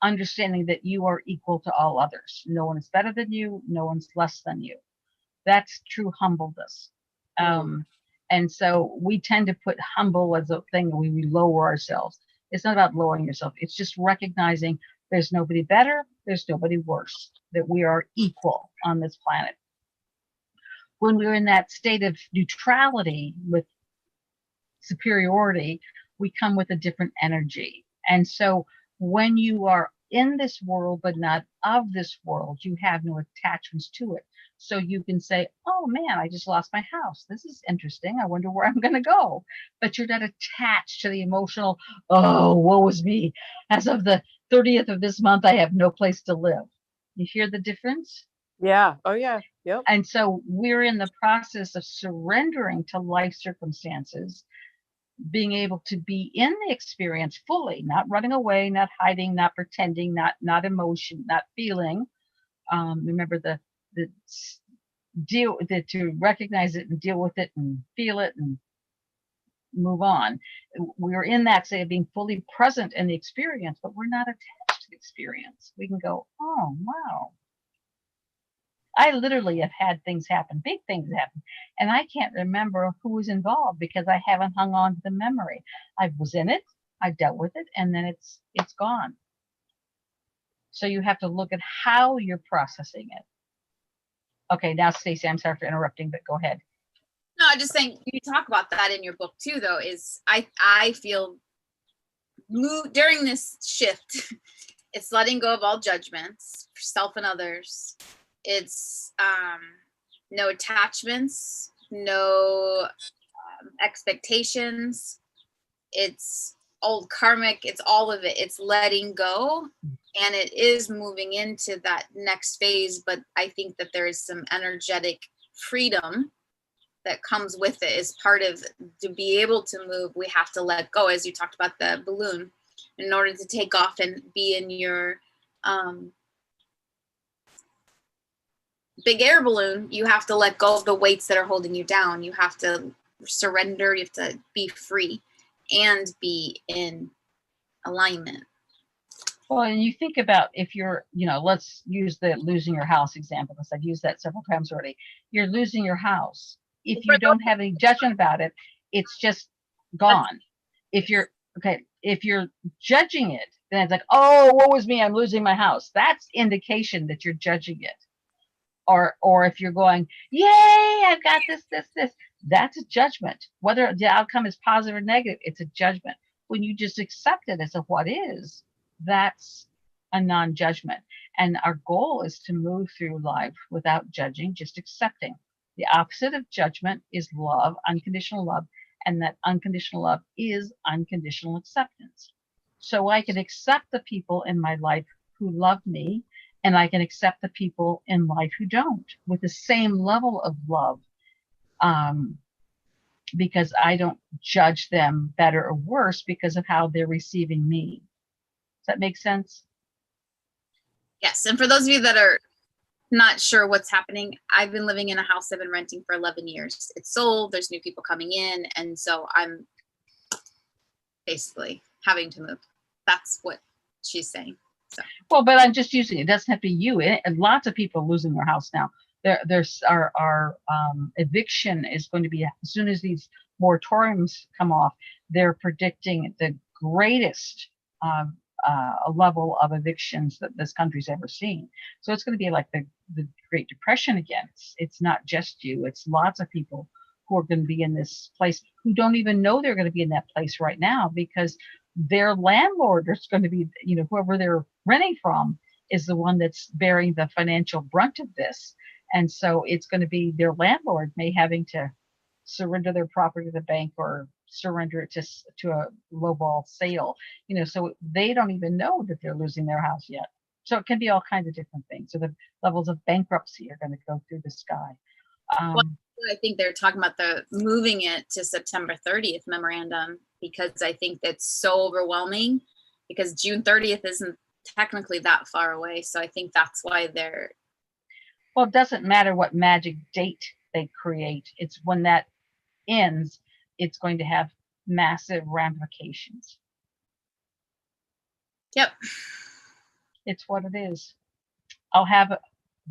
understanding that you are equal to all others. No one is better than you. No one's less than you. That's true humbleness. And so we tend to put humble as a thing when we lower ourselves. It's not about lowering yourself. It's just recognizing there's nobody better. There's nobody worse, that we are equal on this planet. When we're in that state of neutrality with superiority, we come with a different energy. And so when you are in this world, but not of this world, you have no attachments to it. So you can say, oh man, I just lost my house. This is interesting. I wonder where I'm going to go. But you're not attached to the emotional, oh, woe is me. As of the 30th of this month, I have no place to live. You hear the difference? Yeah. Oh, yeah. Yep. And so we're in the process of surrendering to life circumstances, being able to be in the experience fully, not running away, not hiding, not pretending, not emotion, not feeling. Remember the to recognize it and deal with it and feel it and move on. We're in that state of being fully present in the experience, but we're not attached to the experience. We can go, oh wow. I literally have had things happen, big things happen, and I can't remember who was involved because I haven't hung on to the memory. I was in it, I dealt with it, and then it's gone. So you have to look at how you're processing it. Okay, now Stacey, I'm sorry for interrupting, but go ahead. No, I just saying you talk about that in your book too, though, is I feel during this shift, it's letting go of all judgments for self and others. It's no attachments, no expectations. It's old karmic. It's all of it. It's letting go. And it is moving into that next phase. But I think that there is some energetic freedom that comes with it as part of, to be able to move, we have to let go, as you talked about the balloon, in order to take off and be in your big air balloon. You have to let go of the weights that are holding you down. You have to surrender. You have to be free and be in alignment. Well, and you think about if you're, let's use the losing your house example, because I've used that several times already. You're losing your house. If you don't have any judgment about it, it's just gone. If you're judging it, then it's like, oh, woe is me, I'm losing my house. That's indication that you're judging it. Or if you're going, yay, I've got this, that's a judgment. Whether the outcome is positive or negative, it's a judgment. When you just accept it as a what is, that's a non-judgment. And our goal is to move through life without judging, just accepting. The opposite of judgment is love, unconditional love. And that unconditional love is unconditional acceptance. So I can accept the people in my life who love me, and I can accept the people in life who don't, with the same level of love, because I don't judge them better or worse because of how they're receiving me. Does that make sense? Yes. And for those of you that are not sure what's happening, I've been living in a house I've been renting for 11 years. It's sold. There's new people coming in. And so I'm basically having to move. That's what she's saying. So. Well, but I'm just using it. It doesn't have to be you. And lots of people are losing their house now. There's our eviction is going to be, as soon as these moratoriums come off, they're predicting the greatest level of evictions that this country's ever seen. So it's going to be like the Great Depression again. It's not just you. It's lots of people who are going to be in this place who don't even know they're going to be in that place right now, because their landlord is going to be, whoever they're renting from is the one that's bearing the financial brunt of this. And so it's going to be their landlord may having to surrender their property to the bank or surrender it to a lowball sale, so they don't even know that they're losing their house yet. So it can be all kinds of different things. So the levels of bankruptcy are going to go through the sky. I think they're talking about the moving it to September 30th memorandum, because I think that's so overwhelming, because June 30th isn't technically that far away. So I think that's why they're, Well, it doesn't matter what magic date they create. It's when that ends, it's going to have massive ramifications. yep. It's what it is. I'll have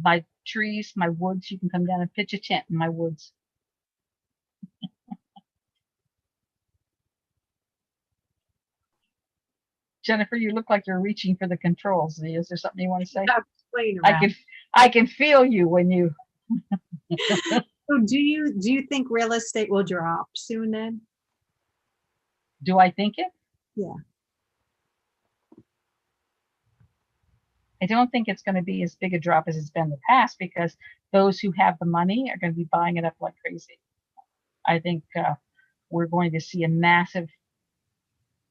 my trees, my woods. You can come down and pitch a tent in my woods. Jennifer, you look like you're reaching for the controls. Is there something you want to say? Stop playing I around. can, I can feel you when you. So do you think real estate will drop soon then? Do I think it? Yeah. I don't think it's going to be as big a drop as it's been in the past, because those who have the money are going to be buying it up like crazy. I think we're going to see a massive.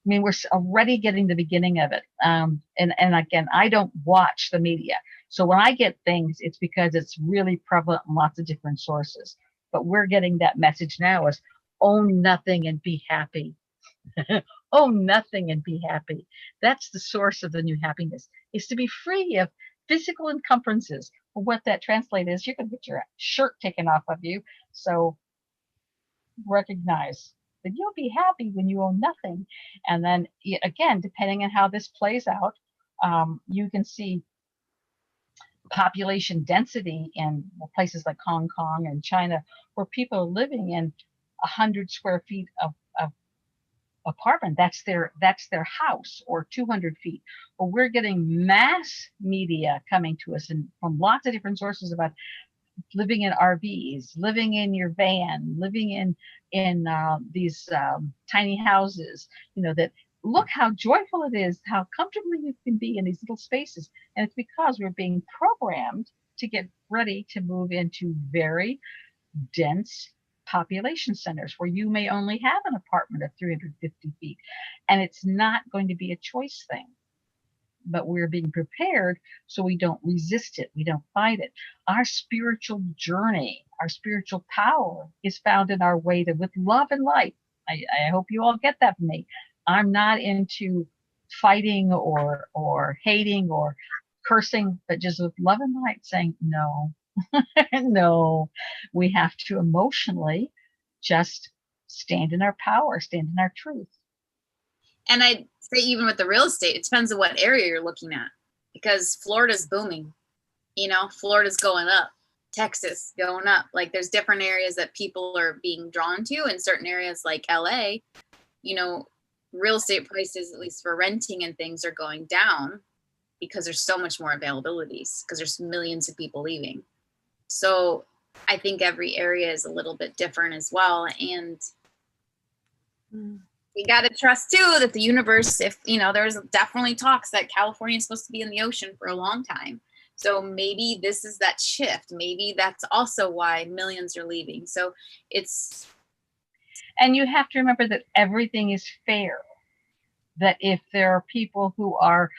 I mean, we're already getting the beginning of it. And again, I don't watch the media. So when I get things, it's because it's really prevalent in lots of different sources. But we're getting that message now as own nothing and be happy. Own nothing and be happy. That's the source of the new happiness, is to be free of physical encumbrances. Well, what that translates is you're going to get your shirt taken off of you. So recognize that you'll be happy when you own nothing. And then again, depending on how this plays out, you can see population density in places like Hong Kong and China, where people are living in 100 square feet of apartment. That's their house, or 200 feet. Well, we're getting mass media coming to us from lots of different sources about living in RVs, living in your van, living in these tiny houses. That look how joyful it is, how comfortably you can be in these little spaces. And it's because we're being programmed to get ready to move into very dense population centers where you may only have an apartment of 350 feet. And it's not going to be a choice thing. But we're being prepared so we don't resist it. We don't fight it. Our spiritual journey, our spiritual power is found in our way with love and light. I hope you all get that from me. I'm not into fighting or hating or cursing, but just with love and light saying, no, no, we have to emotionally just stand in our power, stand in our truth. And I'd say even with the real estate, it depends on what area you're looking at, because Florida's booming. Florida's going up, Texas going up. Like there's different areas that people are being drawn to, and certain areas like LA, real estate prices, at least for renting and things, are going down because there's so much more availabilities, because there's millions of people leaving. So I think every area is a little bit different as well. And you got to trust too that the universe, if there's definitely talks that California is supposed to be in the ocean for a long time. So maybe this is that shift. Maybe that's also why millions are leaving. So and you have to remember that everything is fair. That if there are people who are,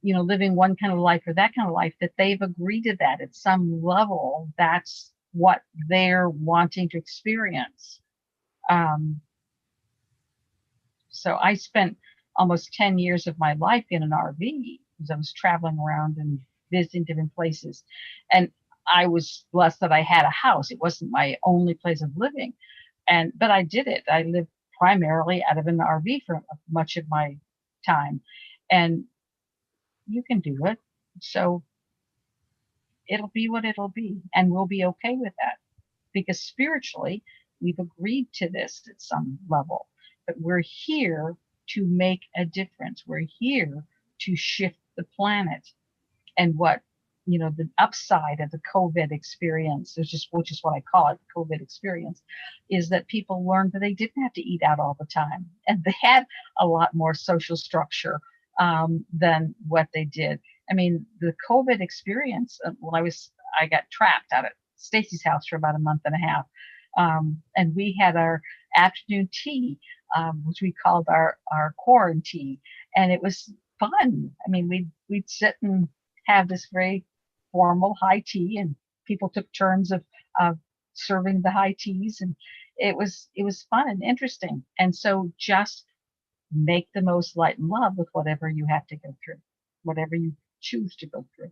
living one kind of life or that kind of life, that they've agreed to that at some level. That's what they're wanting to experience. So I spent almost 10 years of my life in an RV, because I was traveling around and visiting different places. And I was blessed that I had a house. It wasn't my only place of living. But I did it. I lived primarily out of an RV for much of my time. And you can do it. So it'll be what it'll be. And we'll be okay with that. Because spiritually, we've agreed to this at some level. But we're here to make a difference. We're here to shift the planet. And what, the upside of the COVID experience, which is what I call it, the COVID experience, is that people learned that they didn't have to eat out all the time. And they had a lot more social structure than what they did. I mean, the COVID experience, I got trapped out at Stacy's house for about a month and a half. And we had our afternoon tea, which we called our quarantine. And it was fun. I mean, we'd sit and have this very formal high tea, and people took turns of serving the high teas, and it was fun and interesting. And so just make the most light and love with whatever you have to go through, whatever you choose to go through.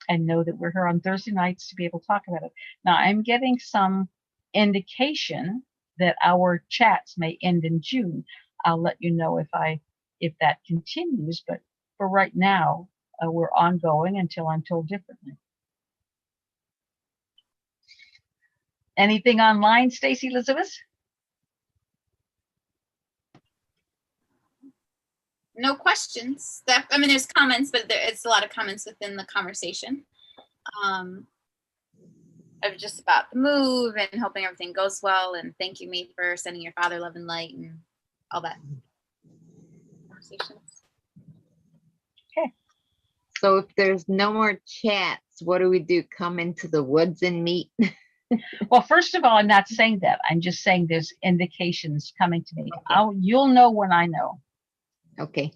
And know that we're here on Thursday nights to be able to talk about it. Now, I'm getting some indication that our chats may end in June. I'll let you know if that continues, but for right now, we're ongoing until I'm told differently. Anything online, Stacy Elizabeth? No questions. I mean, there's comments, but it's a lot of comments within the conversation. Of just about the move and hoping everything goes well, and thank you, me, for sending your father love and light and all that conversations. Okay. So if there's no more chats, what do we do? Come into the woods and meet? Well, first of all, I'm not saying that. I'm just saying there's indications coming to me. Okay. You'll know when I know. Okay.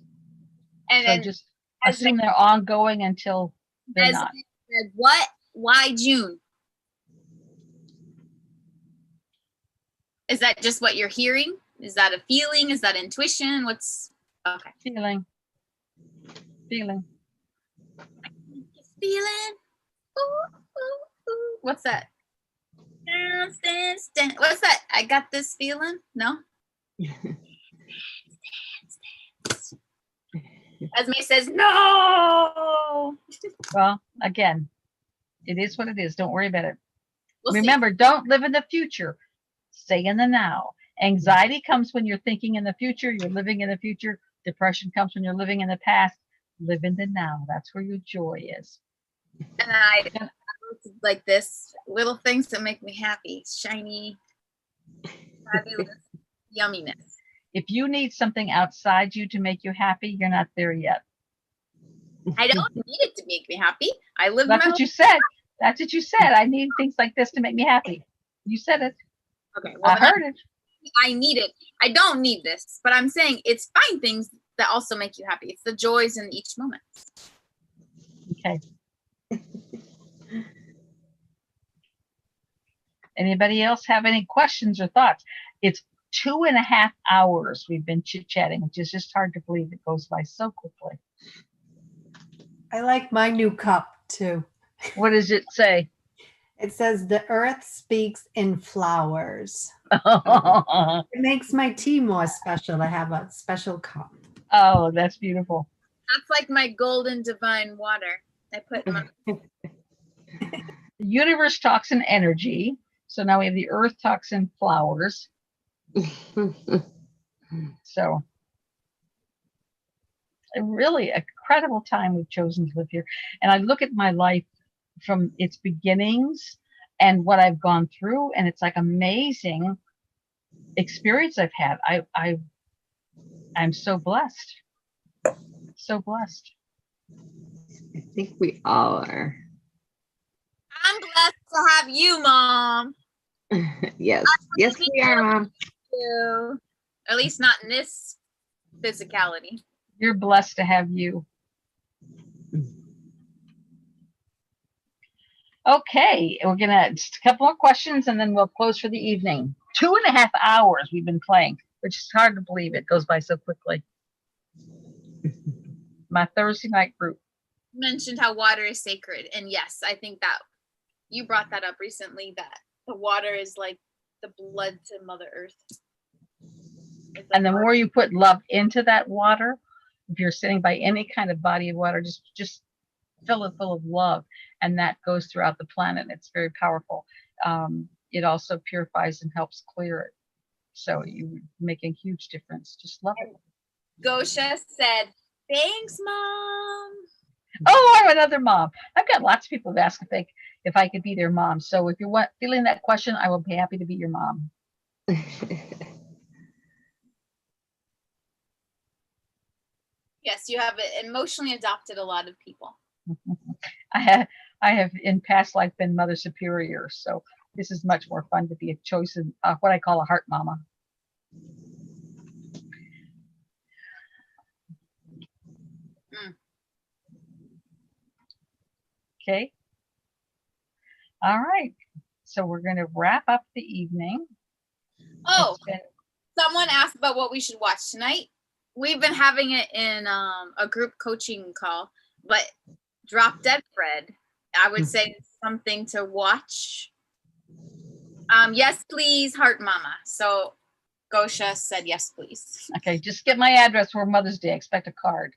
And So then just as assume they're ongoing until they're as not. said, what? Why June? Is that just what you're hearing? Is that a feeling? Is that intuition? What's okay? Feeling. Feeling. Ooh, ooh, ooh. What's that? Dance, dance, dance. What's that? I got this feeling. No. Esme says no. Well, again, it is what it is. Don't worry about it. We'll see. Remember, don't live in the future. Stay in the now. Anxiety comes when you're thinking in the future. You're living in the future. Depression comes when you're living in the past. Live in the now. That's where your joy is. And I like this little things that make me happy. Shiny, fabulous, yumminess. If you need something outside you to make you happy, you're not there yet. I don't need it to make me happy. I live That's my what you said. That's what you said. I need things like this to make me happy. You said it. okay. Well, I heard it. I need it. I don't need this, but I'm saying it's fine things that also make you happy. It's the joys in each moment. Okay. Anybody else have any questions or thoughts? It's 2.5 hours we've been chit-chatting, which is just hard to believe. It goes by so quickly. I like my new cup too. What does it say? It says the earth speaks in flowers. It makes my tea more special to have a special cup. Oh, that's beautiful. That's like my golden divine water. I put my The universe talks in energy. So now we have the earth talks in flowers. So a really incredible time we've chosen to live here. And I look at my life from its beginnings and what I've gone through, and it's like amazing experience I've had. I'm so blessed. So blessed. I think we all are. I'm blessed to have you, Mom. Yes. Yes, we are, Mom. You. At least not in this physicality. You're blessed to have you. Okay, we're gonna just a couple more questions and then we'll close for the evening. 2.5 hours we've been playing, which is hard to believe. It goes by so quickly. My Thursday night group. You mentioned how water is sacred, and yes, I think that you brought that up recently. That the water is like the blood to Mother Earth. It's And the like- more you put love into that water, if you're sitting by any kind of body of water, just fill it full of love, and that goes throughout the planet. It's very powerful. It also purifies and helps clear it. So you make a huge difference. Just love it. Gosha said, "Thanks, Mom." Oh, I'm another mom. I've got lots of people who ask if I could be their mom. So if you're feeling that question, I will be happy to be your mom. Yes, you have emotionally adopted a lot of people. I have in past life been Mother Superior, so this is much more fun to be a choice in what I call a heart mama. Okay. All right. So we're going to wrap up the evening. Oh, It's been- someone asked about what we should watch tonight. We've been having it in a group coaching call, but Drop Dead Fred, I would say is something to watch. Yes, please, Heart Mama. So Gosha said yes, please. okay, just get my address for Mother's Day. Expect a card.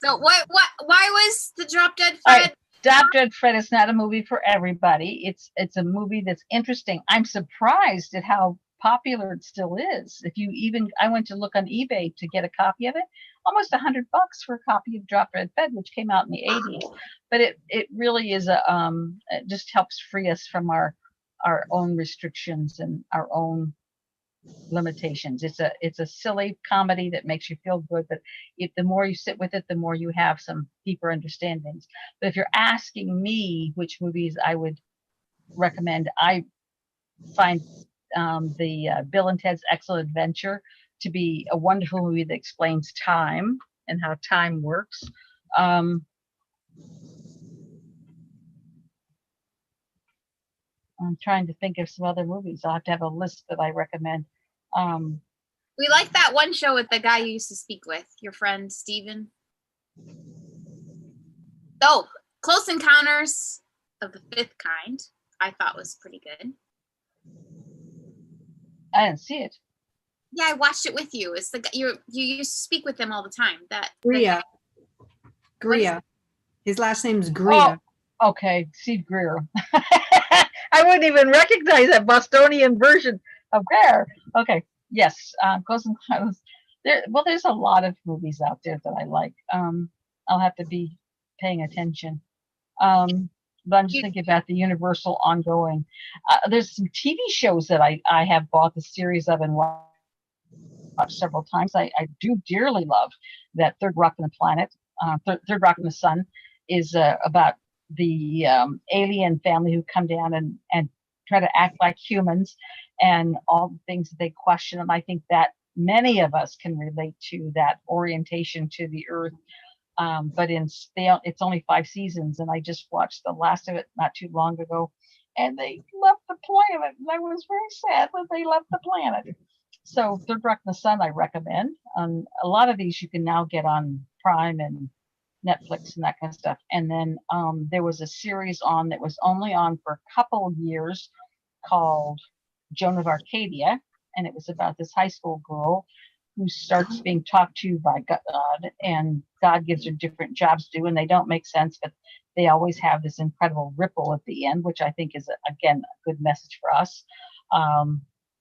So why was the Drop Dead All Fred? right, Drop Dead Fred is not a movie for everybody. It's a movie that's interesting. I'm surprised at how popular it still is. If you even, I went to look on eBay to get a copy of it, almost $100 for a copy of Drop Dead Fred, which came out in the 80s. But it really is it just helps free us from our own restrictions and our own limitations. It's a silly comedy that makes you feel good, but the more you sit with it, the more you have some deeper understandings. But if you're asking me which movies I would recommend, I find the Bill and Ted's Excellent Adventure to be a wonderful movie that explains time and how time works. I'm trying to think of some other movies. I'll have to have a list that I recommend. We like that one show with the guy you used to speak with, your friend Steven. Oh, Close Encounters of the Fifth Kind, I thought was pretty good. I didn't see it. Yeah, I watched it with you. It's the guy you used to speak with him all the time. That Gria. What is Gria. His last name's Gria. Okay, Steve Greer. I wouldn't even recognize that Bostonian version of Greer. Okay, yes, Close Encounters. There's a lot of movies out there that I like. I'll have to be paying attention. But I'm just thinking about the Universal ongoing. There's some TV shows that I have bought the series of and watched several times. I do dearly love that Third Rock on the Planet. Third Rock in the Sun is about the alien family who come down and try to act like humans and all the things that they question. And I think that many of us can relate to that orientation to the earth. But it's only 5 seasons, and I just watched the last of it not too long ago, and they left the planet, and I was very sad that they left the planet. So Third Rock in the Sun, I recommend. A lot of these you can now get on Prime and Netflix and that kind of stuff. And then there was a series on that was only on for a couple of years called Joan of Arcadia, and it was about this high school girl who starts being talked to by God, and God gives her different jobs to do, and they don't make sense, but they always have this incredible ripple at the end, which I think is, again, a good message for us.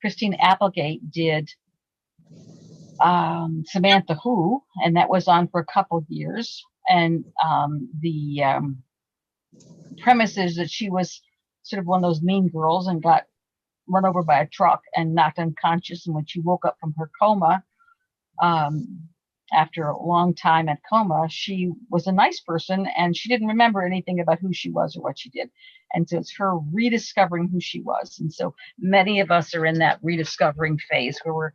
Christine Applegate did Samantha Who, and that was on for a couple years. And the premise is that she was sort of one of those mean girls and got run over by a truck and knocked unconscious. And when she woke up from her coma, after a long time at coma, she was a nice person and she didn't remember anything about who she was or what she did. And so it's her rediscovering who she was. And so many of us are in that rediscovering phase where we're,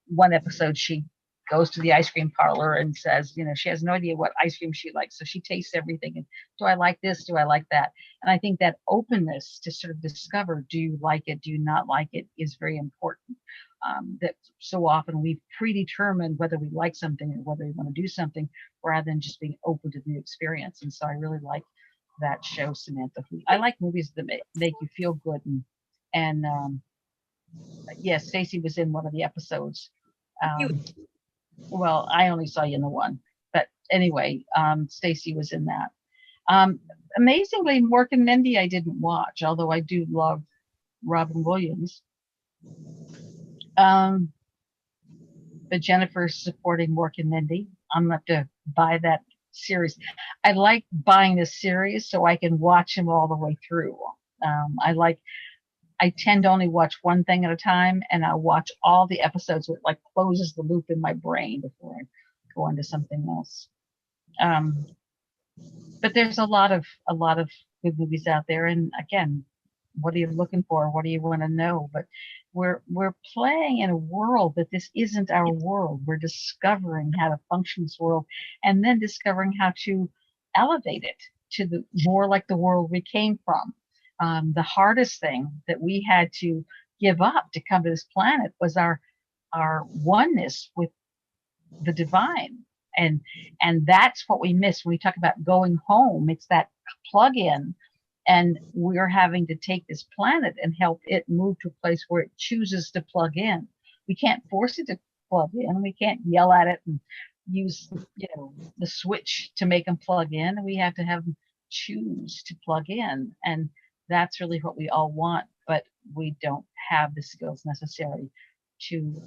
one episode she goes to the ice cream parlor and says, she has no idea what ice cream she likes. So she tastes everything. And do I like this? Do I like that? And I think that openness to sort of discover, do you like it? Do you not like it is very important. That so often we've predetermined whether we like something or whether we want to do something rather than just being open to the experience. And so I really like that show, Samantha Who. I like movies that make you feel good. And yes, Stacy was in one of the episodes. Well, I only saw you in the one, but anyway, Stacy was in that. Amazingly, Mork and Mindy I didn't watch, although I do love Robin Williams. But Jennifer's supporting Mork and Mindy. I'm going to have to buy that series. I like buying the series so I can watch them all the way through. I tend to only watch one thing at a time, and I'll watch all the episodes. So it like closes the loop in my brain before I go into something else. But there's a lot of good movies out there. And again, what are you looking for? What do you want to know? But we're playing in a world that this isn't our world. We're discovering how to function in this world, and then discovering how to elevate it to the more like the world we came from. The hardest thing that we had to give up to come to this planet was our oneness with the divine. And that's what we miss when we talk about going home. It's that plug in, and we're having to take this planet and help it move to a place where it chooses to plug in. We can't force it to plug in. We can't yell at it and use, the switch to make them plug in. We have to have them choose to plug in. And that's really what we all want, but we don't have the skills necessary to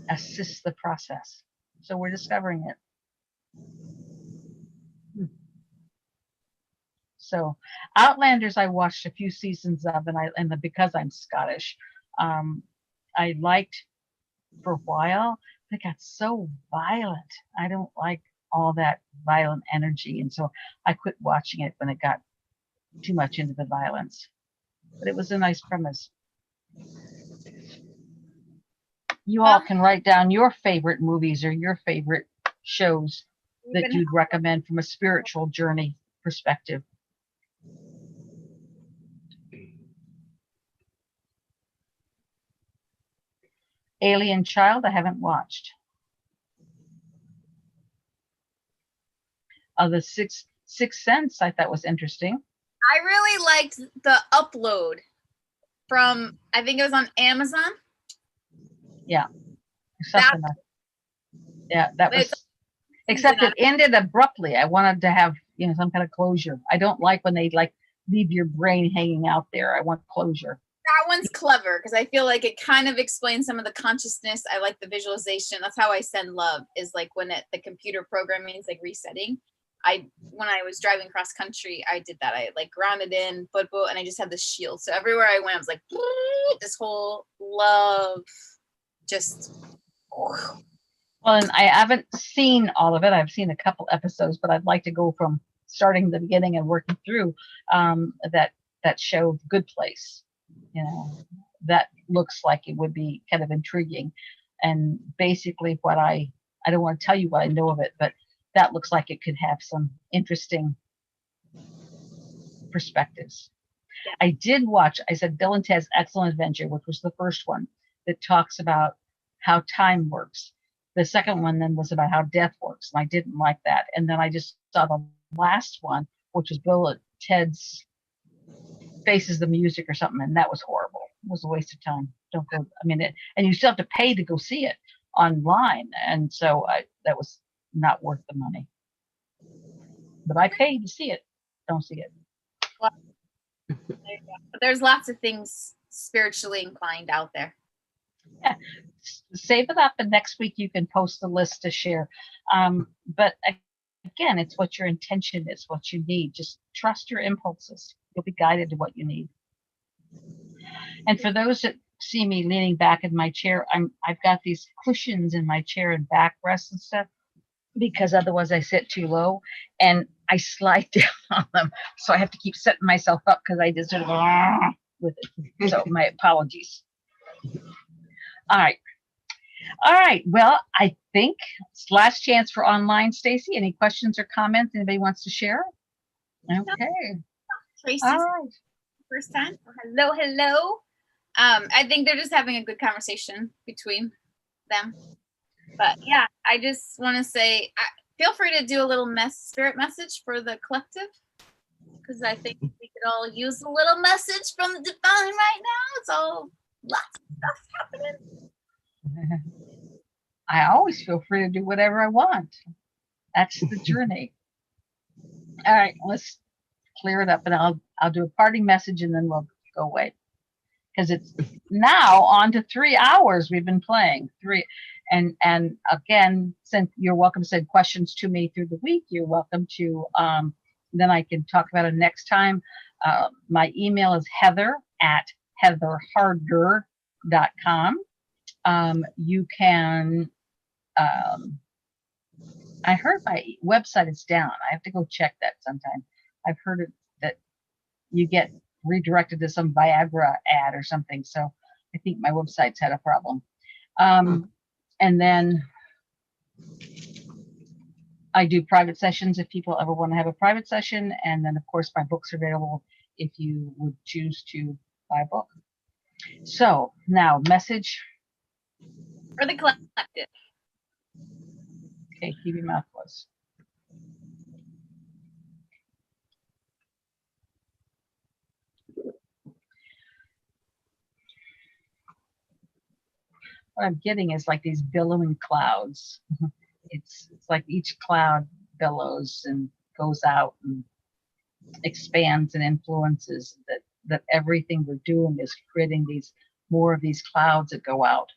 assist the process. So we're discovering it. So Outlanders, I watched a few seasons of, and because I'm Scottish, I liked for a while. It got so violent. I don't like all that violent energy, and so I quit watching it when it got too much into the violence. But it was a nice premise. You all can write down your favorite movies or your favorite shows that you'd recommend from a spiritual journey perspective. Alien Child, I haven't watched. The Sixth Sense, I thought was interesting. I really liked the Upload from, I think it was on Amazon. Yeah. Something that was, except it ended abruptly. I wanted to have, some kind of closure. I don't like when they leave your brain hanging out there. I want closure. That one's clever because I feel like it kind of explains some of the consciousness. I like the visualization. That's how I send love, is like when the computer programming is like resetting. When I was driving cross country, I did that. I grounded in, and I just had this shield. So everywhere I went, I was like, this whole love just. Well, and I haven't seen all of it. I've seen a couple episodes, but I'd like to go from starting the beginning and working through that show, Good Place. That looks like it would be kind of intriguing. And basically what I don't want to tell you what I know of it, but that looks like it could have some interesting perspectives. Yeah. I did watch, I said Bill and Ted's Excellent Adventure, which was the first one that talks about how time works. The second one then was about how death works, and I didn't like that. And then I just saw the last one, which was Bill and Ted's Faces the Music or something, and that was horrible. It was a waste of time. Don't go. I mean, and you still have to pay to go see it online, and so that was not worth the money. But I paid to see it. Don't see it. Well, but there's lots of things spiritually inclined out there. Yeah, save it up, and next week you can post a list to share. But again, it's what your intention is, what you need. Just trust your impulses. You'll be guided to what you need. And for those that see me leaning back in my chair, I've got these cushions in my chair and backrest and stuff, because otherwise I sit too low and I slide down on them. So I have to keep setting myself up because I just sort of with it. So my apologies. All right. Well, I think it's last chance for online. Stacy, any questions or comments anybody wants to share? Okay. Tracy's all right. First time. Hello. I think they're just having a good conversation between them. But yeah, I just want to say, feel free to do a little spirit message for the collective, because I think we could all use a little message from the divine right now. It's all lots of stuff happening. I always feel free to do whatever I want. That's the journey. All right, let's clear it up, and I'll do a parting message, and then we'll go away, because it's now on to 3 hours we've been playing. And again, since you're welcome to send questions to me through the week, you're welcome to, then I can talk about it next time. My email is heather@heatherharder.com. You can, I heard my website is down. I have to go check that sometime. I've heard it that you get redirected to some Viagra ad or something. So I think my website's had a problem. And then I do private sessions if people ever want to have a private session. And then, of course, my books are available if you would choose to buy a book. So now, message. For the collective. Okay, keep your mouth closed. What I'm getting is like these billowing clouds. It's like each cloud billows and goes out and expands and influences that everything we're doing is creating these more of these clouds that go out.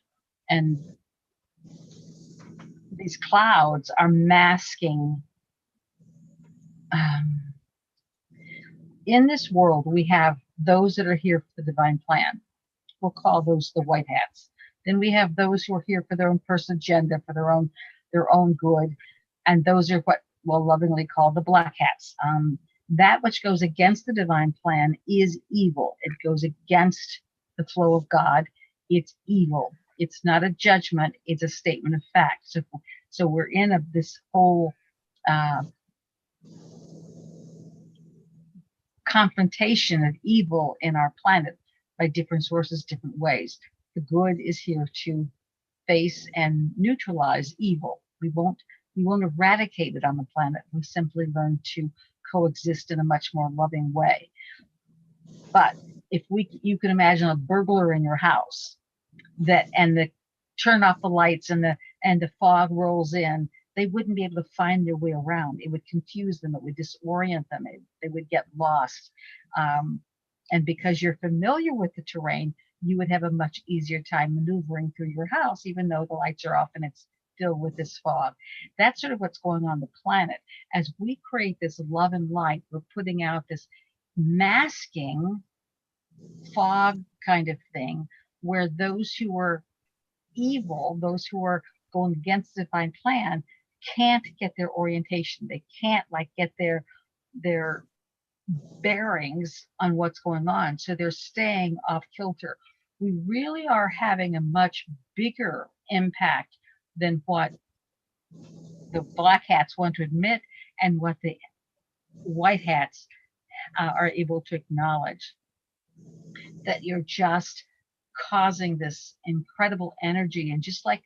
And these clouds are masking in this world. We have those that are here for the divine plan. We'll call those the white hats. Then we have those who are here for their own personal agenda, for their own good, and those are what we'll lovingly call the black hats. That which goes against the divine plan is evil. It goes against the flow of God. It's evil. It's not a judgment. It's a statement of fact. So we're in this whole confrontation of evil in our planet by different sources, different ways. The good is here to face and neutralize evil. We won't eradicate it on the planet. We simply learn to coexist in a much more loving way. But if you can imagine a burglar in your house turn off the lights and the fog rolls in, they wouldn't be able to find their way around. It would confuse them. It would disorient them. They would get lost. And because you're familiar with the terrain, you would have a much easier time maneuvering through your house, even though the lights are off and it's filled with this fog. That's sort of what's going on the planet. As we create this love and light, we're putting out this masking fog kind of thing, where those who are evil, those who are going against the divine plan, can't get their orientation. They can't get their bearings on what's going on. So they're staying off kilter. We really are having a much bigger impact than what the black hats want to admit and what the white hats are able to acknowledge. That you're just causing this incredible energy. And just like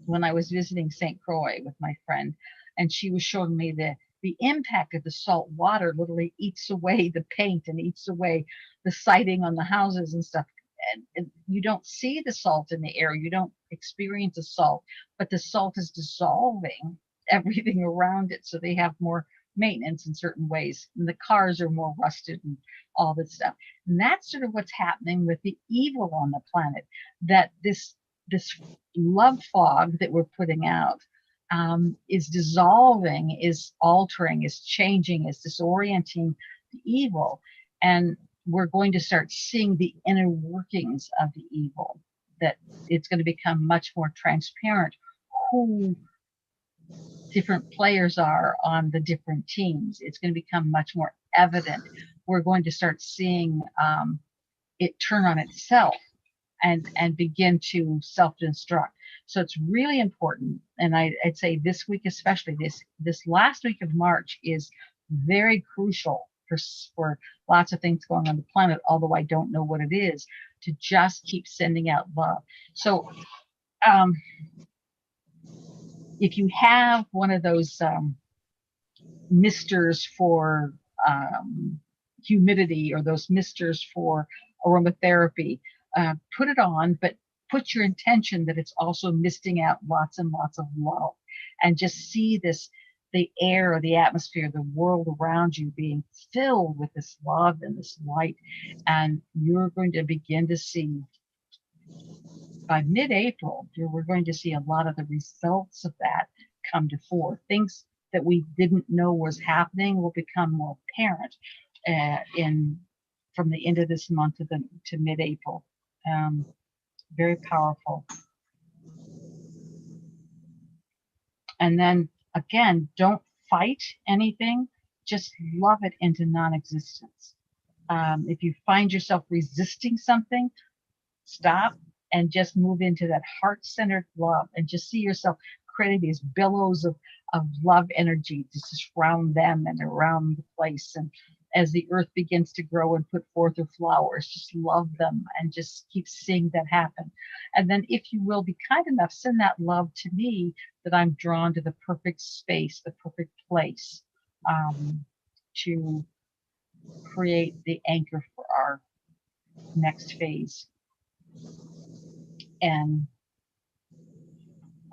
when I was visiting St. Croix with my friend, and she was showing me the impact of the salt water literally eats away the paint and eats away the siding on the houses and stuff. And you don't see the salt in the air. You don't experience the salt, but the salt is dissolving everything around it. So they have more maintenance in certain ways. And the cars are more rusted and all this stuff. And that's sort of what's happening with the evil on the planet, that this love fog that we're putting out is dissolving, is altering, is changing, is disorienting the evil. And we're going to start seeing the inner workings of the evil, that it's going to become much more transparent who different players are on the different teams. It's going to become much more evident. We're going to start seeing it turn on itself and begin to self-destruct. So it's really important. And I'd say this week, especially this last week of March, is very crucial for lots of things going on the planet, although I don't know what it is, to just keep sending out love. So if you have one of those misters for humidity, or those misters for aromatherapy, put it on, but put your intention that it's also misting out lots and lots of love, and just see the air, the atmosphere, the world around you being filled with this love and this light. And you're going to begin to see, by mid-April, we're going to see a lot of the results of that come to fore. Things that we didn't know was happening will become more apparent from the end of this month to mid-April. Very powerful. And then again, don't fight anything, just love it into non-existence. If you find yourself resisting something, stop and just move into that heart-centered love, and just see yourself creating these billows of love energy to surround them and around the place. And as the earth begins to grow and put forth her flowers, just love them and just keep seeing that happen. And then if you will be kind enough, send that love to me, that I'm drawn to the perfect space, the perfect place, to create the anchor for our next phase. And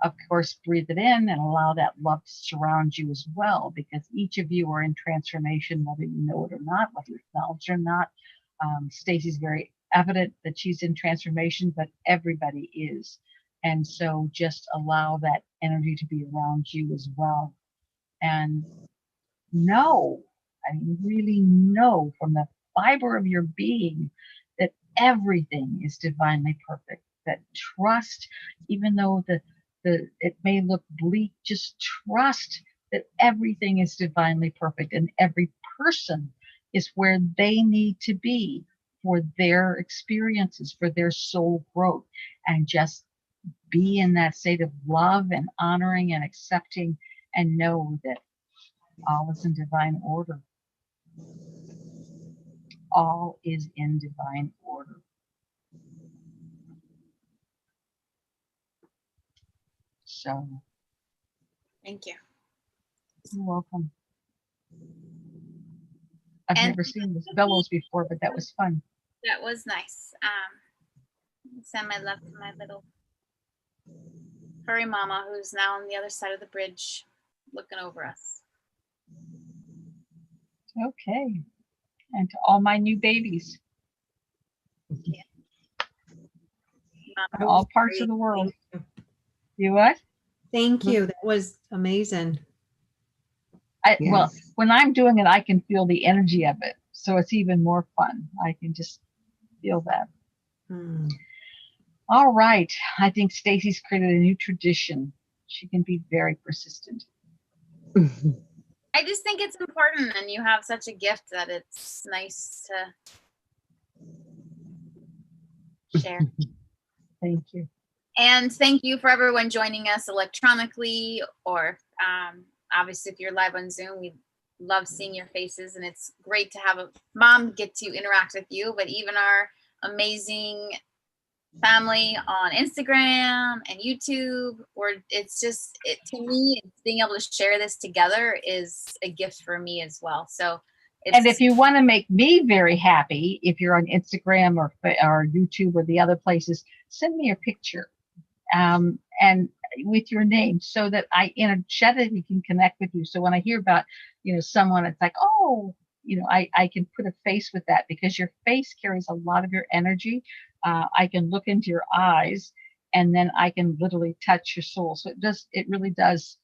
of course, breathe it in and allow that love to surround you as well, because each of you are in transformation, whether you know it or not, whether you acknowledge it or not. Stacy's very evident that she's in transformation, but everybody is. And so just allow that energy to be around you as well. And know, I mean, really know from the fiber of your being that everything is divinely perfect. That trust, even though it may look bleak, just trust that everything is divinely perfect and every person is where they need to be for their experiences, for their soul growth, and just be in that state of love and honoring and accepting, and know that all is in divine order. All is in divine order. So, Thank you. you're welcome. I've And- never seen this bellows before, but that was fun. That was nice. Send my love to my little furry mama, who's now on the other side of the bridge looking over us. Okay. And to all my new babies in all parts of the world. You what? Thank you. That was amazing. Well, Yes. when I'm doing it, I can feel the energy of it. So it's even more fun. I can just feel that. Hmm. All right. I think Stacy's created a new tradition. She can be very persistent. I just think it's important, and you have such a gift that it's nice to share. Thank you. And thank you for everyone joining us electronically, or obviously if you're live on Zoom. We love seeing your faces, and it's great to have a mom get to interact with you, but even our amazing family on Instagram and YouTube, or it's just, to me, being able to share this together is a gift for me as well. So And if you want to make me very happy, if you're on Instagram or YouTube or the other places, send me a picture and with your name, so that I energetically can connect with you. So when I hear about, someone, it's like, oh, I can put a face with that, because your face carries a lot of your energy. I can look into your eyes, and then I can literally touch your soul. So it really does.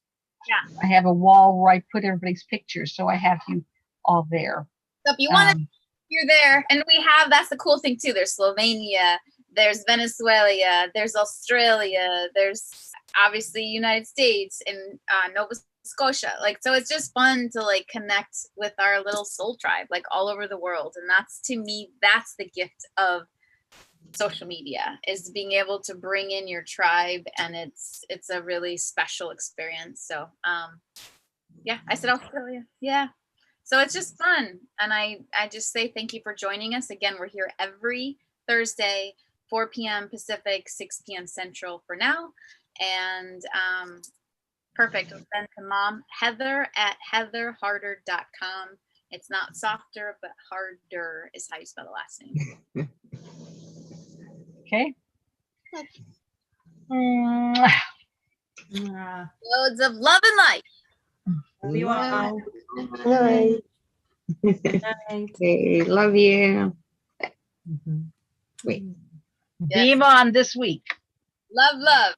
Yeah. I have a wall where I put everybody's pictures, so I have you all there. So if you want to, you're there. And that's the cool thing too. There's Slovenia, there's Venezuela, there's Australia, there's obviously United States, and Nova Scotia. So it's just fun to connect with our little soul tribe, all over the world. And that's, to me, that's the gift of social media, is being able to bring in your tribe, and it's a really special experience. So yeah, I said Australia. Yeah. So it's just fun. And I just say thank you for joining us. Again, we're here every Thursday, 4 p.m. Pacific, 6 p.m. Central for now. And perfect. We'll send to Mom Heather at heatherharder.com. It's not softer, but harder is how you spell the last name. Okay. Loads of love and light. Love you all. Night. Good night. Okay, love you. Mhm. Wait. Beam on this week. Love, love.